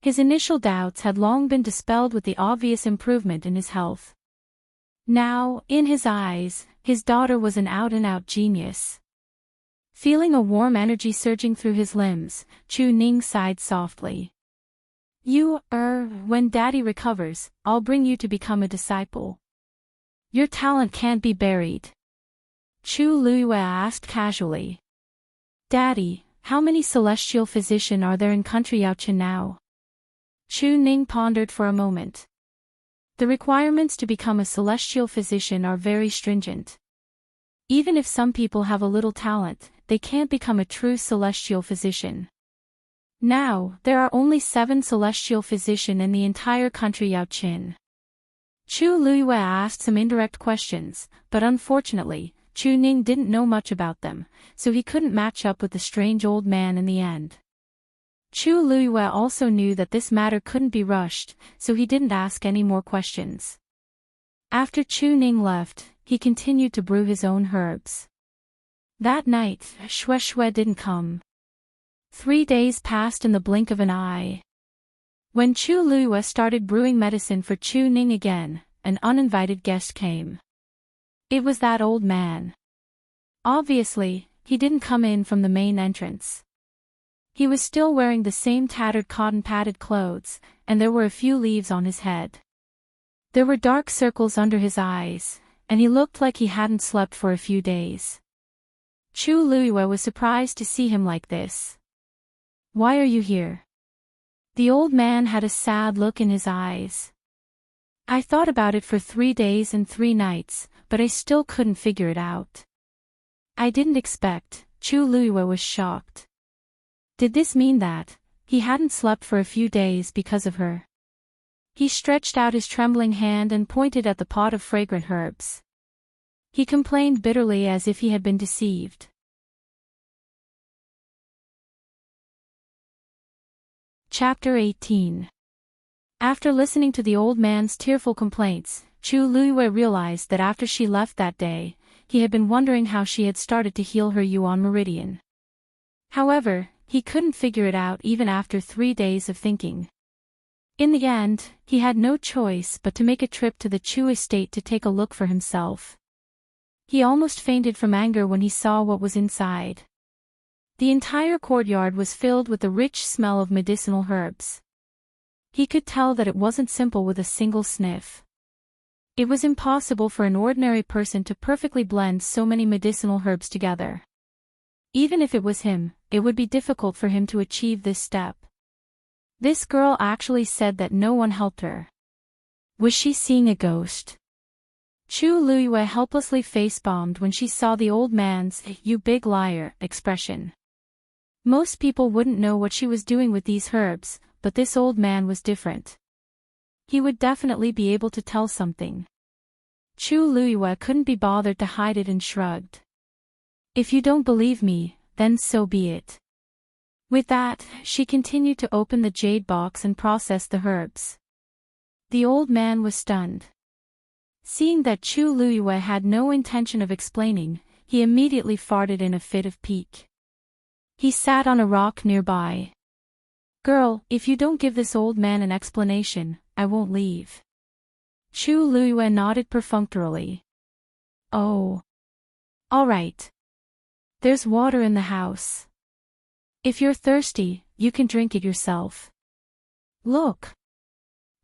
His initial doubts had long been dispelled with the obvious improvement in his health. Now, in his eyes, his daughter was an out-and-out genius. Feeling a warm energy surging through his limbs, Chu Ning sighed softly. When Daddy recovers, I'll bring you to become a disciple. Your talent can't be buried. Chu Luiyue asked casually. Daddy, how many celestial physicians are there in country Yaochen now? Chu Ning pondered for a moment. The requirements to become a celestial physician are very stringent. Even if some people have a little talent, they can't become a true celestial physician. Now, there are only 7 celestial physicians in the entire country Yaochen. Chu Luiyue asked some indirect questions, but unfortunately, Chu Ning didn't know much about them, so he couldn't match up with the strange old man in the end. Chu Luiyue also knew that this matter couldn't be rushed, so he didn't ask any more questions. After Chu Ning left, he continued to brew his own herbs. That night, Xue didn't come. 3 days passed in the blink of an eye. When Chu Luiyue started brewing medicine for Chu Ning again, an uninvited guest came. It was that old man. Obviously, he didn't come in from the main entrance. He was still wearing the same tattered cotton-padded clothes, and there were a few leaves on his head. There were dark circles under his eyes, and he looked like he hadn't slept for a few days. Chu Luiyue was surprised to see him like this. Why are you here? The old man had a sad look in his eyes. I thought about it for 3 days and 3 nights, but I still couldn't figure it out. I didn't expect. Chu Luiyue was shocked. Did this mean that he hadn't slept for a few days because of her? He stretched out his trembling hand and pointed at the pot of fragrant herbs. He complained bitterly as if he had been deceived. Chapter 18. After listening to the old man's tearful complaints, Chu Luiyue realized that after she left that day, he had been wondering how she had started to heal her Yuan meridian. However, he couldn't figure it out even after 3 days of thinking. In the end, he had no choice but to make a trip to the Chu estate to take a look for himself. He almost fainted from anger when he saw what was inside. The entire courtyard was filled with the rich smell of medicinal herbs. He could tell that it wasn't simple with a single sniff. It was impossible for an ordinary person to perfectly blend so many medicinal herbs together. Even if it was him, it would be difficult for him to achieve this step. This girl actually said that no one helped her. Was she seeing a ghost? Chu Luiyue helplessly face-bombed when she saw the old man's "you big liar" expression. Most people wouldn't know what she was doing with these herbs, but this old man was different. He would definitely be able to tell something. Chu Luiyue couldn't be bothered to hide it and shrugged. If you don't believe me, then so be it. With that, she continued to open the jade box and process the herbs. The old man was stunned. Seeing that Chu Luiyue had no intention of explaining, he immediately farted in a fit of pique. He sat on a rock nearby. "Girl, if you don't give this old man an explanation, I won't leave." Chu Luiyue nodded perfunctorily. "Oh. All right. There's water in the house. If you're thirsty, you can drink it yourself. Look.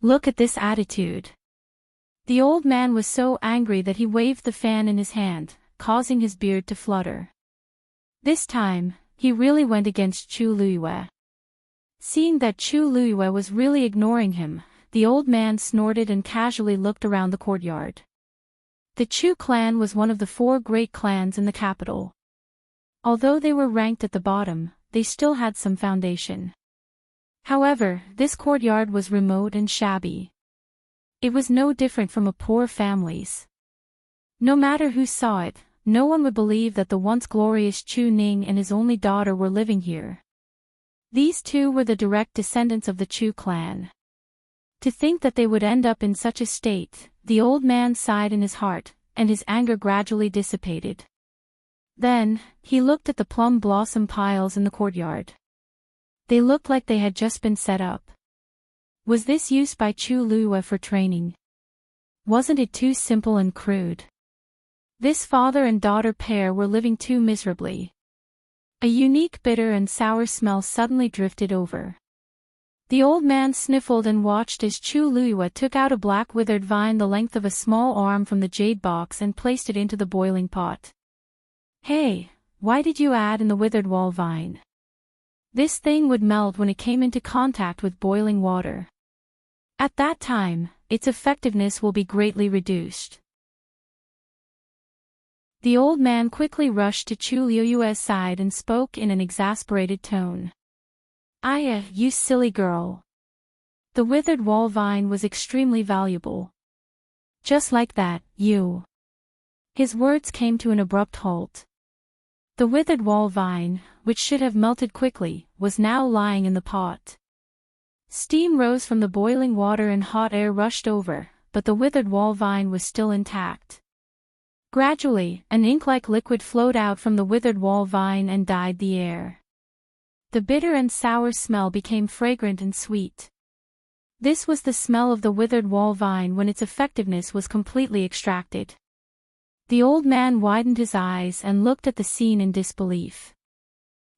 Look at this attitude." The old man was so angry that he waved the fan in his hand, causing his beard to flutter. This time, he really went against Chu Luiyue. Seeing that Chu Luiyue was really ignoring him, the old man snorted and casually looked around the courtyard. The Chu clan was one of the 4 great clans in the capital. Although they were ranked at the bottom, they still had some foundation. However, this courtyard was remote and shabby. It was no different from a poor family's. No matter who saw it, no one would believe that the once glorious Chu Ning and his only daughter were living here. These two were the direct descendants of the Chu clan. To think that they would end up in such a state, the old man sighed in his heart, and his anger gradually dissipated. Then, he looked at the plum blossom piles in the courtyard. They looked like they had just been set up. Was this used by Chu Luiyue for training? Wasn't it too simple and crude? This father and daughter pair were living too miserably. A unique bitter and sour smell suddenly drifted over. The old man sniffled and watched as Chu Luiyue took out a black withered vine the length of a small arm from the jade box and placed it into the boiling pot. "Hey, why did you add in the withered wall vine? This thing would melt when it came into contact with boiling water. At that time, its effectiveness will be greatly reduced." The old man quickly rushed to Chu Luiyue's side and spoke in an exasperated tone. You silly girl. The withered wall vine was extremely valuable. Just like that, you. His words came to an abrupt halt. The withered wall vine, which should have melted quickly, was now lying in the pot. Steam rose from the boiling water and hot air rushed over, but the withered wall vine was still intact. Gradually, an ink-like liquid flowed out from the withered wall vine and dyed the air. The bitter and sour smell became fragrant and sweet. This was the smell of the withered wall vine when its effectiveness was completely extracted. The old man widened his eyes and looked at the scene in disbelief.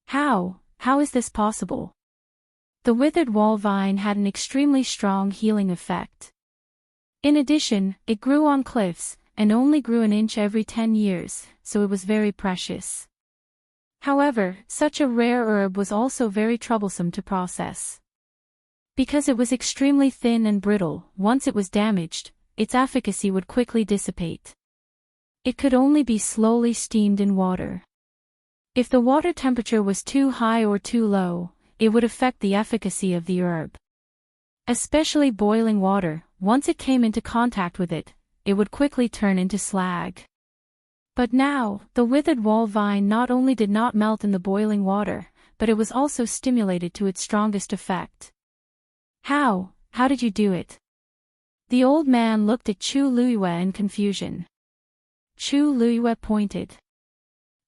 How is this possible? The withered wall vine had an extremely strong healing effect. In addition, it grew on cliffs, and only grew an inch every 10 years, so it was very precious. However, such a rare herb was also very troublesome to process. Because it was extremely thin and brittle, once it was damaged, its efficacy would quickly dissipate. It could only be slowly steamed in water. If the water temperature was too high or too low, it would affect the efficacy of the herb. Especially boiling water, once it came into contact with it, it would quickly turn into slag. But now, the withered wall vine not only did not melt in the boiling water, but it was also stimulated to its strongest effect. How did you do it? The old man looked at Chu Luiyue in confusion. Chu Luiyue pointed.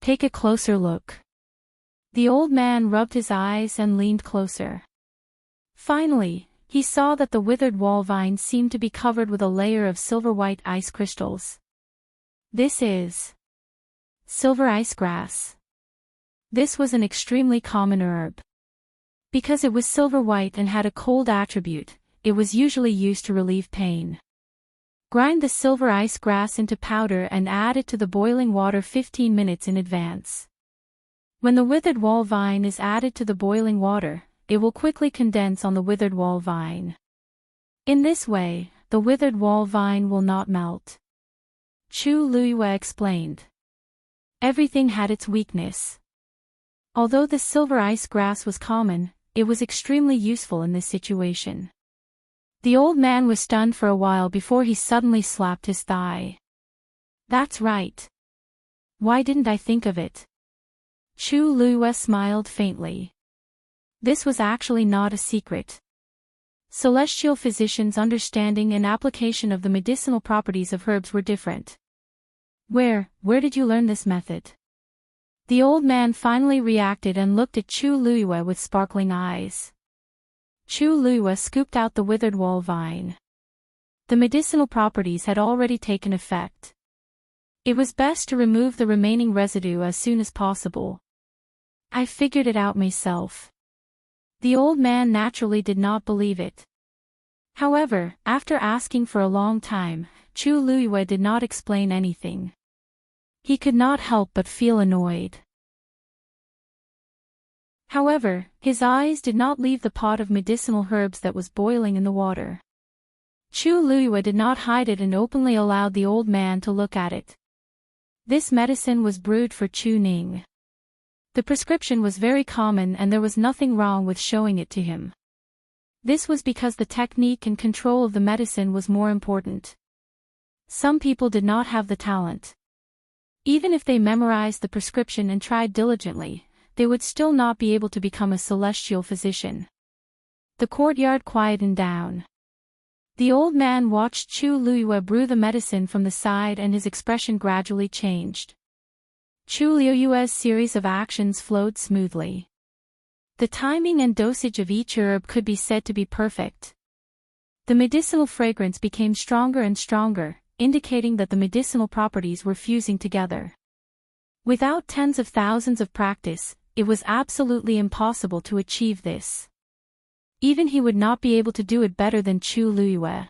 Take a closer look. The old man rubbed his eyes and leaned closer. Finally, he saw that the withered wall vine seemed to be covered with a layer of silver-white ice crystals. This is silver ice grass. This was an extremely common herb. Because it was silver-white and had a cold attribute, it was usually used to relieve pain. Grind the silver ice grass into powder and add it to the boiling water 15 minutes in advance. When the withered wall vine is added to the boiling water, it will quickly condense on the withered wall vine. In this way, the withered wall vine will not melt. Chu Luiyue explained. Everything had its weakness. Although the silver ice grass was common, it was extremely useful in this situation. The old man was stunned for a while before he suddenly slapped his thigh. That's right. Why didn't I think of it? Chu Luiyue smiled faintly. This was actually not a secret. Celestial physicians' understanding and application of the medicinal properties of herbs were different. Where did you learn this method? The old man finally reacted and looked at Chu Luiyue with sparkling eyes. Chu Luiyue scooped out the withered wall vine. The medicinal properties had already taken effect. It was best to remove the remaining residue as soon as possible. I figured it out myself. The old man naturally did not believe it. However, after asking for a long time, Chu Luiyue did not explain anything. He could not help but feel annoyed. However, his eyes did not leave the pot of medicinal herbs that was boiling in the water. Chu Luiyue did not hide it and openly allowed the old man to look at it. This medicine was brewed for Chu Ning. The prescription was very common and there was nothing wrong with showing it to him. This was because the technique and control of the medicine was more important. Some people did not have the talent. Even if they memorized the prescription and tried diligently, they would still not be able to become a celestial physician. The courtyard quietened down. The old man watched Chu Luiyue brew the medicine from the side and his expression gradually changed. Chu Luiyue's series of actions flowed smoothly. The timing and dosage of each herb could be said to be perfect. The medicinal fragrance became stronger and stronger, indicating that the medicinal properties were fusing together. Without tens of thousands of practice, it was absolutely impossible to achieve this. Even he would not be able to do it better than Chu Luiyue.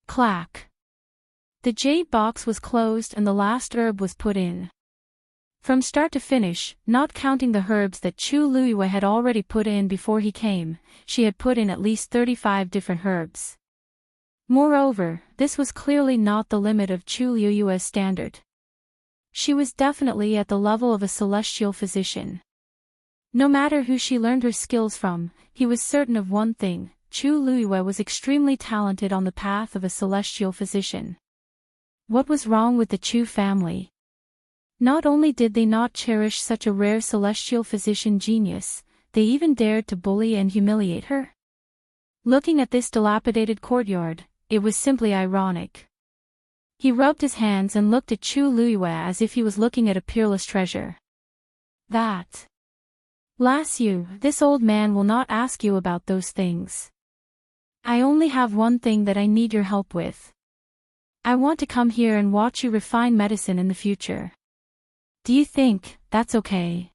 Clack. The jade box was closed and the last herb was put in. From start to finish, not counting the herbs that Chu Luiyue had already put in before he came, she had put in at least 35 different herbs. Moreover, this was clearly not the limit of Chu Luiyue's standard. She was definitely at the level of a celestial physician. No matter who she learned her skills from, he was certain of one thing: Chu Luiyue was extremely talented on the path of a celestial physician. What was wrong with the Chu family? Not only did they not cherish such a rare celestial physician genius, they even dared to bully and humiliate her. Looking at this dilapidated courtyard, it was simply ironic. He rubbed his hands and looked at Chu Luiyue as if he was looking at a peerless treasure. That. Lass you, this old man will not ask you about those things. I only have one thing that I need your help with. I want to come here and watch you refine medicine in the future. Do you think that's okay?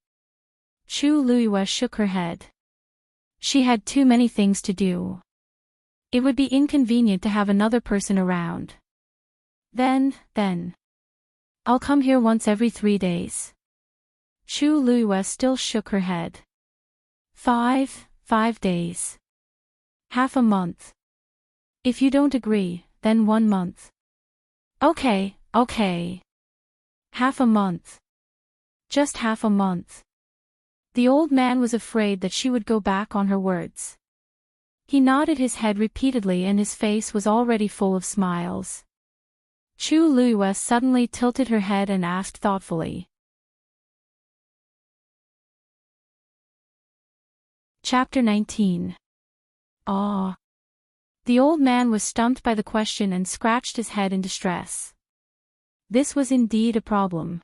Chu Luiyue shook her head. She had too many things to do. It would be inconvenient to have another person around. Then. I'll come here once every 3 days. Chu Luiyue still shook her head. 5 days. Half a month. If you don't agree, then 1 month. Okay. Half a month. Just half a month. The old man was afraid that she would go back on her words. He nodded his head repeatedly and his face was already full of smiles. Chu Luiyue suddenly tilted her head and asked thoughtfully. Chapter 19. Ah. The old man was stumped by the question and scratched his head in distress. This was indeed a problem.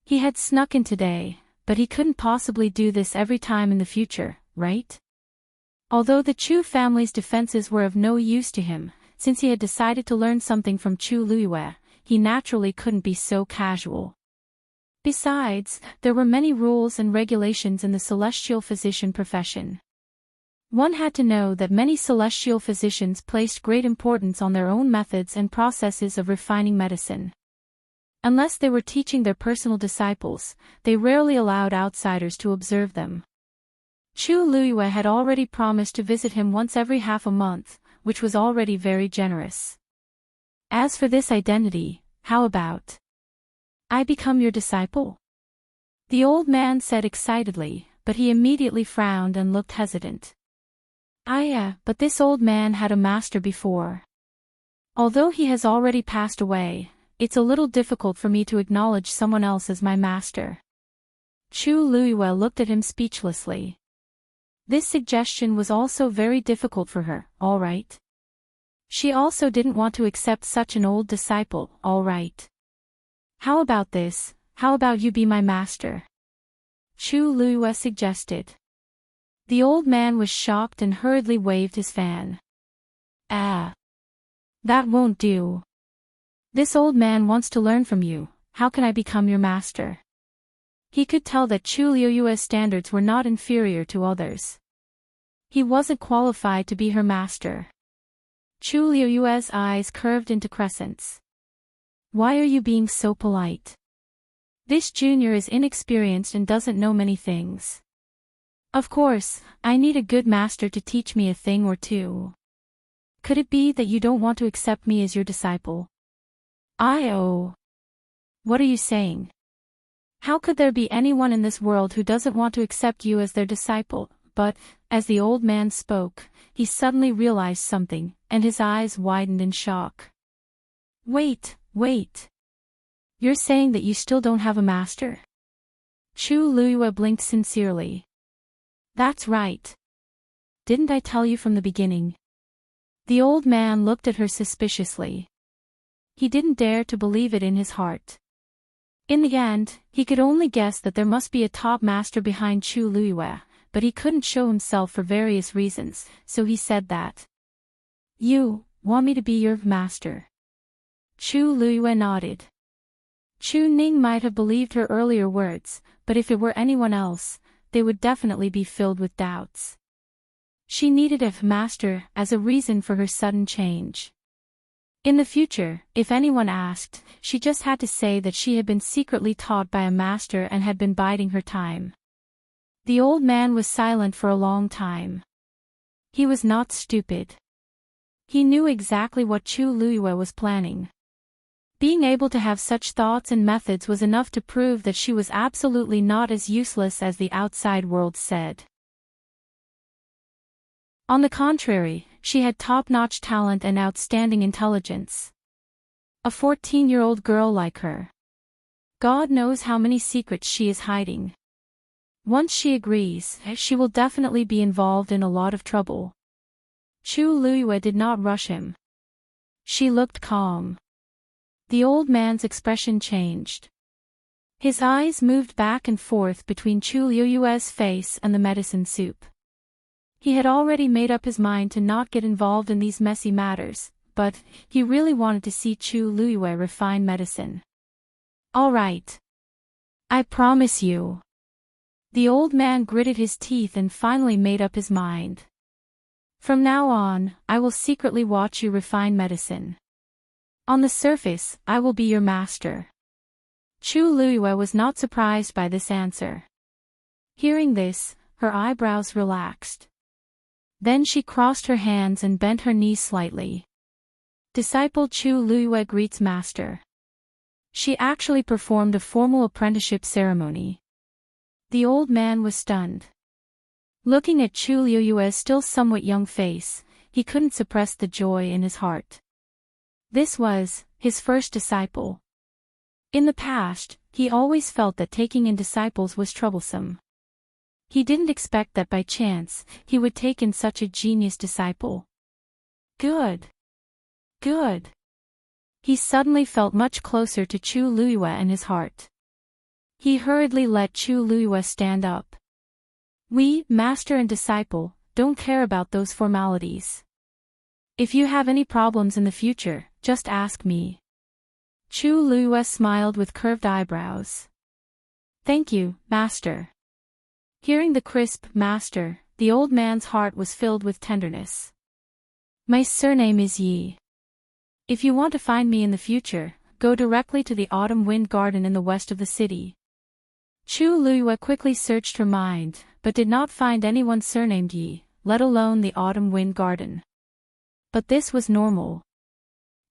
He had snuck in today, but he couldn't possibly do this every time in the future, right? Although the Chu family's defenses were of no use to him, since he had decided to learn something from Chu Luiyue, he naturally couldn't be so casual. Besides, there were many rules and regulations in the celestial physician profession. One had to know that many celestial physicians placed great importance on their own methods and processes of refining medicine. Unless they were teaching their personal disciples, they rarely allowed outsiders to observe them. Chu Luiyue had already promised to visit him once every half a month, which was already very generous. As for this identity, how about I become your disciple? The old man said excitedly, but he immediately frowned and looked hesitant. But this old man had a master before. Although he has already passed away, it's a little difficult for me to acknowledge someone else as my master. Chu Luiyue looked at him speechlessly. This suggestion was also very difficult for her, all right? She also didn't want to accept such an old disciple, all right? How about this? How about you be my master? Chu Luiyue suggested. The old man was shocked and hurriedly waved his fan. Ah. That won't do. This old man wants to learn from you. How can I become your master? He could tell that Chu Luiyue's standards were not inferior to others. He wasn't qualified to be her master. Chu Luiyue's eyes curved into crescents. Why are you being so polite? This junior is inexperienced and doesn't know many things. Of course, I need a good master to teach me a thing or two. Could it be that you don't want to accept me as your disciple? Oh. What are you saying? How could there be anyone in this world who doesn't want to accept you as their disciple? But, as the old man spoke, he suddenly realized something, and his eyes widened in shock. Wait. You're saying that you still don't have a master? Chu Luiyue blinked sincerely. That's right. Didn't I tell you from the beginning? The old man looked at her suspiciously. He didn't dare to believe it in his heart. In the end, he could only guess that there must be a top master behind Chu Luiyue, but he couldn't show himself for various reasons, so he said that. You want me to be your master? Chu Luiyue nodded. Chu Ning might have believed her earlier words, but if it were anyone else, they would definitely be filled with doubts. She needed a master as a reason for her sudden change. In the future, if anyone asked, she just had to say that she had been secretly taught by a master and had been biding her time. The old man was silent for a long time. He was not stupid. He knew exactly what Chu Luiyue was planning. Being able to have such thoughts and methods was enough to prove that she was absolutely not as useless as the outside world said. On the contrary, she had top-notch talent and outstanding intelligence. A 14-year-old girl like her. God knows how many secrets she is hiding. Once she agrees, she will definitely be involved in a lot of trouble. Chu Luiyue did not rush him. She looked calm. The old man's expression changed. His eyes moved back and forth between Chu Luiyue's face and the medicine soup. He had already made up his mind to not get involved in these messy matters, but he really wanted to see Chu Luiyue refine medicine. All right. I promise you. The old man gritted his teeth and finally made up his mind. From now on, I will secretly watch you refine medicine. On the surface, I will be your master. Chu Luiyue was not surprised by this answer. Hearing this, her eyebrows relaxed. Then she crossed her hands and bent her knees slightly. Disciple Chu Luiyue greets master. She actually performed a formal apprenticeship ceremony. The old man was stunned. Looking at Chu Luiyue's still somewhat young face, he couldn't suppress the joy in his heart. This was his first disciple. In the past, he always felt that taking in disciples was troublesome. He didn't expect that by chance, he would take in such a genius disciple. Good. He suddenly felt much closer to Chu Luiyue in his heart. He hurriedly let Chu Luiyue stand up. We, master and disciple, don't care about those formalities. If you have any problems in the future, just ask me. Chu Luiyue smiled with curved eyebrows. Thank you, master. Hearing the crisp master, the old man's heart was filled with tenderness. My surname is Yi. If you want to find me in the future, go directly to the autumn wind garden in the west of the city. Chu Luiyue quickly searched her mind, but did not find anyone surnamed Yi, let alone the autumn wind garden. But this was normal.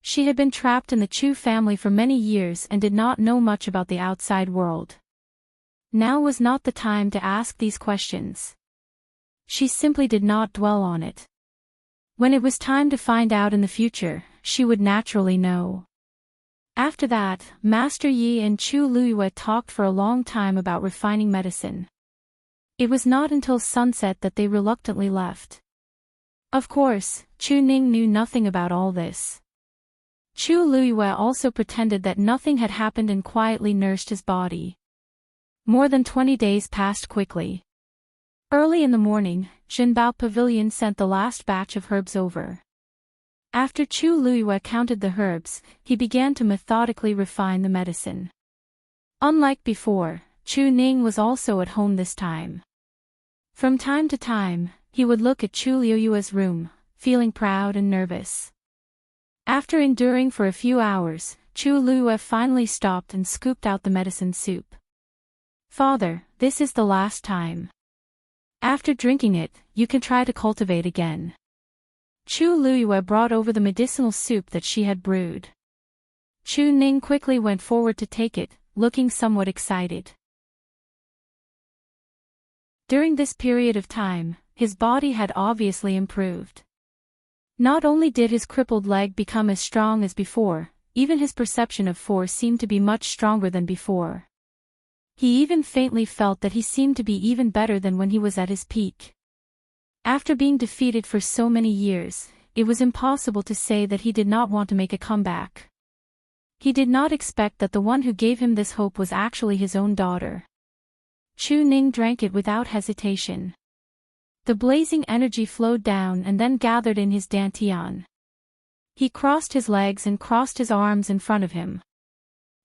She had been trapped in the Chu family for many years and did not know much about the outside world. Now was not the time to ask these questions. She simply did not dwell on it. When it was time to find out in the future, she would naturally know. After that, Master Yi and Chu Luiyue talked for a long time about refining medicine. It was not until sunset that they reluctantly left. Of course, Chu Ning knew nothing about all this. Chu Luiyue also pretended that nothing had happened and quietly nursed his body. More than 20 days passed quickly. Early in the morning, Zhenbao Pavilion sent the last batch of herbs over. After Chu Luiyue counted the herbs, he began to methodically refine the medicine. Unlike before, Chu Ning was also at home this time. From time to time, he would look at Chu Luiyue's room, feeling proud and nervous. After enduring for a few hours, Chu Luiyue finally stopped and scooped out the medicine soup. "Father, this is the last time. After drinking it, you can try to cultivate again." Chu Luiyue brought over the medicinal soup that she had brewed. Chu Ning quickly went forward to take it, looking somewhat excited. During this period of time, his body had obviously improved. Not only did his crippled leg become as strong as before, even his perception of force seemed to be much stronger than before. He even faintly felt that he seemed to be even better than when he was at his peak. After being defeated for so many years, it was impossible to say that he did not want to make a comeback. He did not expect that the one who gave him this hope was actually his own daughter. Chu Ning drank it without hesitation. The blazing energy flowed down and then gathered in his dantian. He crossed his legs and crossed his arms in front of him.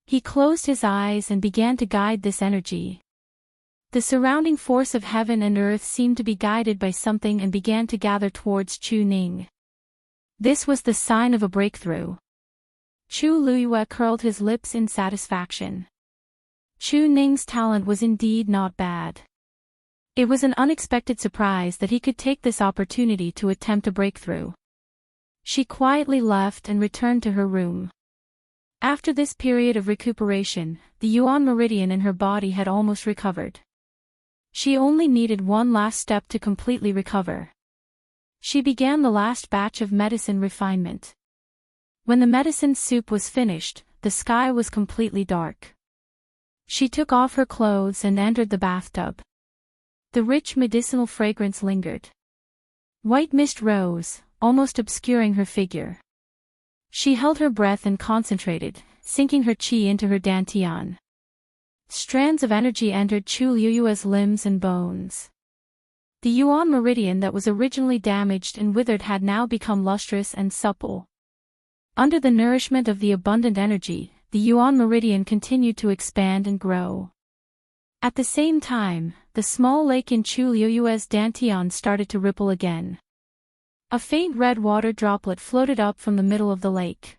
He closed his eyes and began to guide this energy. The surrounding force of heaven and earth seemed to be guided by something and began to gather towards Chu Ning. This was the sign of a breakthrough. Chu Luiyue curled his lips in satisfaction. Chu Ning's talent was indeed not bad. It was an unexpected surprise that he could take this opportunity to attempt a breakthrough. She quietly left and returned to her room. After this period of recuperation, the Yuan meridian in her body had almost recovered. She only needed one last step to completely recover. She began the last batch of medicine refinement. When the medicine soup was finished, the sky was completely dark. She took off her clothes and entered the bathtub. The rich medicinal fragrance lingered. White mist rose, almost obscuring her figure. She held her breath and concentrated, sinking her qi into her dantian. Strands of energy entered Chu Luiyue's limbs and bones. The Yuan meridian that was originally damaged and withered had now become lustrous and supple. Under the nourishment of the abundant energy, the Yuan meridian continued to expand and grow. At the same time, the small lake in Chu Luiyue's dantian started to ripple again. A faint red water droplet floated up from the middle of the lake.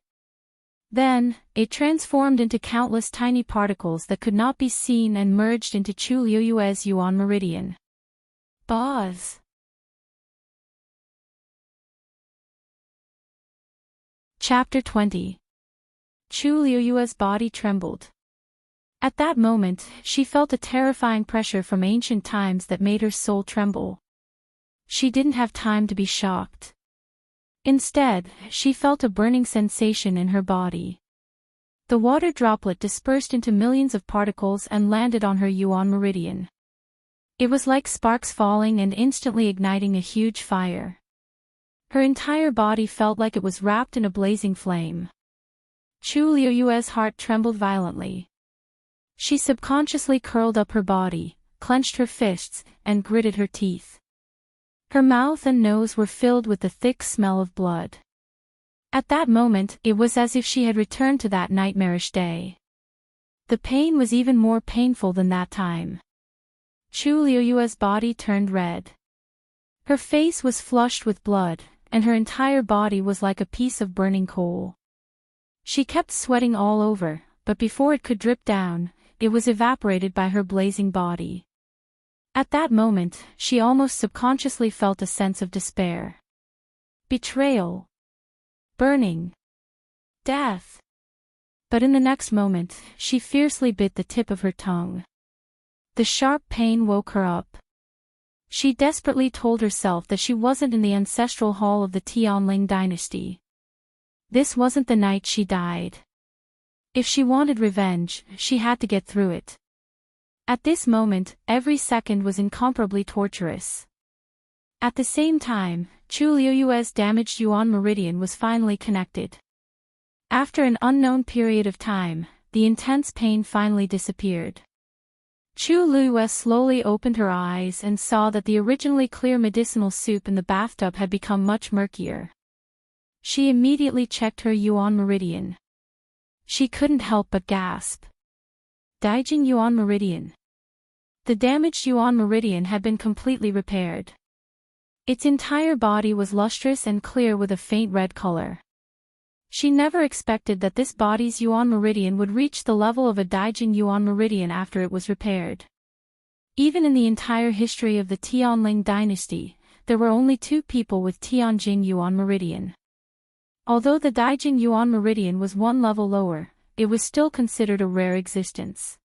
Then, it transformed into countless tiny particles that could not be seen and merged into Chu Luiyue's Yuan meridian. Buzz! Chapter 20. Chu Luiyue's body trembled. At that moment, she felt a terrifying pressure from ancient times that made her soul tremble. She didn't have time to be shocked. Instead, she felt a burning sensation in her body. The water droplet dispersed into millions of particles and landed on her Yuan meridian. It was like sparks falling and instantly igniting a huge fire. Her entire body felt like it was wrapped in a blazing flame. Chu Luiyue's heart trembled violently. She subconsciously curled up her body, clenched her fists, and gritted her teeth. Her mouth and nose were filled with the thick smell of blood. At that moment, it was as if she had returned to that nightmarish day. The pain was even more painful than that time. Chu Luiyue's body turned red. Her face was flushed with blood, and her entire body was like a piece of burning coal. She kept sweating all over, but before it could drip down, it was evaporated by her blazing body. At that moment, she almost subconsciously felt a sense of despair. Betrayal. Burning. Death. But in the next moment, she fiercely bit the tip of her tongue. The sharp pain woke her up. She desperately told herself that she wasn't in the ancestral hall of the Tianling dynasty. This wasn't the night she died. If she wanted revenge, she had to get through it. At this moment, every second was incomparably torturous. At the same time, Chu Liuyue's damaged yuan meridian was finally connected. After an unknown period of time, the intense pain finally disappeared. Chu Liyue slowly opened her eyes and saw that the originally clear medicinal soup in the bathtub had become much murkier. She immediately checked her yuan meridian. She couldn't help but gasp. Daijing yuan meridian. The damaged yuan meridian had been completely repaired. Its entire body was lustrous and clear with a faint red color. She never expected that this body's yuan meridian would reach the level of a Daijing yuan meridian after it was repaired. Even in the entire history of the Tianling dynasty, there were only 2 people with Tianjing yuan meridian. Although the Daijing yuan meridian was 1 level lower, it was still considered a rare existence.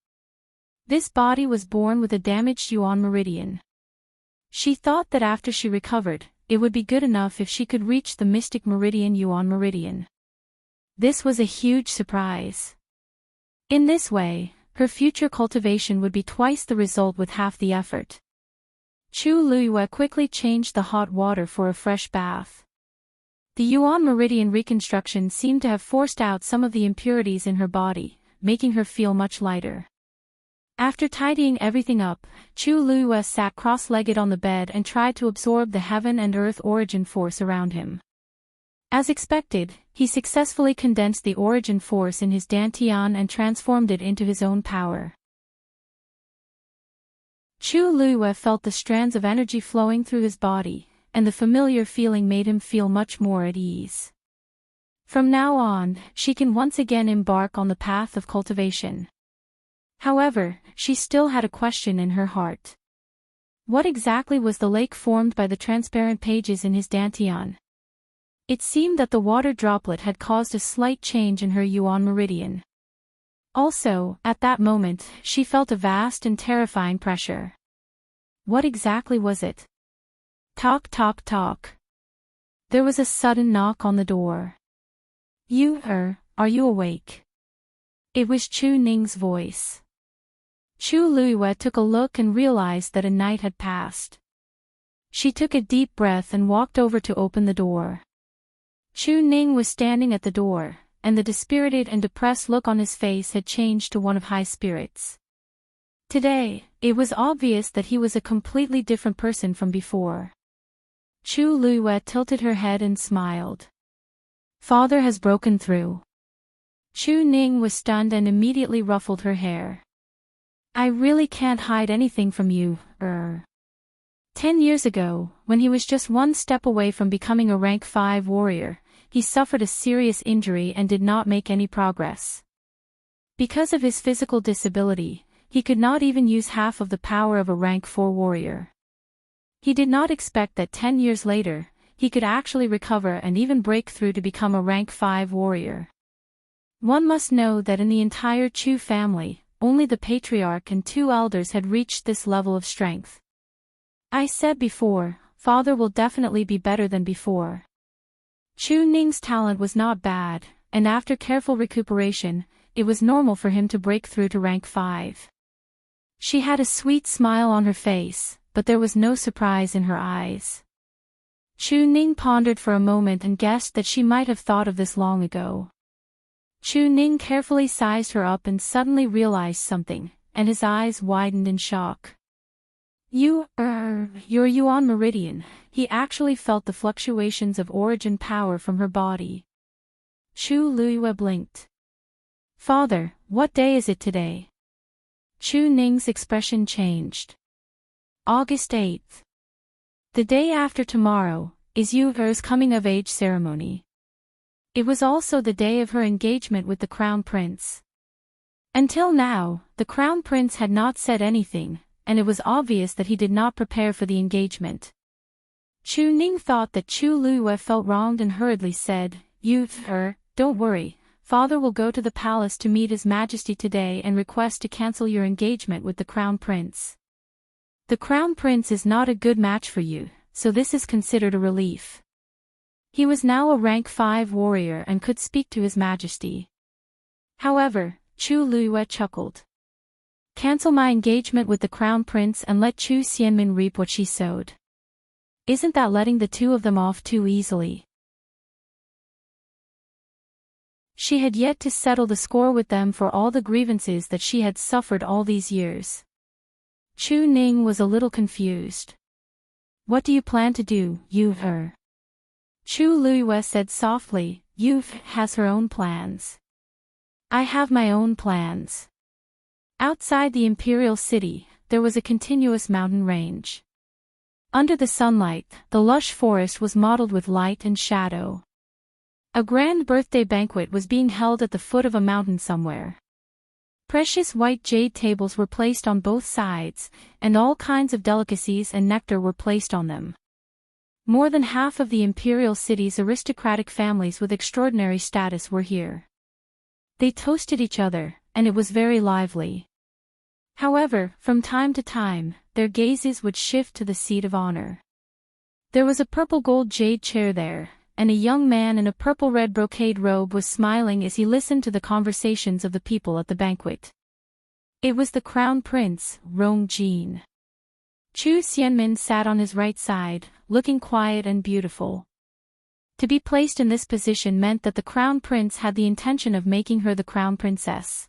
This body was born with a damaged yuan meridian. She thought that after she recovered, it would be good enough if she could reach the mystic meridian yuan meridian. This was a huge surprise. In this way, her future cultivation would be twice the result with half the effort. Chu Liyue quickly changed the hot water for a fresh bath. The yuan meridian reconstruction seemed to have forced out some of the impurities in her body, making her feel much lighter. After tidying everything up, Chu Liyue sat cross-legged on the bed and tried to absorb the heaven and earth origin force around him. As expected, he successfully condensed the origin force in his dantian and transformed it into his own power. Chu Liyue felt the strands of energy flowing through his body, and the familiar feeling made him feel much more at ease. From now on, she can once again embark on the path of cultivation. However, she still had a question in her heart. What exactly was the lake formed by the transparent pages in his dantian? It seemed that the water droplet had caused a slight change in her yuan meridian. Also, at that moment, she felt a vast and terrifying pressure. What exactly was it? Tock tock tock. There was a sudden knock on the door. Are you awake? It was Chu Ning's voice. Chu Liyue took a look and realized that a night had passed. She took a deep breath and walked over to open the door. Chu Ning was standing at the door, and the dispirited and depressed look on his face had changed to one of high spirits. Today, it was obvious that he was a completely different person from before. Chu Liyue tilted her head and smiled. Father has broken through. Chu Ning was stunned and immediately ruffled her hair. I really can't hide anything from you, 10 years ago, when he was just 1 step away from becoming a rank 5 warrior, he suffered a serious injury and did not make any progress. Because of his physical disability, he could not even use half of the power of a rank 4 warrior. He did not expect that 10 years later, he could actually recover and even break through to become a rank 5 warrior. One must know that in the entire Chu family, only the patriarch and 2 elders had reached this level of strength. I said before, father will definitely be better than before. Chu Ning's talent was not bad, and after careful recuperation, it was normal for him to break through to rank 5. She had a sweet smile on her face, but there was no surprise in her eyes. Chu Ning pondered for a moment and guessed that she might have thought of this long ago. Chu Ning carefully sized her up and suddenly realized something, and his eyes widened in shock. Your yuan meridian. He actually felt the fluctuations of origin power from her body. Chu Liyue blinked. Father, what day is it today? Chu Ning's expression changed. August 8th. The day after tomorrow is Yu's coming-of-age ceremony. It was also the day of her engagement with the Crown Prince. Until now, the Crown Prince had not said anything, and it was obvious that he did not prepare for the engagement. Chu Ning thought that Chu Liyue felt wronged and hurriedly said, don't worry, father will go to the palace to meet His Majesty today and request to cancel your engagement with the Crown Prince. The Crown Prince is not a good match for you, so this is considered a relief. He was now a rank 5 warrior and could speak to His Majesty. However, Chu Liyue chuckled. Cancel my engagement with the crown prince and let Chu Xianmin reap what she sowed. Isn't that letting the two of them off too easily? She had yet to settle the score with them for all the grievances that she had suffered all these years. Chu Ning was a little confused. What do you plan to do, Yu-He? Chu Luiyue said softly, Yu-He has her own plans. I have my own plans. Outside the imperial city, there was a continuous mountain range. Under the sunlight, the lush forest was mottled with light and shadow. A grand birthday banquet was being held at the foot of a mountain somewhere. Precious white jade tables were placed on both sides, and all kinds of delicacies and nectar were placed on them. More than half of the imperial city's aristocratic families with extraordinary status were here. They toasted each other, and it was very lively. However, from time to time, their gazes would shift to the seat of honor. There was a purple gold jade chair there, and a young man in a purple-red brocade robe was smiling as he listened to the conversations of the people at the banquet. It was the crown prince, Rong Jin. Chu Xianmin sat on his right side, looking quiet and beautiful. To be placed in this position meant that the crown prince had the intention of making her the crown princess.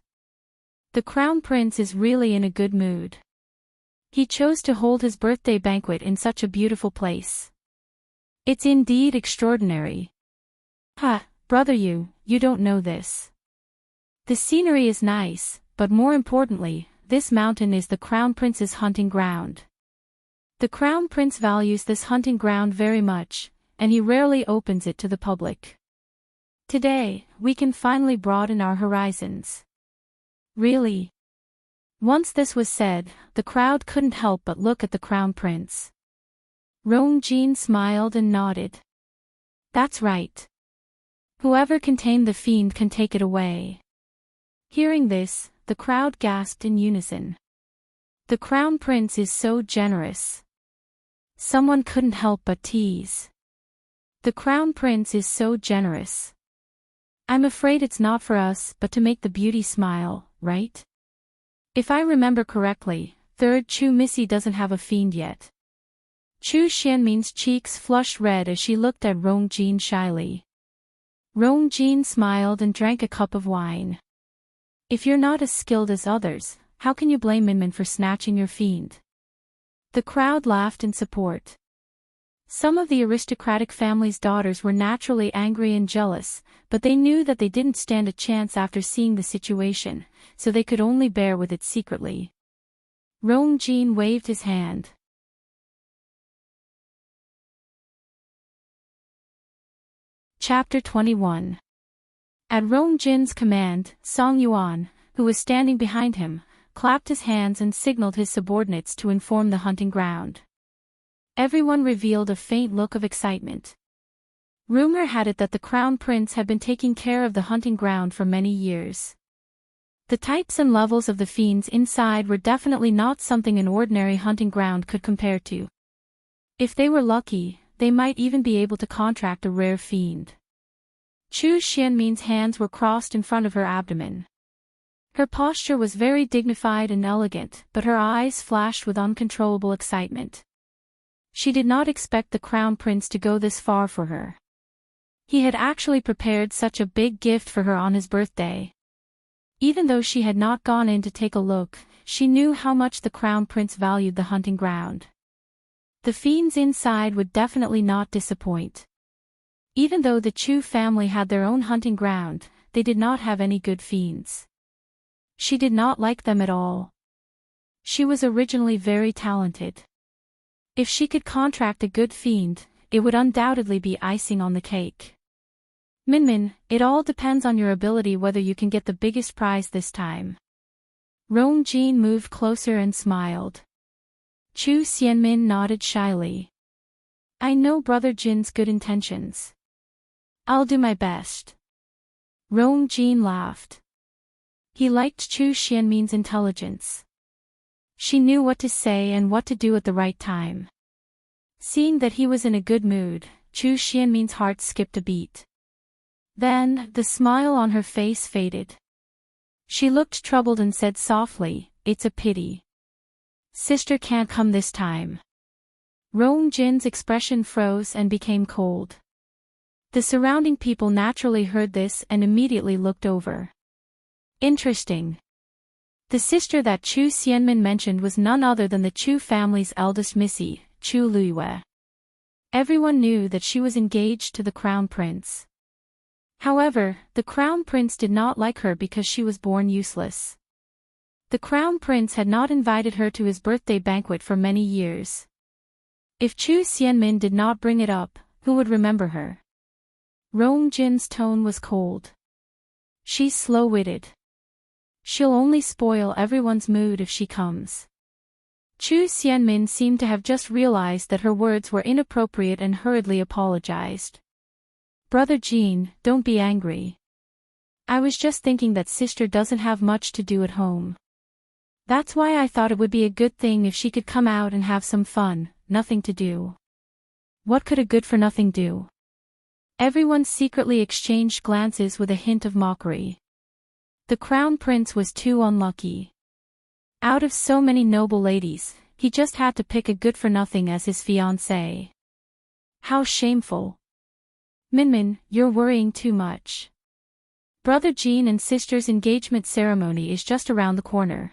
The crown prince is really in a good mood. He chose to hold his birthday banquet in such a beautiful place. It's indeed extraordinary. Brother you don't know this. The scenery is nice, but more importantly, this mountain is the crown prince's hunting ground. The crown prince values this hunting ground very much, and he rarely opens it to the public. Today, we can finally broaden our horizons. Really? Once this was said, the crowd couldn't help but look at the crown prince. Rong Jin smiled and nodded. That's right. Whoever can tame the fiend can take it away. Hearing this, the crowd gasped in unison. The crown prince is so generous. Someone couldn't help but tease. The crown prince is so generous. I'm afraid it's not for us but to make the beauty smile, right? If I remember correctly, third Chu Missy doesn't have a fiend yet. Chu Xianmin's cheeks flushed red as she looked at Rong Jin shyly. Rong Jin smiled and drank a cup of wine. If you're not as skilled as others, how can you blame Minmin for snatching your fiend? The crowd laughed in support. Some of the aristocratic family's daughters were naturally angry and jealous, but they knew that they didn't stand a chance after seeing the situation, so they could only bear with it secretly. Rong Jin waved his hand. Chapter 21. At Rong Jin's command, Song Yuan, who was standing behind him, clapped his hands and signaled his subordinates to inform the hunting ground. Everyone revealed a faint look of excitement. Rumor had it that the crown prince had been taking care of the hunting ground for many years. The types and levels of the fiends inside were definitely not something an ordinary hunting ground could compare to. If they were lucky, they might even be able to contract a rare fiend. Chu Xianmin's hands were crossed in front of her abdomen. Her posture was very dignified and elegant, but her eyes flashed with uncontrollable excitement. She did not expect the crown prince to go this far for her. He had actually prepared such a big gift for her on his birthday. Even though she had not gone in to take a look, she knew how much the crown prince valued the hunting ground. The fiends inside would definitely not disappoint. Even though the Chu family had their own hunting ground, they did not have any good fiends. She did not like them at all. She was originally very talented. If she could contract a good fiend, it would undoubtedly be icing on the cake. Minmin, it all depends on your ability whether you can get the biggest prize this time. Rong Jin moved closer and smiled. Chu Xianmin nodded shyly. I know Brother Jin's good intentions. I'll do my best. Rong Jin laughed. He liked Chu Xianmin's intelligence. She knew what to say and what to do at the right time. Seeing that he was in a good mood, Chu Xianmin's heart skipped a beat. Then, the smile on her face faded. She looked troubled and said softly, it's a pity. Sister can't come this time. Rong Jin's expression froze and became cold. The surrounding people naturally heard this and immediately looked over. Interesting. The sister that Chu Xianmin mentioned was none other than the Chu family's eldest missy, Chu Luiyue. Everyone knew that she was engaged to the crown prince. However, the crown prince did not like her because she was born useless. The crown prince had not invited her to his birthday banquet for many years. If Chu Xianmin did not bring it up, who would remember her? Rong Jin's tone was cold. She's slow-witted. She'll only spoil everyone's mood if she comes. Chu Xianmin seemed to have just realized that her words were inappropriate and hurriedly apologized. Brother Jean, don't be angry. I was just thinking that sister doesn't have much to do at home. That's why I thought it would be a good thing if she could come out and have some fun, nothing to do. What could a good-for-nothing do? Everyone secretly exchanged glances with a hint of mockery. The crown prince was too unlucky. Out of so many noble ladies, he just had to pick a good-for-nothing as his fiancée. How shameful. Minmin, you're worrying too much. Brother Jean and sister's engagement ceremony is just around the corner.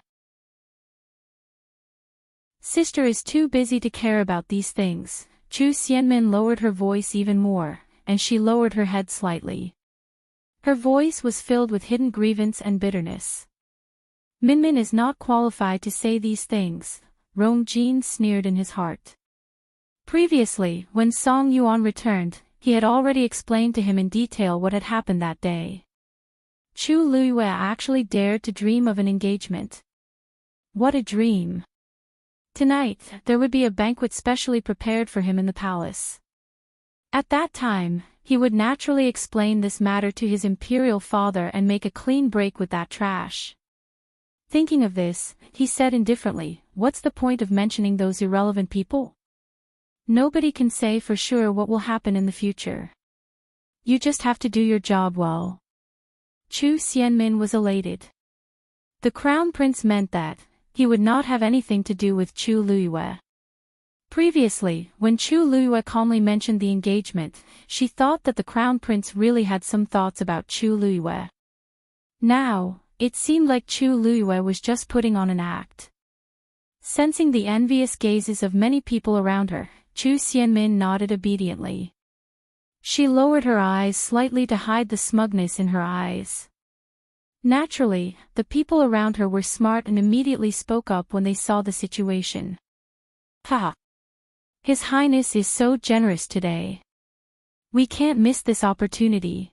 Sister is too busy to care about these things. Chu Xianmin lowered her voice even more, and she lowered her head slightly. Her voice was filled with hidden grievance and bitterness. Minmin is not qualified to say these things, Rong Jin sneered in his heart. Previously, when Song Yuan returned, he had already explained to him in detail what had happened that day. Chu Luiyue actually dared to dream of an engagement. What a dream! Tonight, there would be a banquet specially prepared for him in the palace. At that time, he would naturally explain this matter to his imperial father and make a clean break with that trash. Thinking of this, he said indifferently, what's the point of mentioning those irrelevant people? Nobody can say for sure what will happen in the future. You just have to do your job well. Chu Xianmin was elated. The crown prince meant that he would not have anything to do with Chu Luiyue. Previously, when Chu Luiyue calmly mentioned the engagement, she thought that the crown prince really had some thoughts about Chu Luiyue. Now, it seemed like Chu Luiyue was just putting on an act. Sensing the envious gazes of many people around her, Chu Xianmin nodded obediently. She lowered her eyes slightly to hide the smugness in her eyes. Naturally, the people around her were smart and immediately spoke up when they saw the situation. Ha! His Highness is so generous today. We can't miss this opportunity.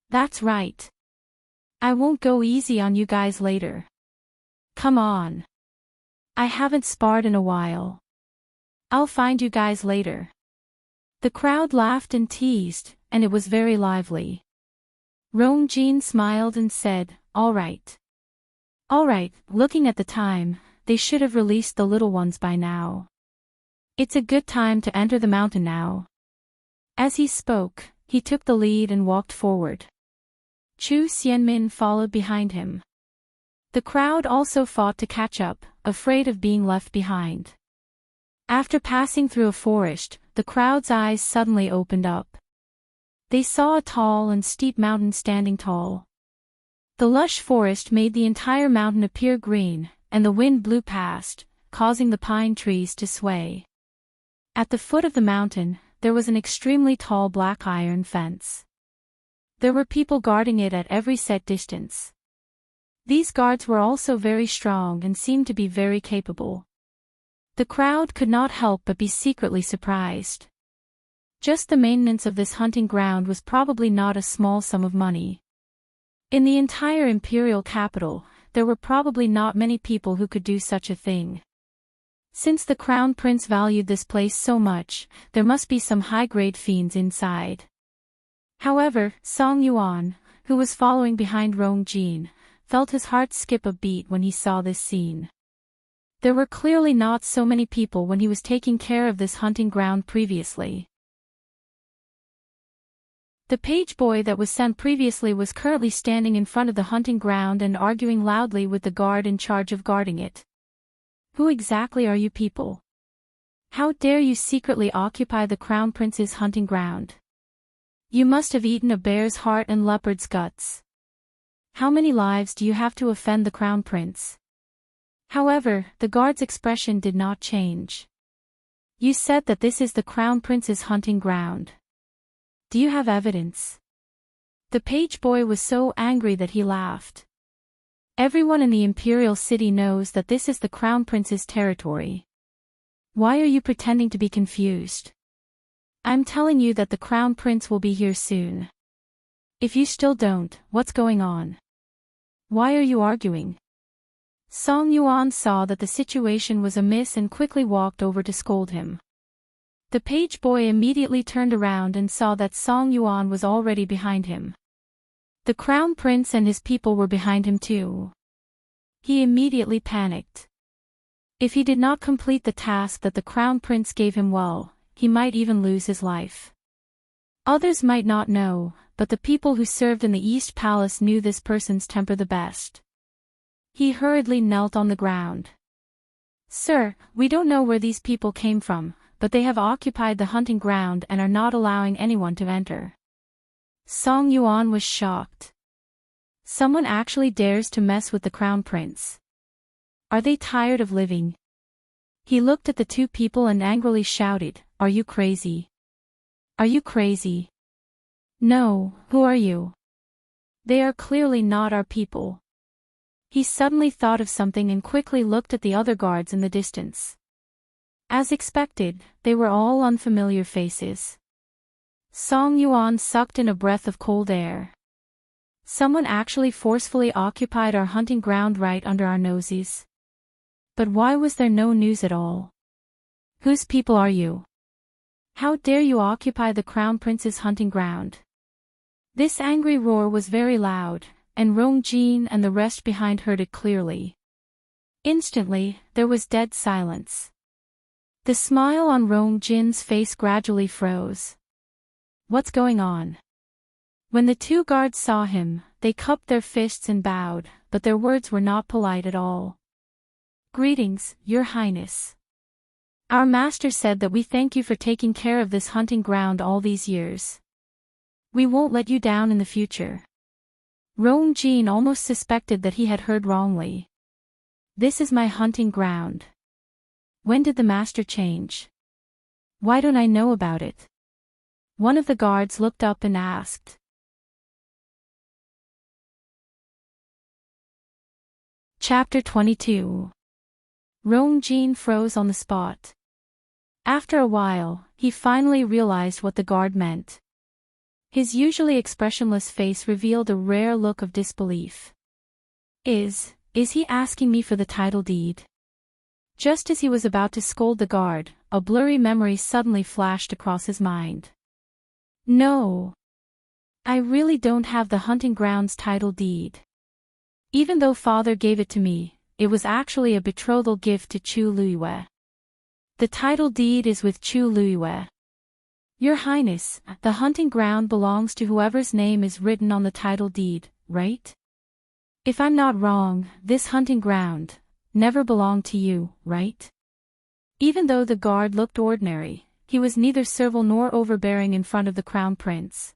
That's right. I won't go easy on you guys later. Come on. I haven't sparred in a while. I'll find you guys later. The crowd laughed and teased, and it was very lively. Rong Jin smiled and said, all right. All right, looking at the time, they should have released the little ones by now. It's a good time to enter the mountain now. As he spoke, he took the lead and walked forward. Chu Xianmin followed behind him. The crowd also fought to catch up, afraid of being left behind. After passing through a forest, the crowd's eyes suddenly opened up. They saw a tall and steep mountain standing tall. The lush forest made the entire mountain appear green, and the wind blew past, causing the pine trees to sway. At the foot of the mountain, there was an extremely tall black iron fence. There were people guarding it at every set distance. These guards were also very strong and seemed to be very capable. The crowd could not help but be secretly surprised. Just the maintenance of this hunting ground was probably not a small sum of money. In the entire imperial capital, there were probably not many people who could do such a thing. Since the crown prince valued this place so much, there must be some high-grade fiends inside. However, Song Yuan, who was following behind Rong Jin, felt his heart skip a beat when he saw this scene. There were clearly not so many people when he was taking care of this hunting ground previously. The page boy that was sent previously was currently standing in front of the hunting ground and arguing loudly with the guard in charge of guarding it. Who exactly are you people? How dare you secretly occupy the crown prince's hunting ground? You must have eaten a bear's heart and leopard's guts. How many lives do you have to offend the crown prince? However, the guard's expression did not change. You said that this is the crown prince's hunting ground. Do you have evidence? The page boy was so angry that he laughed. Everyone in the imperial city knows that this is the crown prince's territory. Why are you pretending to be confused? I'm telling you that the crown prince will be here soon. If you still don't, what's going on? Why are you arguing? Song Yuan saw that the situation was amiss and quickly walked over to scold him. The page boy immediately turned around and saw that Song Yuan was already behind him. The crown prince and his people were behind him too. He immediately panicked. If he did not complete the task that the crown prince gave him, well, he might even lose his life. Others might not know, but the people who served in the East Palace knew this person's temper the best. He hurriedly knelt on the ground. Sir, we don't know where these people came from, but they have occupied the hunting ground and are not allowing anyone to enter. Song Yuan was shocked. Someone actually dares to mess with the crown prince. Are they tired of living? He looked at the two people and angrily shouted, "Are you crazy? Are you crazy? No, who are you? They are clearly not our people." He suddenly thought of something and quickly looked at the other guards in the distance. As expected, they were all unfamiliar faces. Song Yuan sucked in a breath of cold air. Someone actually forcefully occupied our hunting ground right under our noses. But why was there no news at all? Whose people are you? How dare you occupy the crown prince's hunting ground? This angry roar was very loud, and Rong Jin and the rest behind heard it clearly. Instantly, there was dead silence. The smile on Rong Jin's face gradually froze. What's going on? When the two guards saw him, they cupped their fists and bowed, but their words were not polite at all. Greetings, Your Highness. Our master said that we thank you for taking care of this hunting ground all these years. We won't let you down in the future. Rong Jin almost suspected that he had heard wrongly. This is my hunting ground. When did the master change? Why don't I know about it? One of the guards looked up and asked. Chapter 22. Rong Jin froze on the spot. After a while, he finally realized what the guard meant. His usually expressionless face revealed a rare look of disbelief. Is he asking me for the title deed? Just as he was about to scold the guard, a blurry memory suddenly flashed across his mind. No. I really don't have the hunting ground's title deed. Even though father gave it to me, it was actually a betrothal gift to Chu Luiyue. The title deed is with Chu Luiyue. Your Highness, the hunting ground belongs to whoever's name is written on the title deed, right? If I'm not wrong, this hunting ground never belonged to you, right? Even though the guard looked ordinary, he was neither servile nor overbearing in front of the crown prince.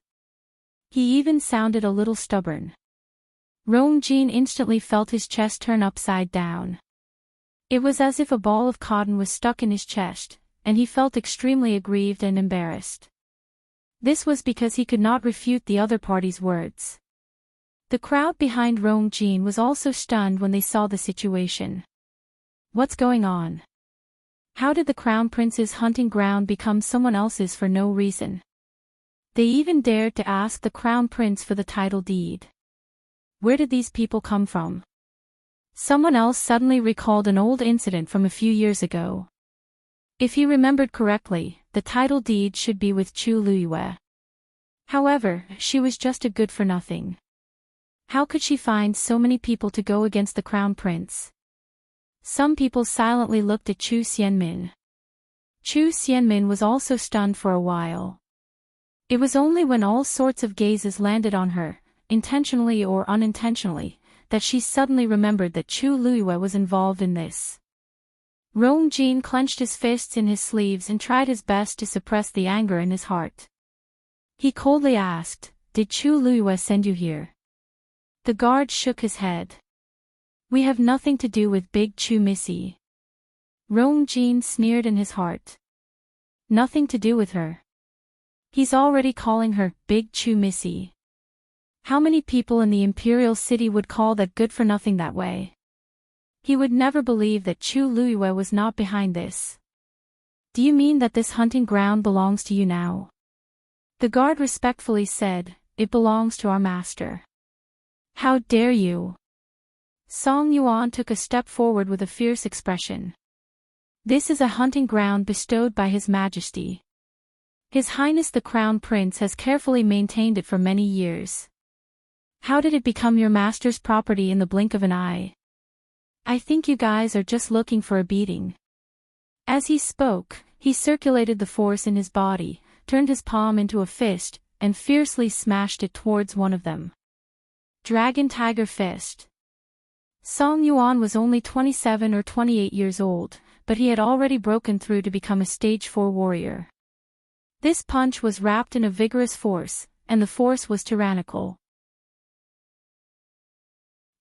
He even sounded a little stubborn. Rong Jin instantly felt his chest turn upside down. It was as if a ball of cotton was stuck in his chest, and he felt extremely aggrieved and embarrassed. This was because he could not refute the other party's words. The crowd behind Rong Jin was also stunned when they saw the situation. What's going on? How did the crown prince's hunting ground become someone else's for no reason? They even dared to ask the crown prince for the title deed. Where did these people come from? Someone else suddenly recalled an old incident from a few years ago. If he remembered correctly, the title deed should be with Chu Luiyue. However, she was just a good-for-nothing. How could she find so many people to go against the crown prince? Some people silently looked at Chu Xianmin. Chu Xianmin was also stunned for a while. It was only when all sorts of gazes landed on her, intentionally or unintentionally, that she suddenly remembered that Chu Luiyue was involved in this. Rong Jin clenched his fists in his sleeves and tried his best to suppress the anger in his heart. He coldly asked, "Did Chu Luiyue send you here?" The guard shook his head. "We have nothing to do with Big Chu Missy." Rong Jin sneered in his heart. Nothing to do with her. He's already calling her Big Chu Missy. How many people in the imperial city would call that good-for-nothing that way? He would never believe that Chu Luiyue was not behind this. "Do you mean that this hunting ground belongs to you now?" The guard respectfully said, "It belongs to our master." "How dare you?" Song Yuan took a step forward with a fierce expression. "This is a hunting ground bestowed by His Majesty. His Highness the Crown Prince has carefully maintained it for many years. How did it become your master's property in the blink of an eye? I think you guys are just looking for a beating." As he spoke, he circulated the force in his body, turned his palm into a fist, and fiercely smashed it towards one of them. Dragon Tiger Fist. Song Yuan was only 27 or 28 years old, but he had already broken through to become a stage 4 warrior. This punch was wrapped in a vigorous force, and the force was tyrannical.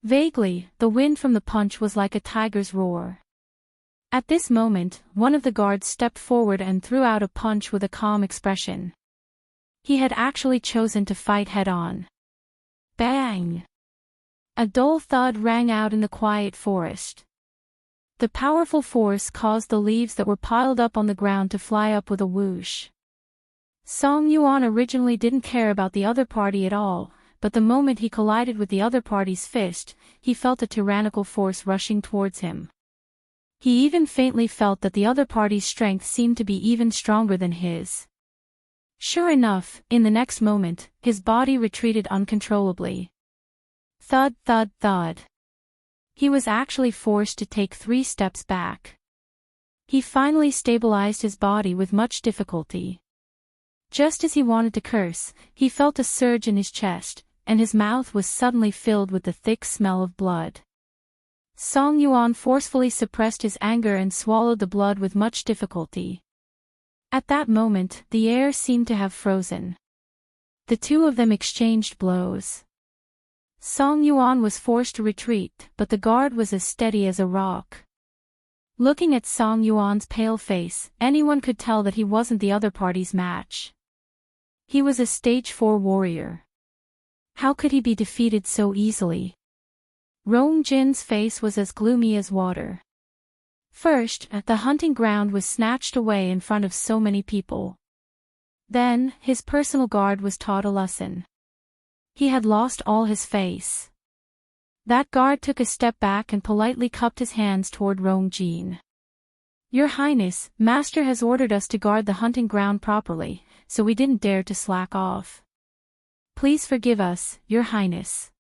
Vaguely, the wind from the punch was like a tiger's roar. At this moment, one of the guards stepped forward and threw out a punch with a calm expression. He had actually chosen to fight head-on. Bang! A dull thud rang out in the quiet forest. The powerful force caused the leaves that were piled up on the ground to fly up with a whoosh. Song Yuan originally didn't care about the other party at all, but the moment he collided with the other party's fist, he felt a tyrannical force rushing towards him. He even faintly felt that the other party's strength seemed to be even stronger than his. Sure enough, in the next moment, his body retreated uncontrollably. Thud, thud, thud. He was actually forced to take 3 steps back. He finally stabilized his body with much difficulty. Just as he wanted to curse, he felt a surge in his chest, and his mouth was suddenly filled with the thick smell of blood. Song Yuan forcefully suppressed his anger and swallowed the blood with much difficulty. At that moment, the air seemed to have frozen. The two of them exchanged blows. Song Yuan was forced to retreat, but the guard was as steady as a rock. Looking at Song Yuan's pale face, anyone could tell that he wasn't the other party's match. He was a stage 4 warrior. How could he be defeated so easily? Rong Jin's face was as gloomy as water. First, the hunting ground was snatched away in front of so many people. Then, his personal guard was taught a lesson. He had lost all his face. That guard took a step back and politely cupped his hands toward Rong Jin. "Your Highness, Master has ordered us to guard the hunting ground properly, so we didn't dare to slack off. Please forgive us, Your Highness."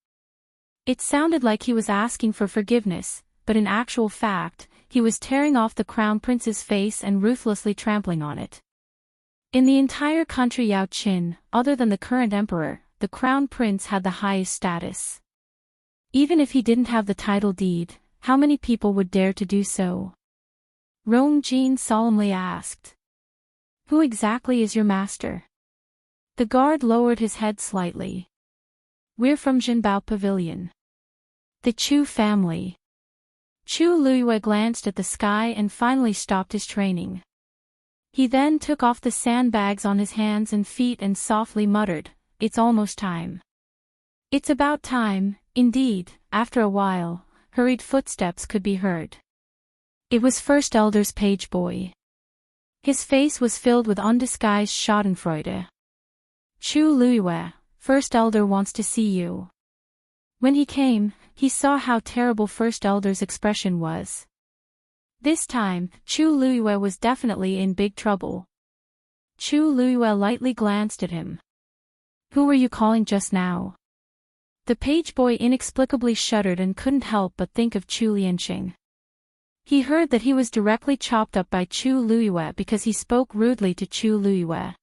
It sounded like he was asking for forgiveness, but in actual fact, he was tearing off the crown prince's face and ruthlessly trampling on it. In the entire country Yao Qin, other than the current emperor, the crown prince had the highest status. Even if he didn't have the title deed, how many people would dare to do so? Rong Jin solemnly asked. "Who exactly is your master?" The guard lowered his head slightly. "We're from Jinbao Pavilion. The Chu family." Chu Luiyue glanced at the sky and finally stopped his training. He then took off the sandbags on his hands and feet and softly muttered, "It's almost time." It's about time, indeed. After a while, hurried footsteps could be heard. It was First Elder's page boy. His face was filled with undisguised schadenfreude. "Chu Luiyue, First Elder wants to see you." When he came, he saw how terrible First Elder's expression was. This time, Chu Luiyue was definitely in big trouble. Chu Luiyue lightly glanced at him. "Who were you calling just now?" The page boy inexplicably shuddered and couldn't help but think of Chu Lianqing. He heard that he was directly chopped up by Chu Luiyue because he spoke rudely to Chu Luiyue.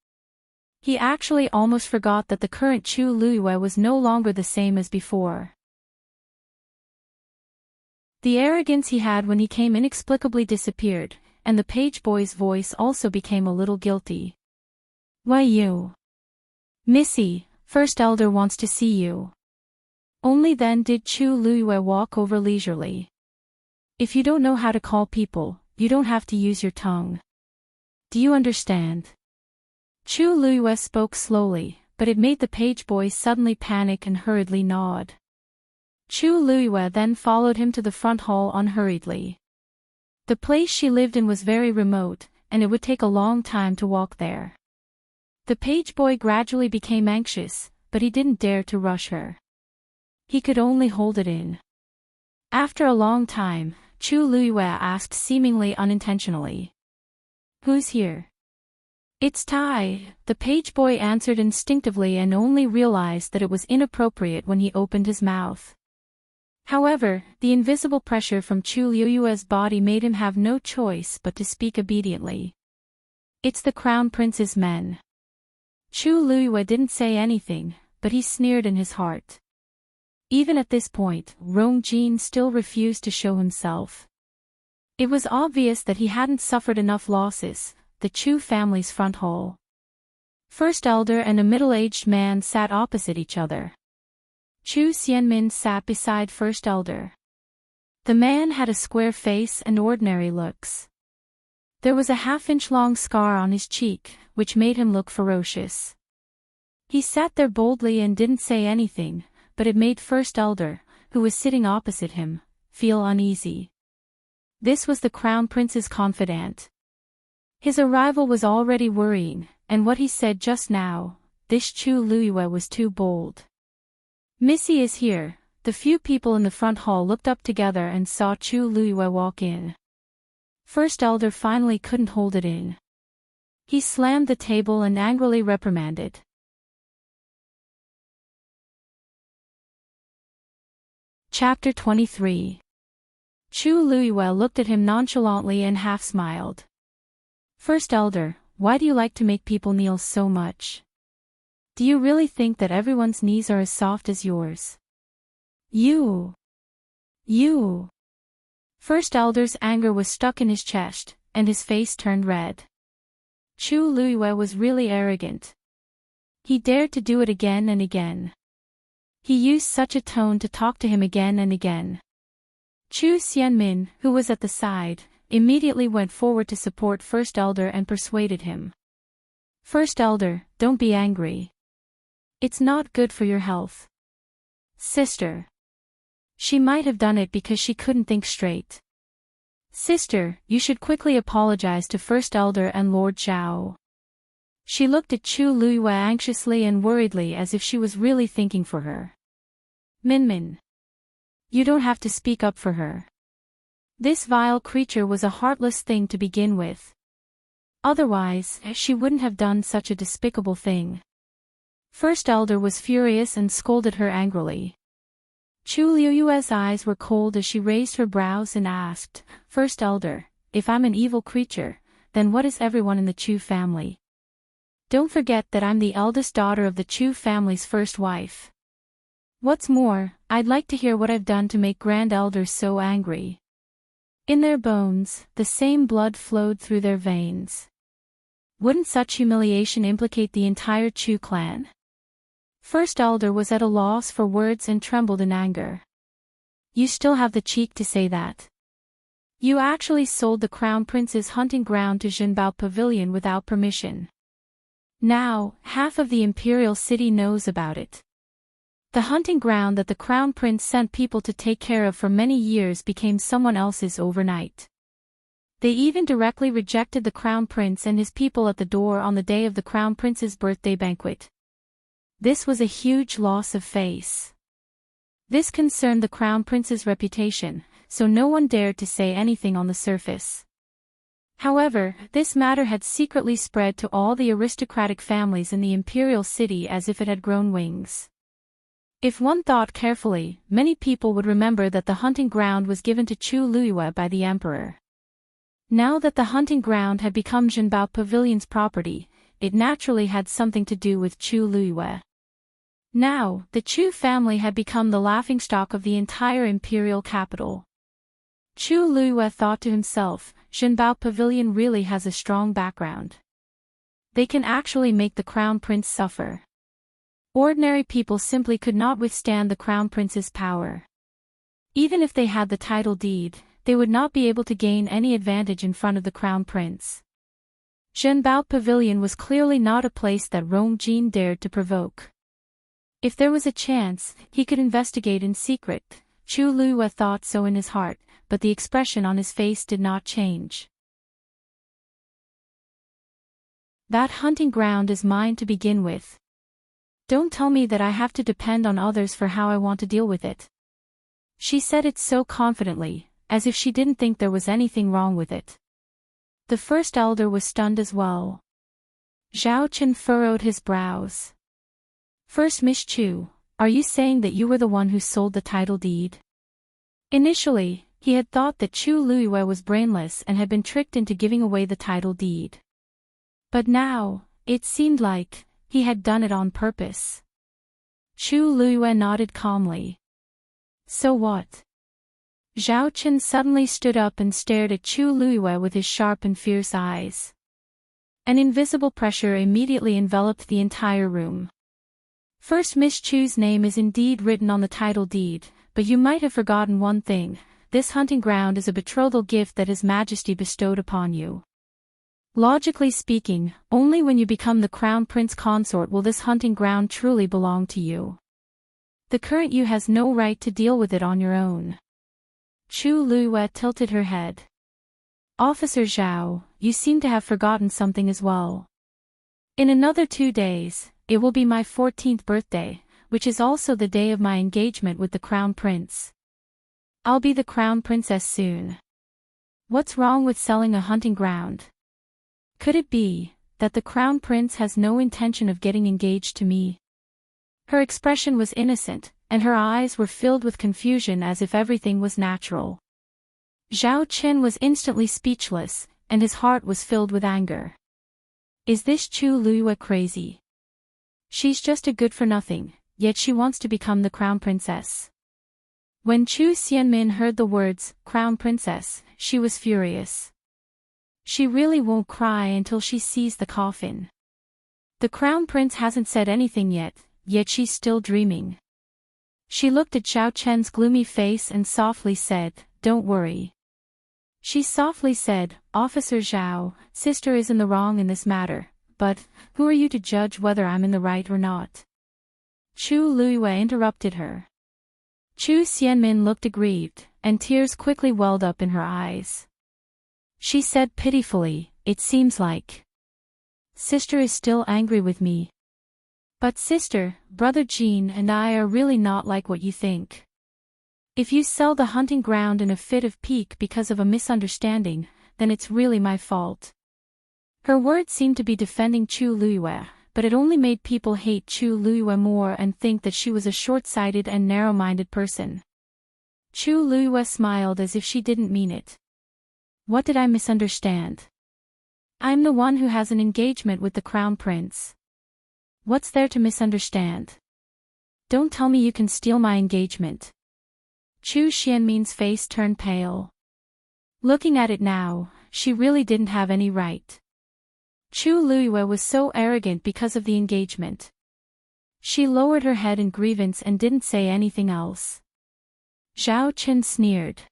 He actually almost forgot that the current Chu Luiyue was no longer the same as before. The arrogance he had when he came inexplicably disappeared, and the page boy's voice also became a little guilty. "Why you? Missy, First Elder wants to see you." Only then did Chu Luiyue walk over leisurely. "If you don't know how to call people, you don't have to use your tongue. Do you understand?" Chu Luiyue spoke slowly, but it made the page boy suddenly panic and hurriedly nod. Chu Luiyue then followed him to the front hall unhurriedly. The place she lived in was very remote, and it would take a long time to walk there. The page boy gradually became anxious, but he didn't dare to rush her. He could only hold it in. After a long time, Chu Luiyue asked seemingly unintentionally, "Who's here?" "It's Tai," the page boy answered instinctively and only realized that it was inappropriate when he opened his mouth. However, the invisible pressure from Chu Luiyue's body made him have no choice but to speak obediently. "It's the Crown Prince's men." Chu Luiyue didn't say anything, but he sneered in his heart. Even at this point, Rong Jin still refused to show himself. It was obvious that he hadn't suffered enough losses. The Chu family's front hall. First Elder and a middle-aged man sat opposite each other. Chu Xianmin sat beside First Elder. The man had a square face and ordinary looks. There was a half-inch-long scar on his cheek, which made him look ferocious. He sat there boldly and didn't say anything, but it made First Elder, who was sitting opposite him, feel uneasy. This was the Crown Prince's confidant. His arrival was already worrying, and what he said just now, this Chu Luiyue was too bold. "Missy is here." The few people in the front hall looked up together and saw Chu Luiyue walk in. First Elder finally couldn't hold it in. He slammed the table and angrily reprimanded. Chapter 23. Chu Luiyue looked at him nonchalantly and half-smiled. "First Elder, why do you like to make people kneel so much? Do you really think that everyone's knees are as soft as yours? You! First Elder's anger was stuck in his chest, and his face turned red. Chu Luiyue was really arrogant. He dared to do it again and again. He used such a tone to talk to him again and again. Chu Xianmin, who was at the side, immediately went forward to support First Elder and persuaded him. "First Elder, don't be angry. It's not good for your health. Sister. She might have done it because she couldn't think straight. Sister, you should quickly apologize to First Elder and Lord Zhao." She looked at Chu Luiyue anxiously and worriedly as if she was really thinking for her. "Minmin. You don't have to speak up for her. This vile creature was a heartless thing to begin with. Otherwise, she wouldn't have done such a despicable thing." First Elder was furious and scolded her angrily. Chu Luiyue's eyes were cold as she raised her brows and asked, "First Elder, if I'm an evil creature, then what is everyone in the Chu family? Don't forget that I'm the eldest daughter of the Chu family's first wife. What's more, I'd like to hear what I've done to make Grand Elders so angry." In their bones, the same blood flowed through their veins. Wouldn't such humiliation implicate the entire Chu clan? First Elder was at a loss for words and trembled in anger. "You still have the cheek to say that? You actually sold the Crown Prince's hunting ground to Zhenbao Pavilion without permission. Now, half of the imperial city knows about it. The hunting ground that the Crown Prince sent people to take care of for many years became someone else's overnight. They even directly rejected the Crown Prince and his people at the door on the day of the Crown Prince's birthday banquet. This was a huge loss of face. This concerned the Crown Prince's reputation, so no one dared to say anything on the surface. However, this matter had secretly spread to all the aristocratic families in the imperial city as if it had grown wings. If one thought carefully, many people would remember that the hunting ground was given to Chu Luiyue by the emperor. Now that the hunting ground had become Zhenbao Pavilion's property, it naturally had something to do with Chu Luiyue. Now, the Chu family had become the laughingstock of the entire imperial capital. Chu Luiyue thought to himself, Zhenbao Pavilion really has a strong background. They can actually make the crown prince suffer. Ordinary people simply could not withstand the crown prince's power. Even if they had the title deed, they would not be able to gain any advantage in front of the crown prince. Zhenbao Pavilion was clearly not a place that Rong Jin dared to provoke. If there was a chance, he could investigate in secret. Chu Luiyue thought so in his heart, but the expression on his face did not change. That hunting ground is mine to begin with. Don't tell me that I have to depend on others for how I want to deal with it. She said it so confidently, as if she didn't think there was anything wrong with it. The first elder was stunned as well. Zhao Chen furrowed his brows. First Miss Chu, are you saying that you were the one who sold the title deed? Initially, he had thought that Chu Luiyue was brainless and had been tricked into giving away the title deed. But now, it seemed like he had done it on purpose. Chu Luiyue nodded calmly. So what? Zhao Chen suddenly stood up and stared at Chu Luiyue with his sharp and fierce eyes. An invisible pressure immediately enveloped the entire room. First Miss Chu's name is indeed written on the title deed, but you might have forgotten one thing. This hunting ground is a betrothal gift that His Majesty bestowed upon you. Logically speaking, only when you become the crown prince consort will this hunting ground truly belong to you. The current you has no right to deal with it on your own. Chu Luiyue tilted her head. Officer Zhao, you seem to have forgotten something as well. In another 2 days, it will be my 14th birthday, which is also the day of my engagement with the crown prince. I'll be the crown princess soon. What's wrong with selling a hunting ground? Could it be that the crown prince has no intention of getting engaged to me? Her expression was innocent, and her eyes were filled with confusion as if everything was natural. Zhao Chen was instantly speechless, and his heart was filled with anger. Is this Chu Luiyue crazy? She's just a good-for-nothing, yet she wants to become the crown princess. When Chu Xianmin heard the words, crown princess, she was furious. She really won't cry until she sees the coffin. The crown prince hasn't said anything yet she's still dreaming. She looked at Zhao Chen's gloomy face and softly said, don't worry. She softly said, Officer Zhao, sister is in the wrong in this matter, but who are you to judge whether I'm in the right or not? Chu Luiyue interrupted her. Chu Xianmin looked aggrieved, and tears quickly welled up in her eyes. She said pitifully, it seems like sister is still angry with me. But sister, brother Jean and I are really not like what you think. If you sell the hunting ground in a fit of pique because of a misunderstanding, then it's really my fault. Her words seemed to be defending Chu Luiyue, but it only made people hate Chu Luiyue more and think that she was a short-sighted and narrow-minded person. Chu Luiyue smiled as if she didn't mean it. What did I misunderstand? I'm the one who has an engagement with the crown prince. What's there to misunderstand? Don't tell me you can steal my engagement. Chu Xianmin's face turned pale. Looking at it now, she really didn't have any right. Chu Luiyue was so arrogant because of the engagement. She lowered her head in grievance and didn't say anything else. Zhao Chen sneered.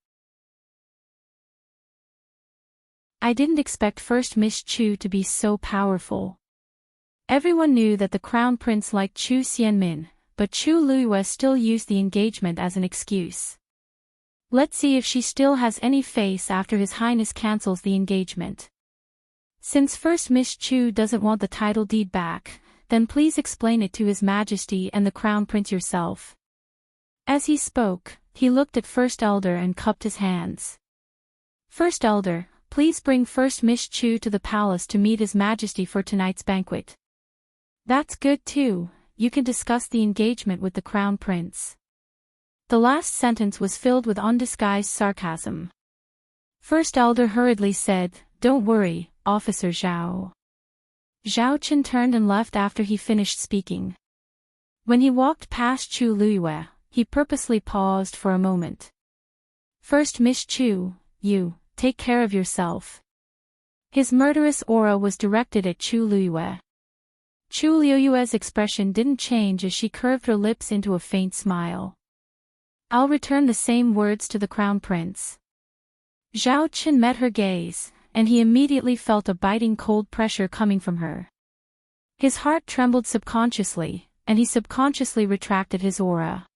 I didn't expect First Miss Chu to be so powerful. Everyone knew that the crown prince liked Chu Xianmin, but Chu Luiyue still used the engagement as an excuse. Let's see if she still has any face after His Highness cancels the engagement. Since First Miss Chu doesn't want the title deed back, then please explain it to His Majesty and the crown prince yourself. As he spoke, he looked at First Elder and cupped his hands. First Elder, please bring First Miss Chu to the palace to meet His Majesty for tonight's banquet. That's good too, you can discuss the engagement with the crown prince. The last sentence was filled with undisguised sarcasm. First Elder hurriedly said, don't worry, Officer Zhao. Zhao Chen turned and left after he finished speaking. When he walked past Chu Luiyue, he purposely paused for a moment. First, Miss Chu, you, take care of yourself. His murderous aura was directed at Chu Luiyue. Chu Luiyue's expression didn't change as she curved her lips into a faint smile. I'll return the same words to the Crown Prince. Zhao Chen met her gaze, and he immediately felt a biting cold pressure coming from her. His heart trembled subconsciously, and he subconsciously retracted his aura.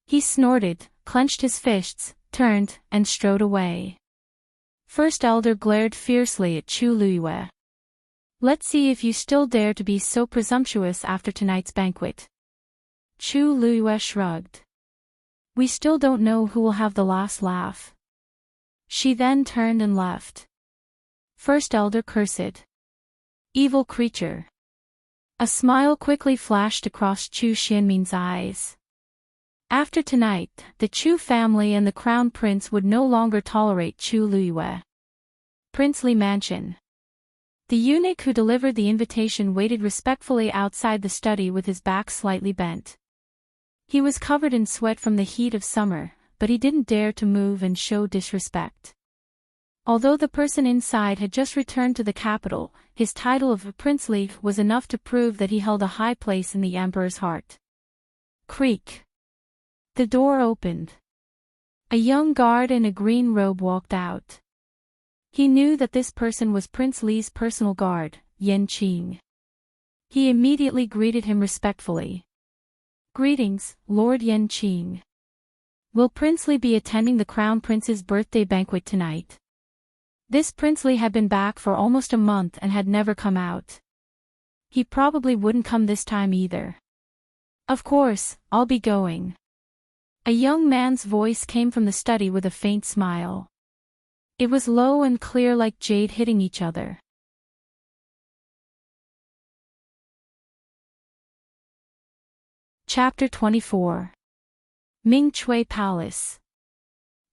He snorted, clenched his fists, turned, and strode away. First Elder glared fiercely at Chu Luiyue. Let's see if you still dare to be so presumptuous after tonight's banquet. Chu Luiyue shrugged. We still don't know who will have the last laugh. She then turned and left. First Elder cursed. Evil creature. A smile quickly flashed across Chu Xianmin's eyes. After tonight, the Chu family and the Crown Prince would no longer tolerate Chu Luiyue. Princely Mansion. The eunuch who delivered the invitation waited respectfully outside the study with his back slightly bent. He was covered in sweat from the heat of summer, but he didn't dare to move and show disrespect. Although the person inside had just returned to the capital, his title of princely was enough to prove that he held a high place in the emperor's heart. Creak. The door opened. A young guard in a green robe walked out. He knew that this person was Prince Li's personal guard, Yan Qing. He immediately greeted him respectfully. Greetings, Lord Yan Qing. Will Prince Li be attending the Crown Prince's birthday banquet tonight? This Prince Li had been back for almost a month and had never come out. He probably wouldn't come this time either. Of course, I'll be going. A young man's voice came from the study with a faint smile. It was low and clear like jade hitting each other. Chapter 24. Ming Chui Palace.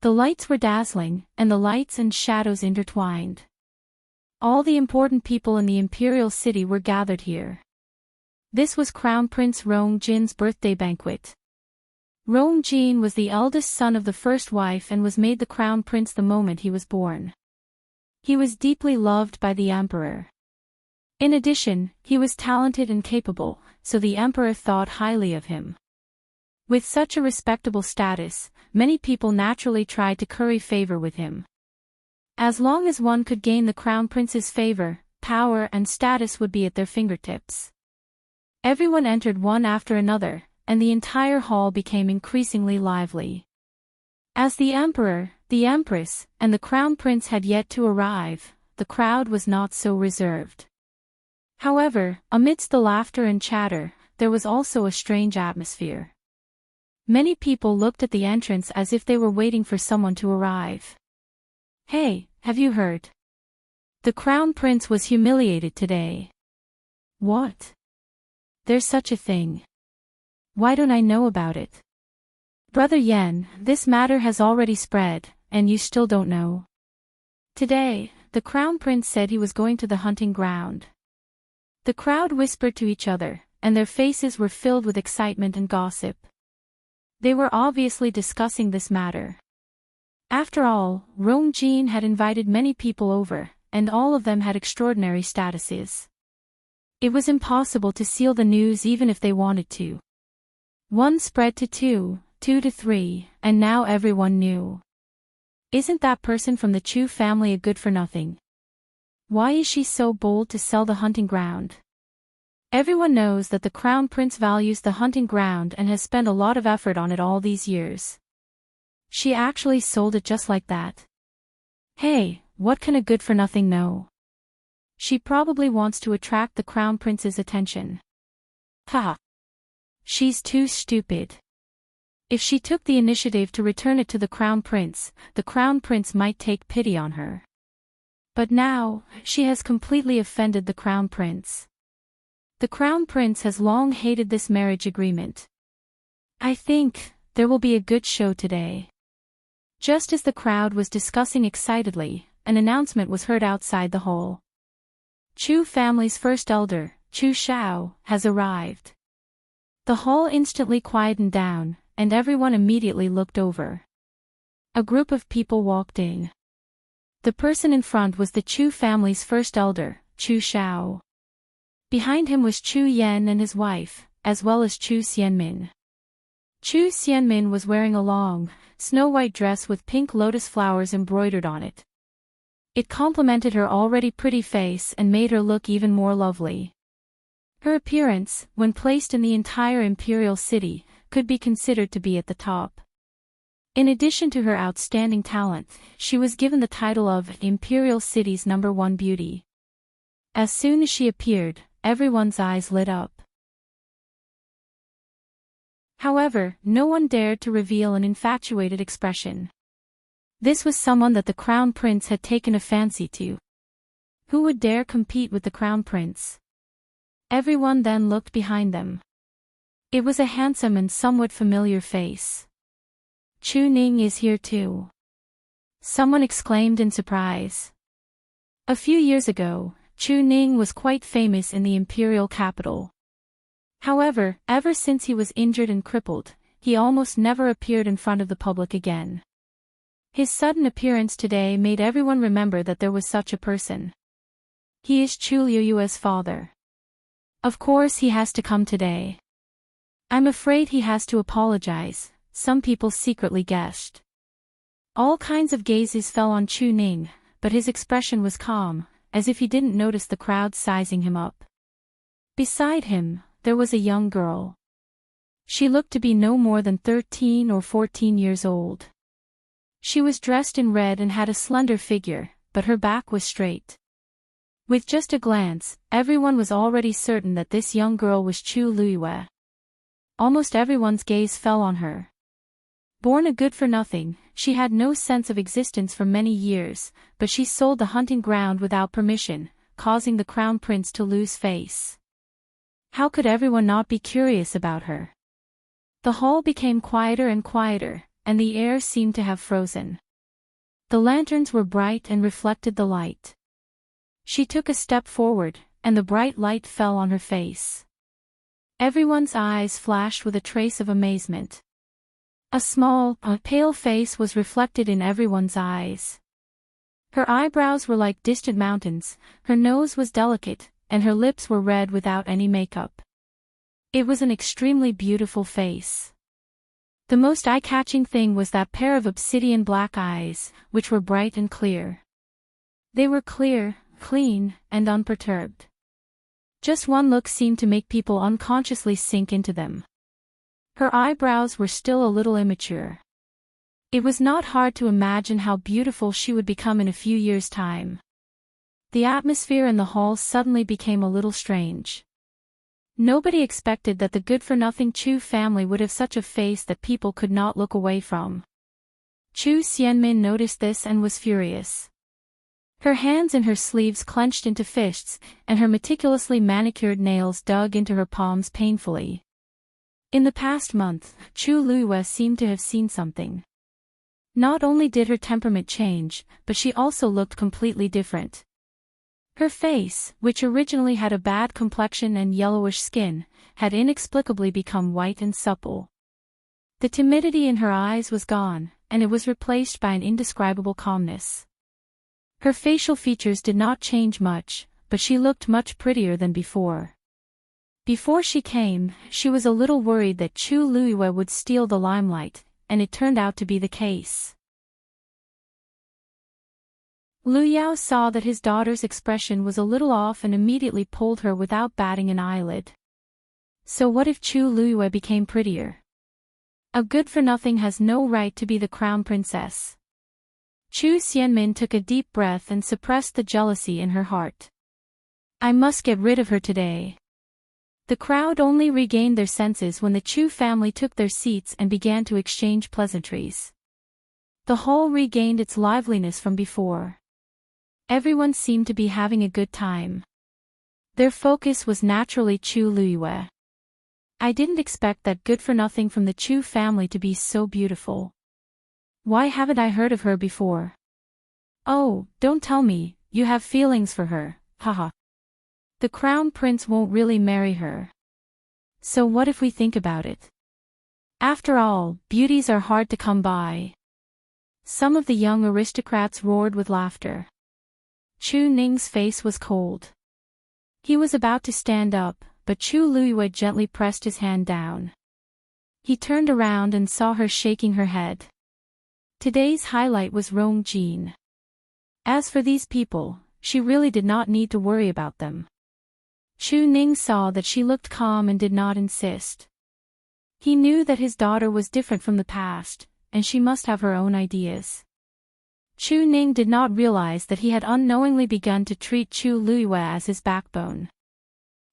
The lights were dazzling, and the lights and shadows intertwined. All the important people in the imperial city were gathered here. This was Crown Prince Rong Jin's birthday banquet. Rong Jin was the eldest son of the first wife and was made the Crown Prince the moment he was born. He was deeply loved by the emperor. In addition, he was talented and capable, so the emperor thought highly of him. With such a respectable status, many people naturally tried to curry favor with him. As long as one could gain the Crown Prince's favor, power and status would be at their fingertips. Everyone entered one after another, and the entire hall became increasingly lively. As the emperor, the empress, and the Crown Prince had yet to arrive, the crowd was not so reserved. However, amidst the laughter and chatter, there was also a strange atmosphere. Many people looked at the entrance as if they were waiting for someone to arrive. Hey, have you heard? The Crown Prince was humiliated today. What? There's such a thing. Why don't I know about it? Brother Yan, this matter has already spread, and you still don't know. Today, the Crown Prince said he was going to the hunting ground. The crowd whispered to each other, and their faces were filled with excitement and gossip. They were obviously discussing this matter. After all, Rong Jin had invited many people over, and all of them had extraordinary statuses. It was impossible to seal the news even if they wanted to. One spread to two, two to three, and now everyone knew. Isn't that person from the Chu family a good-for-nothing? Why is she so bold to sell the hunting ground? Everyone knows that the Crown Prince values the hunting ground and has spent a lot of effort on it all these years. She actually sold it just like that. Hey, what can a good-for-nothing know? She probably wants to attract the Crown Prince's attention. Ha! She's too stupid. If she took the initiative to return it to the Crown Prince might take pity on her. But now, she has completely offended the Crown Prince. The Crown Prince has long hated this marriage agreement. I think there will be a good show today. Just as the crowd was discussing excitedly, an announcement was heard outside the hall. Chu family's first elder, Chu Shao, has arrived. The hall instantly quietened down, and everyone immediately looked over. A group of people walked in. The person in front was the Chu family's first elder, Chu Shao. Behind him was Chu Yan and his wife, as well as Chu Xianmin. Chu Xianmin was wearing a long, snow-white dress with pink lotus flowers embroidered on it. It complemented her already pretty face and made her look even more lovely. Her appearance, when placed in the entire imperial city, could be considered to be at the top. In addition to her outstanding talent, she was given the title of Imperial City's #1 beauty. As soon as she appeared, everyone's eyes lit up. However, no one dared to reveal an infatuated expression. This was someone that the Crown Prince had taken a fancy to. Who would dare compete with the Crown Prince? Everyone then looked behind them. It was a handsome and somewhat familiar face. Chu Ning is here too. Someone exclaimed in surprise. A few years ago, Chu Ning was quite famous in the imperial capital. However, ever since he was injured and crippled, he almost never appeared in front of the public again. His sudden appearance today made everyone remember that there was such a person. He is Chu Liuyue's father. Of course he has to come today. I'm afraid he has to apologize, some people secretly guessed. All kinds of gazes fell on Chu Ning, but his expression was calm, as if he didn't notice the crowd sizing him up. Beside him, there was a young girl. She looked to be no more than 13 or 14 years old. She was dressed in red and had a slender figure, but her back was straight. With just a glance, everyone was already certain that this young girl was Chu Liyue. Almost everyone's gaze fell on her. Born a good-for-nothing, she had no sense of existence for many years, but she sold the hunting ground without permission, causing the Crown Prince to lose face. How could everyone not be curious about her? The hall became quieter and quieter, and the air seemed to have frozen. The lanterns were bright and reflected the light. She took a step forward, and the bright light fell on her face. Everyone's eyes flashed with a trace of amazement. A small, pale face was reflected in everyone's eyes. Her eyebrows were like distant mountains, her nose was delicate, and her lips were red without any makeup. It was an extremely beautiful face. The most eye-catching thing was that pair of obsidian black eyes, which were bright and clear. They were clear, clean, and unperturbed. Just one look seemed to make people unconsciously sink into them. Her eyebrows were still a little immature. It was not hard to imagine how beautiful she would become in a few years' time. The atmosphere in the hall suddenly became a little strange. Nobody expected that the good-for-nothing Chu family would have such a face that people could not look away from. Chu Xianmin noticed this and was furious. Her hands in her sleeves clenched into fists, and her meticulously manicured nails dug into her palms painfully. In the past month, Chu Liyue seemed to have seen something. Not only did her temperament change, but she also looked completely different. Her face, which originally had a bad complexion and yellowish skin, had inexplicably become white and supple. The timidity in her eyes was gone, and it was replaced by an indescribable calmness. Her facial features did not change much, but she looked much prettier than before. Before she came, she was a little worried that Chu Liyue would steal the limelight, and it turned out to be the case. Lu Yao saw that his daughter's expression was a little off and immediately pulled her without batting an eyelid. So what if Chu Liyue became prettier? A good-for-nothing has no right to be the crown princess. Chu Xianmin took a deep breath and suppressed the jealousy in her heart. I must get rid of her today. The crowd only regained their senses when the Chu family took their seats and began to exchange pleasantries. The hall regained its liveliness from before. Everyone seemed to be having a good time. Their focus was naturally Chu Liyue. I didn't expect that good-for-nothing from the Chu family to be so beautiful. Why haven't I heard of her before? Oh, don't tell me, you have feelings for her, haha. The crown prince won't really marry her. So what if we think about it? After all, beauties are hard to come by. Some of the young aristocrats roared with laughter. Chu Ning's face was cold. He was about to stand up, but Chu Luiyue gently pressed his hand down. He turned around and saw her shaking her head. Today's highlight was Rong Jin. As for these people, she really did not need to worry about them. Chu Ning saw that she looked calm and did not insist. He knew that his daughter was different from the past, and she must have her own ideas. Chu Ning did not realize that he had unknowingly begun to treat Chu Luiyue as his backbone.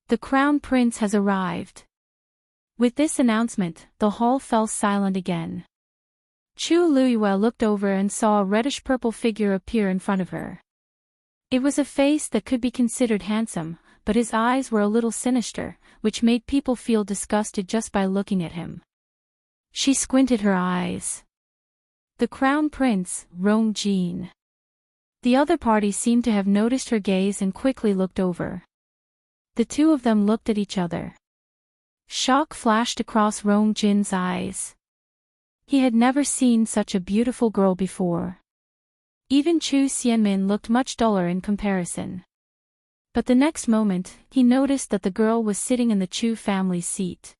The crown prince has arrived. With this announcement, the hall fell silent again. Chu Luiyue looked over and saw a reddish-purple figure appear in front of her. It was a face that could be considered handsome, but his eyes were a little sinister, which made people feel disgusted just by looking at him. She squinted her eyes. The crown prince, Rong Jin. The other party seemed to have noticed her gaze and quickly looked over. The two of them looked at each other. Shock flashed across Rong Jin's eyes. He had never seen such a beautiful girl before. Even Chu Xianmin looked much duller in comparison. But the next moment, he noticed that the girl was sitting in the Chu family's seat.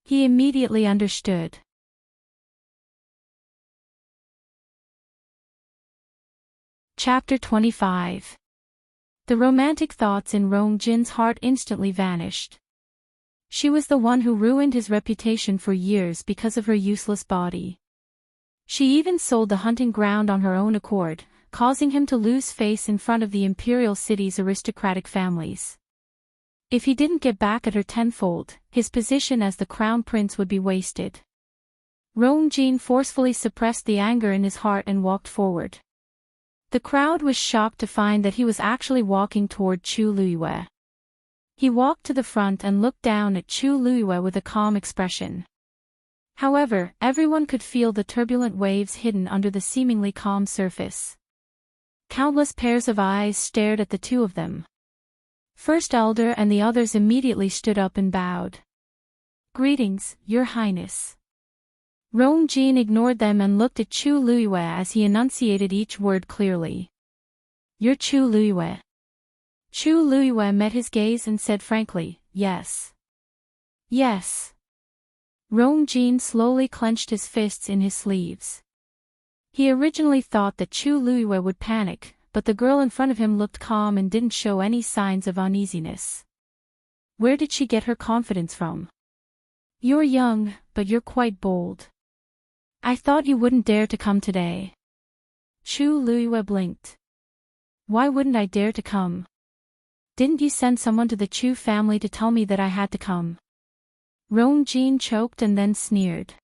He immediately understood. Chapter 25. The romantic thoughts in Rong Jin's heart instantly vanished. She was the one who ruined his reputation for years because of her useless body. She even sold the hunting ground on her own accord, causing him to lose face in front of the imperial city's aristocratic families. If he didn't get back at her tenfold, his position as the crown prince would be wasted. Rong Jin forcefully suppressed the anger in his heart and walked forward. The crowd was shocked to find that he was actually walking toward Chu Luiyue. He walked to the front and looked down at Chu Luiyue with a calm expression. However, everyone could feel the turbulent waves hidden under the seemingly calm surface. Countless pairs of eyes stared at the two of them. First Elder and the others immediately stood up and bowed. "Greetings, Your Highness." Rong Jin ignored them and looked at Chu Luiyue as he enunciated each word clearly. "You're Chu Luiyue." Chu Luiyue met his gaze and said frankly, "Yes." "Yes." Rong Jin slowly clenched his fists in his sleeves. He originally thought that Chu Luiyue would panic, but the girl in front of him looked calm and didn't show any signs of uneasiness. Where did she get her confidence from? "You're young, but you're quite bold. I thought you wouldn't dare to come today." Chu Luiyue blinked. "Why wouldn't I dare to come? Didn't you send someone to the Chu family to tell me that I had to come?" Rong Jin choked and then sneered.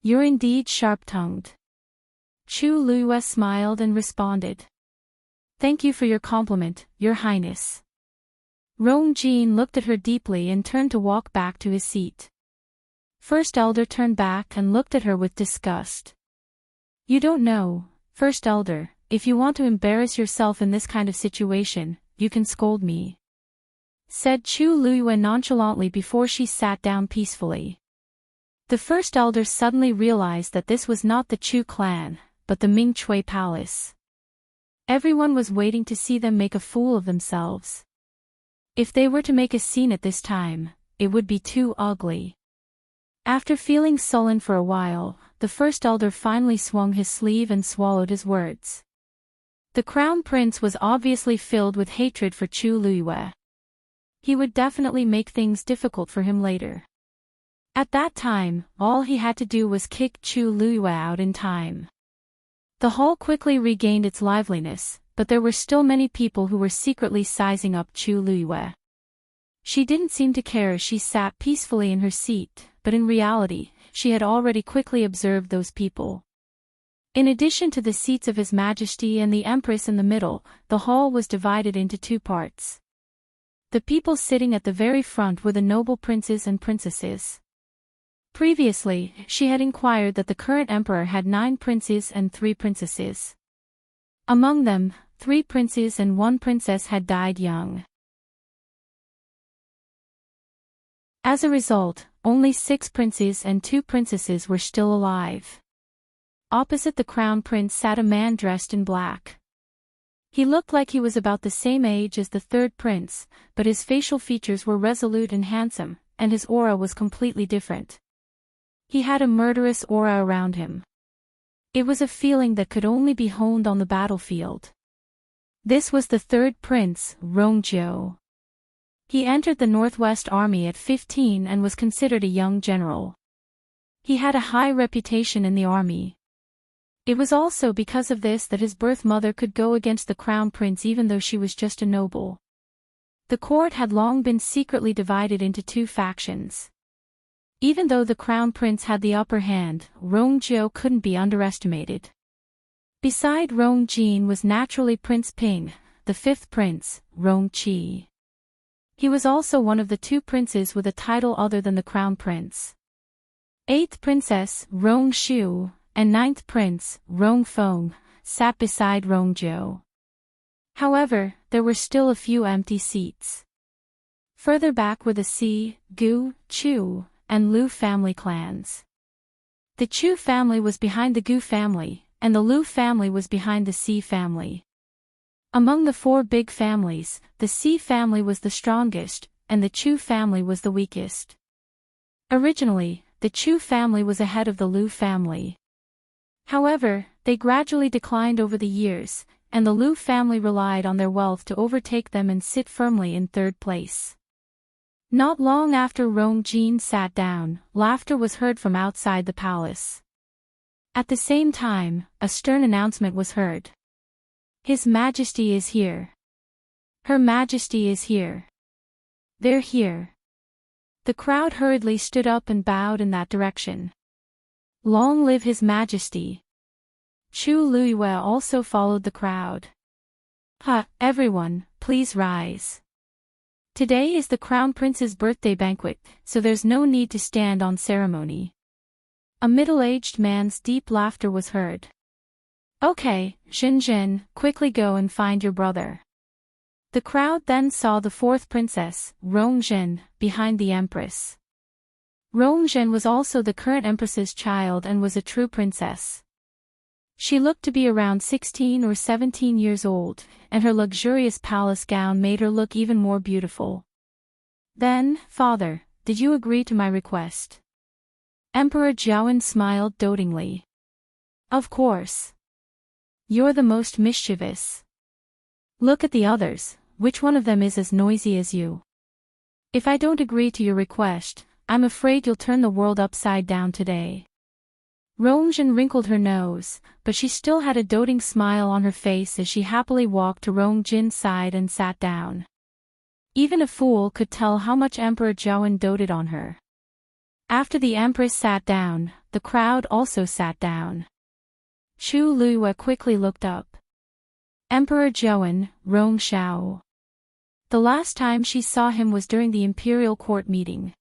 "You're indeed sharp-tongued." Chu Luiyue smiled and responded. "Thank you for your compliment, Your Highness." Rong Jin looked at her deeply and turned to walk back to his seat. First Elder turned back and looked at her with disgust. "You don't know, First Elder, if you want to embarrass yourself in this kind of situation, you can scold me," said Chu Luiyue nonchalantly before she sat down peacefully. The First Elder suddenly realized that this was not the Chu clan, but the Ming Chui Palace. Everyone was waiting to see them make a fool of themselves. If they were to make a scene at this time, it would be too ugly. After feeling sullen for a while, the First Elder finally swung his sleeve and swallowed his words. The Crown Prince was obviously filled with hatred for Chu Luiyue. He would definitely make things difficult for him later. At that time, all he had to do was kick Chu Luiyue out in time. The hall quickly regained its liveliness, but there were still many people who were secretly sizing up Chu Luiyue. She didn't seem to care as she sat peacefully in her seat, but in reality, she had already quickly observed those people. In addition to the seats of His Majesty and the Empress in the middle, the hall was divided into two parts. The people sitting at the very front were the noble princes and princesses. Previously, she had inquired that the current emperor had 9 princes and 3 princesses. Among them, 3 princes and 1 princess had died young. As a result, only 6 princes and 2 princesses were still alive. Opposite the crown prince sat a man dressed in black. He looked like he was about the same age as the 3rd prince, but his facial features were resolute and handsome, and his aura was completely different. He had a murderous aura around him. It was a feeling that could only be honed on the battlefield. This was the 3rd prince, Rongjiu. He entered the Northwest Army at 15 and was considered a young general. He had a high reputation in the army. It was also because of this that his birth mother could go against the crown prince even though she was just a noble. The court had long been secretly divided into 2 factions. Even though the crown prince had the upper hand, Rongjiu couldn't be underestimated. Beside Rongjin was naturally Prince Ping, the 5th prince, Rongqi. He was also one of the 2 princes with a title other than the crown prince. 8th princess, Rongshu, and 9th prince, Rongfeng, sat beside Rongjiu. However, there were still a few empty seats. Further back were the Si, Gu, Chu, and Lu family clans. The Chu family was behind the Gu family, and the Lu family was behind the Si family. Among the 4 big families, the Si family was the strongest, and the Chu family was the weakest. Originally, the Chu family was ahead of the Lu family. However, they gradually declined over the years, and the Lu family relied on their wealth to overtake them and sit firmly in 3rd place. Not long after Rongjin sat down, laughter was heard from outside the palace. At the same time, a stern announcement was heard. His Majesty is here. Her Majesty is here. They're here. The crowd hurriedly stood up and bowed in that direction. Long live His Majesty. Chu Luiyue also followed the crowd. Everyone, please rise. Today is the Crown Prince's birthday banquet, so there's no need to stand on ceremony. A middle-aged man's deep laughter was heard. Okay, Zhen, quickly go and find your brother. The crowd then saw the 4th princess, Rongzhen, behind the empress. Rongzhen was also the current empress's child and was a true princess. She looked to be around 16 or 17 years old, and her luxurious palace gown made her look even more beautiful. Then, father, did you agree to my request? Emperor Jiawen smiled dotingly. Of course. You're the most mischievous. Look at the others, which one of them is as noisy as you? If I don't agree to your request, I'm afraid you'll turn the world upside down today. Rongzhen wrinkled her nose, but she still had a doting smile on her face as she happily walked to Rongjin's side and sat down. Even a fool could tell how much Emperor Jiawen doted on her. After the empress sat down, the crowd also sat down. Chu Luiyue quickly looked up. Emperor Jiawen, Rongshao. The last time she saw him was during the imperial court meeting.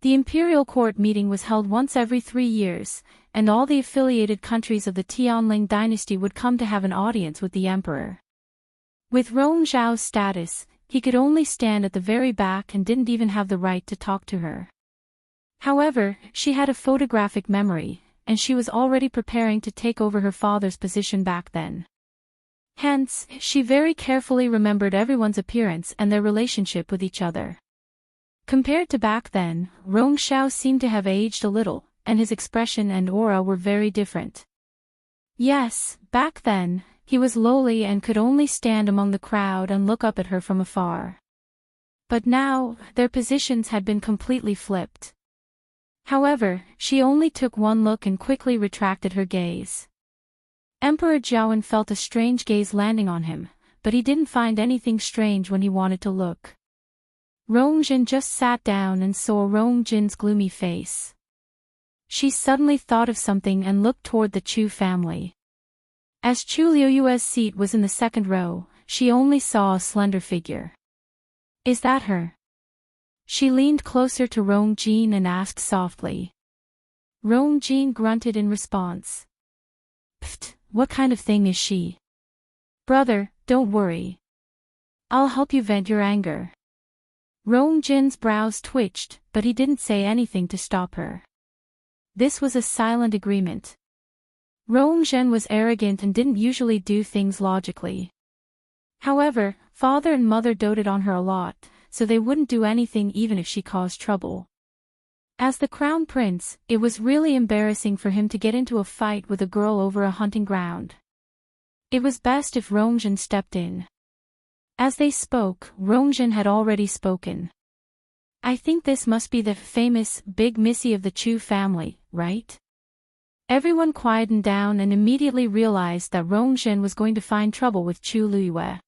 The imperial court meeting was held once every 3 years, and all the affiliated countries of the Tianling dynasty would come to have an audience with the emperor. With Rongzhao's status, he could only stand at the very back and didn't even have the right to talk to her. However, she had a photographic memory, and she was already preparing to take over her father's position back then. Hence, she very carefully remembered everyone's appearance and their relationship with each other. Compared to back then, Rongshao seemed to have aged a little, and his expression and aura were very different. Yes, back then, he was lowly and could only stand among the crowd and look up at her from afar. But now, their positions had been completely flipped. However, she only took one look and quickly retracted her gaze. Emperor Jiawen felt a strange gaze landing on him, but he didn't find anything strange when he wanted to look. Rongjin just sat down and saw Rongjin's gloomy face. She suddenly thought of something and looked toward the Chu family. As Chu Liuyue's seat was in the 2nd row, she only saw a slender figure. Is that her? She leaned closer to Rongjin and asked softly. Rongjin grunted in response. Pfft, what kind of thing is she? Brother, don't worry. I'll help you vent your anger. Rong Jin's brows twitched, but he didn't say anything to stop her. This was a silent agreement. Rong Jin was arrogant and didn't usually do things logically. However, father and mother doted on her a lot, so they wouldn't do anything even if she caused trouble. As the crown prince, it was really embarrassing for him to get into a fight with a girl over a hunting ground. It was best if Rongjin stepped in. As they spoke, Rongjin had already spoken. I think this must be the famous Big Missy of the Chu family, right? Everyone quietened down and immediately realized that Rongjin was going to find trouble with Chu Luiyue.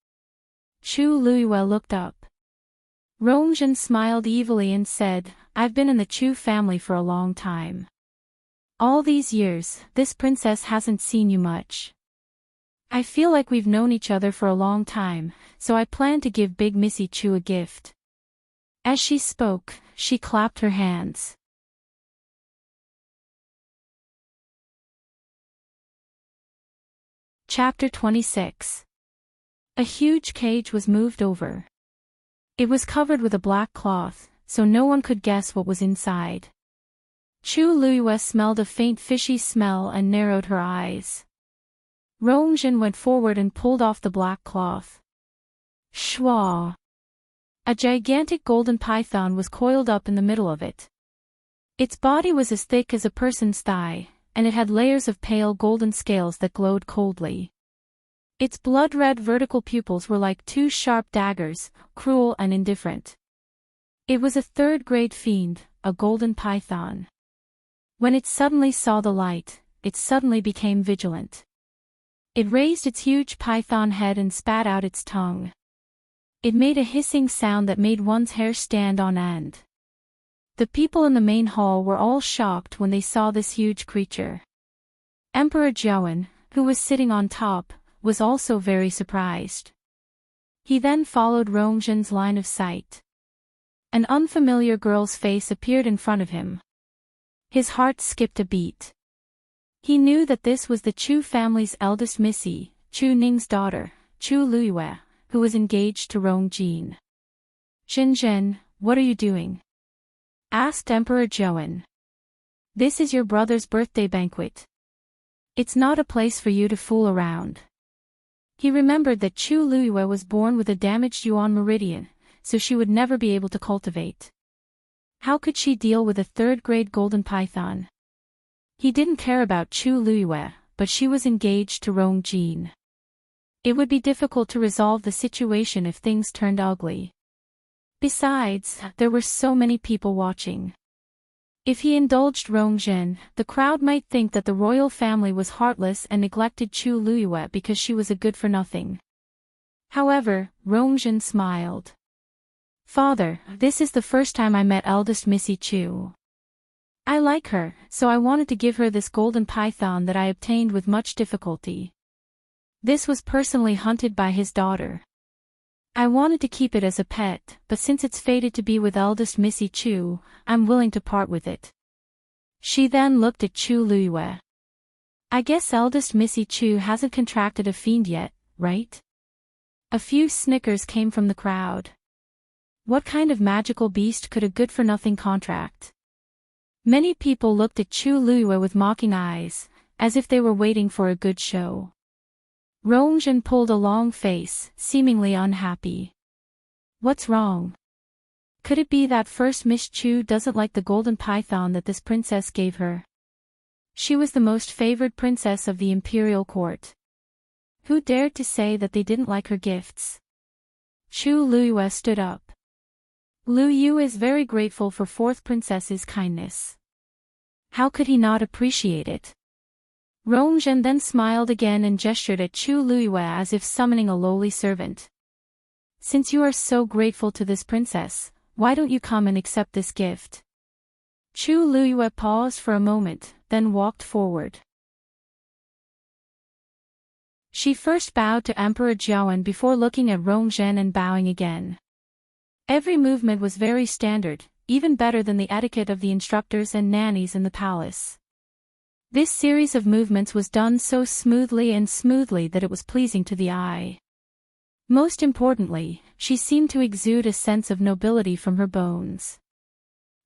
Chu Luiyue looked up. Rongjin smiled evilly and said, I've been in the Chu family for a long time. All these years, this princess hasn't seen you much. I feel like we've known each other for a long time, so I plan to give Big Missy Chu a gift. As she spoke, she clapped her hands. Chapter 26. A huge cage was moved over. It was covered with a black cloth, so no one could guess what was inside. Chu Luiyue smelled a faint fishy smell and narrowed her eyes. Rongjin went forward and pulled off the black cloth. Shwa! A gigantic golden python was coiled up in the middle of it. Its body was as thick as a person's thigh, and it had layers of pale golden scales that glowed coldly. Its blood-red vertical pupils were like two sharp daggers, cruel and indifferent. It was a third-grade fiend, a golden python. When it suddenly saw the light, it suddenly became vigilant. It raised its huge python head and spat out its tongue. It made a hissing sound that made one's hair stand on end. The people in the main hall were all shocked when they saw this huge creature. Emperor Jiawen, who was sitting on top, was also very surprised. He then followed Rongjin's line of sight. An unfamiliar girl's face appeared in front of him. His heart skipped a beat. He knew that this was the Chu family's eldest Missy, Chu Ning's daughter, Chu Luiyue, who was engaged to Rongjin. Jinjin, what are you doing? Asked Emperor Jiawen. This is your brother's birthday banquet. It's not a place for you to fool around. He remembered that Chu Luiyue was born with a damaged yuan meridian, so she would never be able to cultivate. How could she deal with a third-grade golden python? He didn't care about Chu Luiyue, but she was engaged to Rongjin. It would be difficult to resolve the situation if things turned ugly. Besides, there were so many people watching. If he indulged Rongjin, the crowd might think that the royal family was heartless and neglected Chu Luiyue because she was a good-for-nothing. However, Rongjin smiled. Father, this is the first time I met eldest Missy Chu. I like her, so I wanted to give her this golden python that I obtained with much difficulty. This was personally hunted by his daughter. I wanted to keep it as a pet, but since it's fated to be with eldest Missy Chu, I'm willing to part with it. She then looked at Chu Luiyue. I guess eldest Missy Chu hasn't contracted a fiend yet, right? A few snickers came from the crowd. What kind of magical beast could a good-for-nothing contract? Many people looked at Chu Luiyue with mocking eyes, as if they were waiting for a good show. Rongjin pulled a long face, seemingly unhappy. What's wrong? Could it be that first Miss Chu doesn't like the golden python that this princess gave her? She was the most favored princess of the imperial court. Who dared to say that they didn't like her gifts? Chu Luiyue stood up. Lu Yu is very grateful for fourth princess's kindness. How could he not appreciate it? Rongjin then smiled again and gestured at Chu Luiyue as if summoning a lowly servant. Since you are so grateful to this princess, why don't you come and accept this gift? Chu Luiyue paused for a moment, then walked forward. She first bowed to Emperor Jiawen before looking at Rongjin and bowing again. Every movement was very standard, even better than the etiquette of the instructors and nannies in the palace. This series of movements was done so smoothly that it was pleasing to the eye. Most importantly, she seemed to exude a sense of nobility from her bones.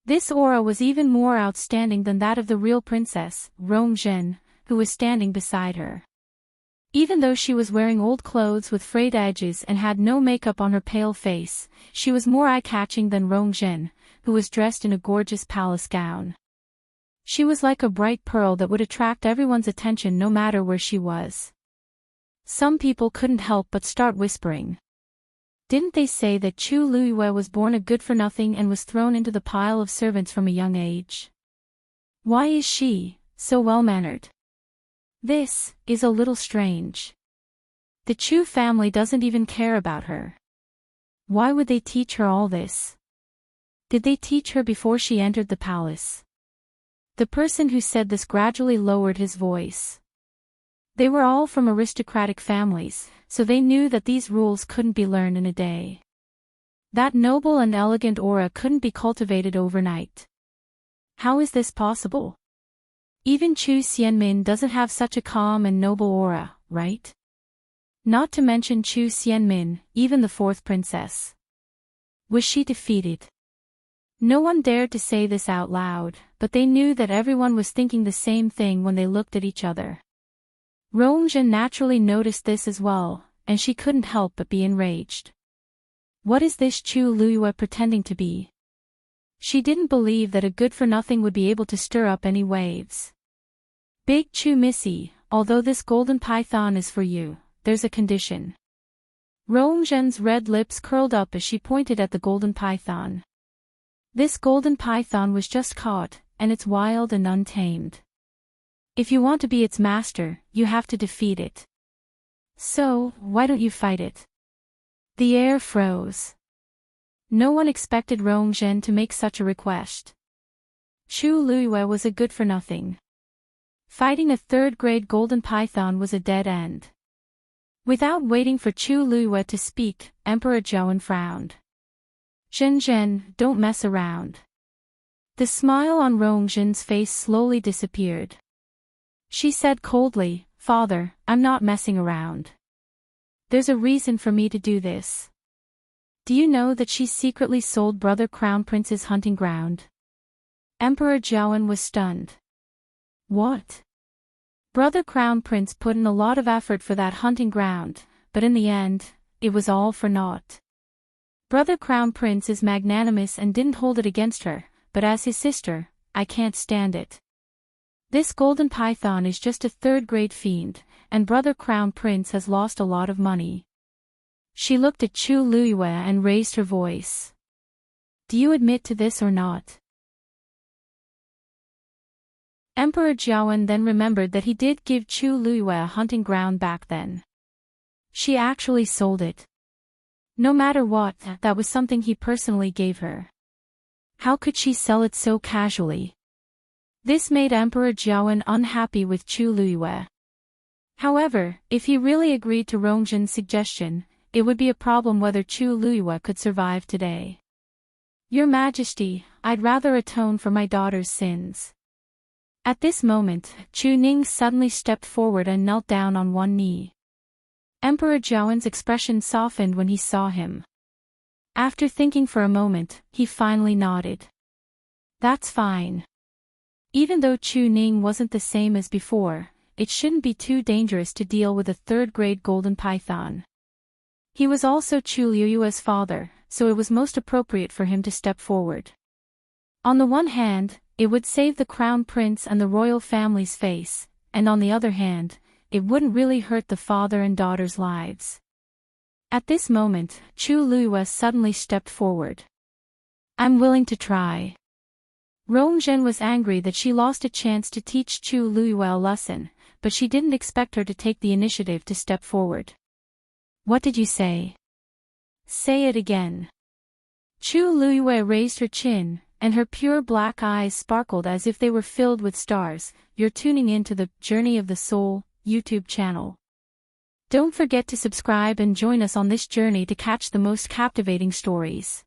This aura was even more outstanding than that of the real princess, Rongzhen, who was standing beside her. Even though she was wearing old clothes with frayed edges and had no makeup on her pale face, she was more eye-catching than Rongzhen, who was dressed in a gorgeous palace gown. She was like a bright pearl that would attract everyone's attention no matter where she was. Some people couldn't help but start whispering. Didn't they say that Chu Luiyue was born a good-for-nothing and was thrown into the pile of servants from a young age? Why is she so well-mannered? This is a little strange. The Chu family doesn't even care about her. Why would they teach her all this? Did they teach her before she entered the palace? The person who said this gradually lowered his voice. They were all from aristocratic families, so they knew that these rules couldn't be learned in a day. That noble and elegant aura couldn't be cultivated overnight. How is this possible? Even Chu Xianmin doesn't have such a calm and noble aura, right? Not to mention Chu Xianmin, even the fourth princess. Was she defeated? No one dared to say this out loud, but they knew that everyone was thinking the same thing when they looked at each other. Rongzhen naturally noticed this as well, and she couldn't help but be enraged. What is this Chu Luiyue pretending to be? She didn't believe that a good-for-nothing would be able to stir up any waves. Big Chu Missy, although this golden python is for you, there's a condition. Rongzhen's red lips curled up as she pointed at the golden python. This golden python was just caught, and it's wild and untamed. If you want to be its master, you have to defeat it. So, why don't you fight it? The air froze. No one expected Rongzhen to make such a request. Chu Luiyue was a good-for-nothing. Fighting a third-grade golden python was a dead end. Without waiting for Chu Luiyue to speak, Emperor Zhaowen frowned. Zhen, don't mess around. The smile on Rongzhen's face slowly disappeared. She said coldly, Father, I'm not messing around. There's a reason for me to do this. Do you know that she secretly sold Brother Crown Prince's hunting ground? Emperor Zhaowen was stunned. What? Brother Crown Prince put in a lot of effort for that hunting ground, but in the end, it was all for naught. Brother Crown Prince is magnanimous and didn't hold it against her, but as his sister, I can't stand it. This golden python is just a third-grade fiend, and Brother Crown Prince has lost a lot of money. She looked at Chu Luiyue and raised her voice. Do you admit to this or not? Emperor Zhaowen then remembered that he did give Chu Luiyue a hunting ground back then. She actually sold it. No matter what, that was something he personally gave her. How could she sell it so casually? This made Emperor Zhaowen unhappy with Chu Luiyue. However, if he really agreed to Rongzhen's suggestion, it would be a problem whether Chu Luiyue could survive today. Your Majesty, I'd rather atone for my daughter's sins. At this moment, Chu Ning suddenly stepped forward and knelt down on one knee. Emperor Zhaowen's expression softened when he saw him. After thinking for a moment, he finally nodded. That's fine. Even though Chu Ning wasn't the same as before, it shouldn't be too dangerous to deal with a third-grade golden python. He was also Chu Luiyue's father, so it was most appropriate for him to step forward. On the one hand, it would save the crown prince and the royal family's face, and on the other hand, it wouldn't really hurt the father and daughter's lives. At this moment, Chu Luiyue suddenly stepped forward. I'm willing to try. Rongzhen was angry that she lost a chance to teach Chu Luiyue a lesson, but she didn't expect her to take the initiative to step forward. What did you say? Say it again. Chu Luiyue raised her chin, and her pure black eyes sparkled as if they were filled with stars. You're tuning in to the Journey of the Soul YouTube channel. Don't forget to subscribe and join us on this journey to catch the most captivating stories.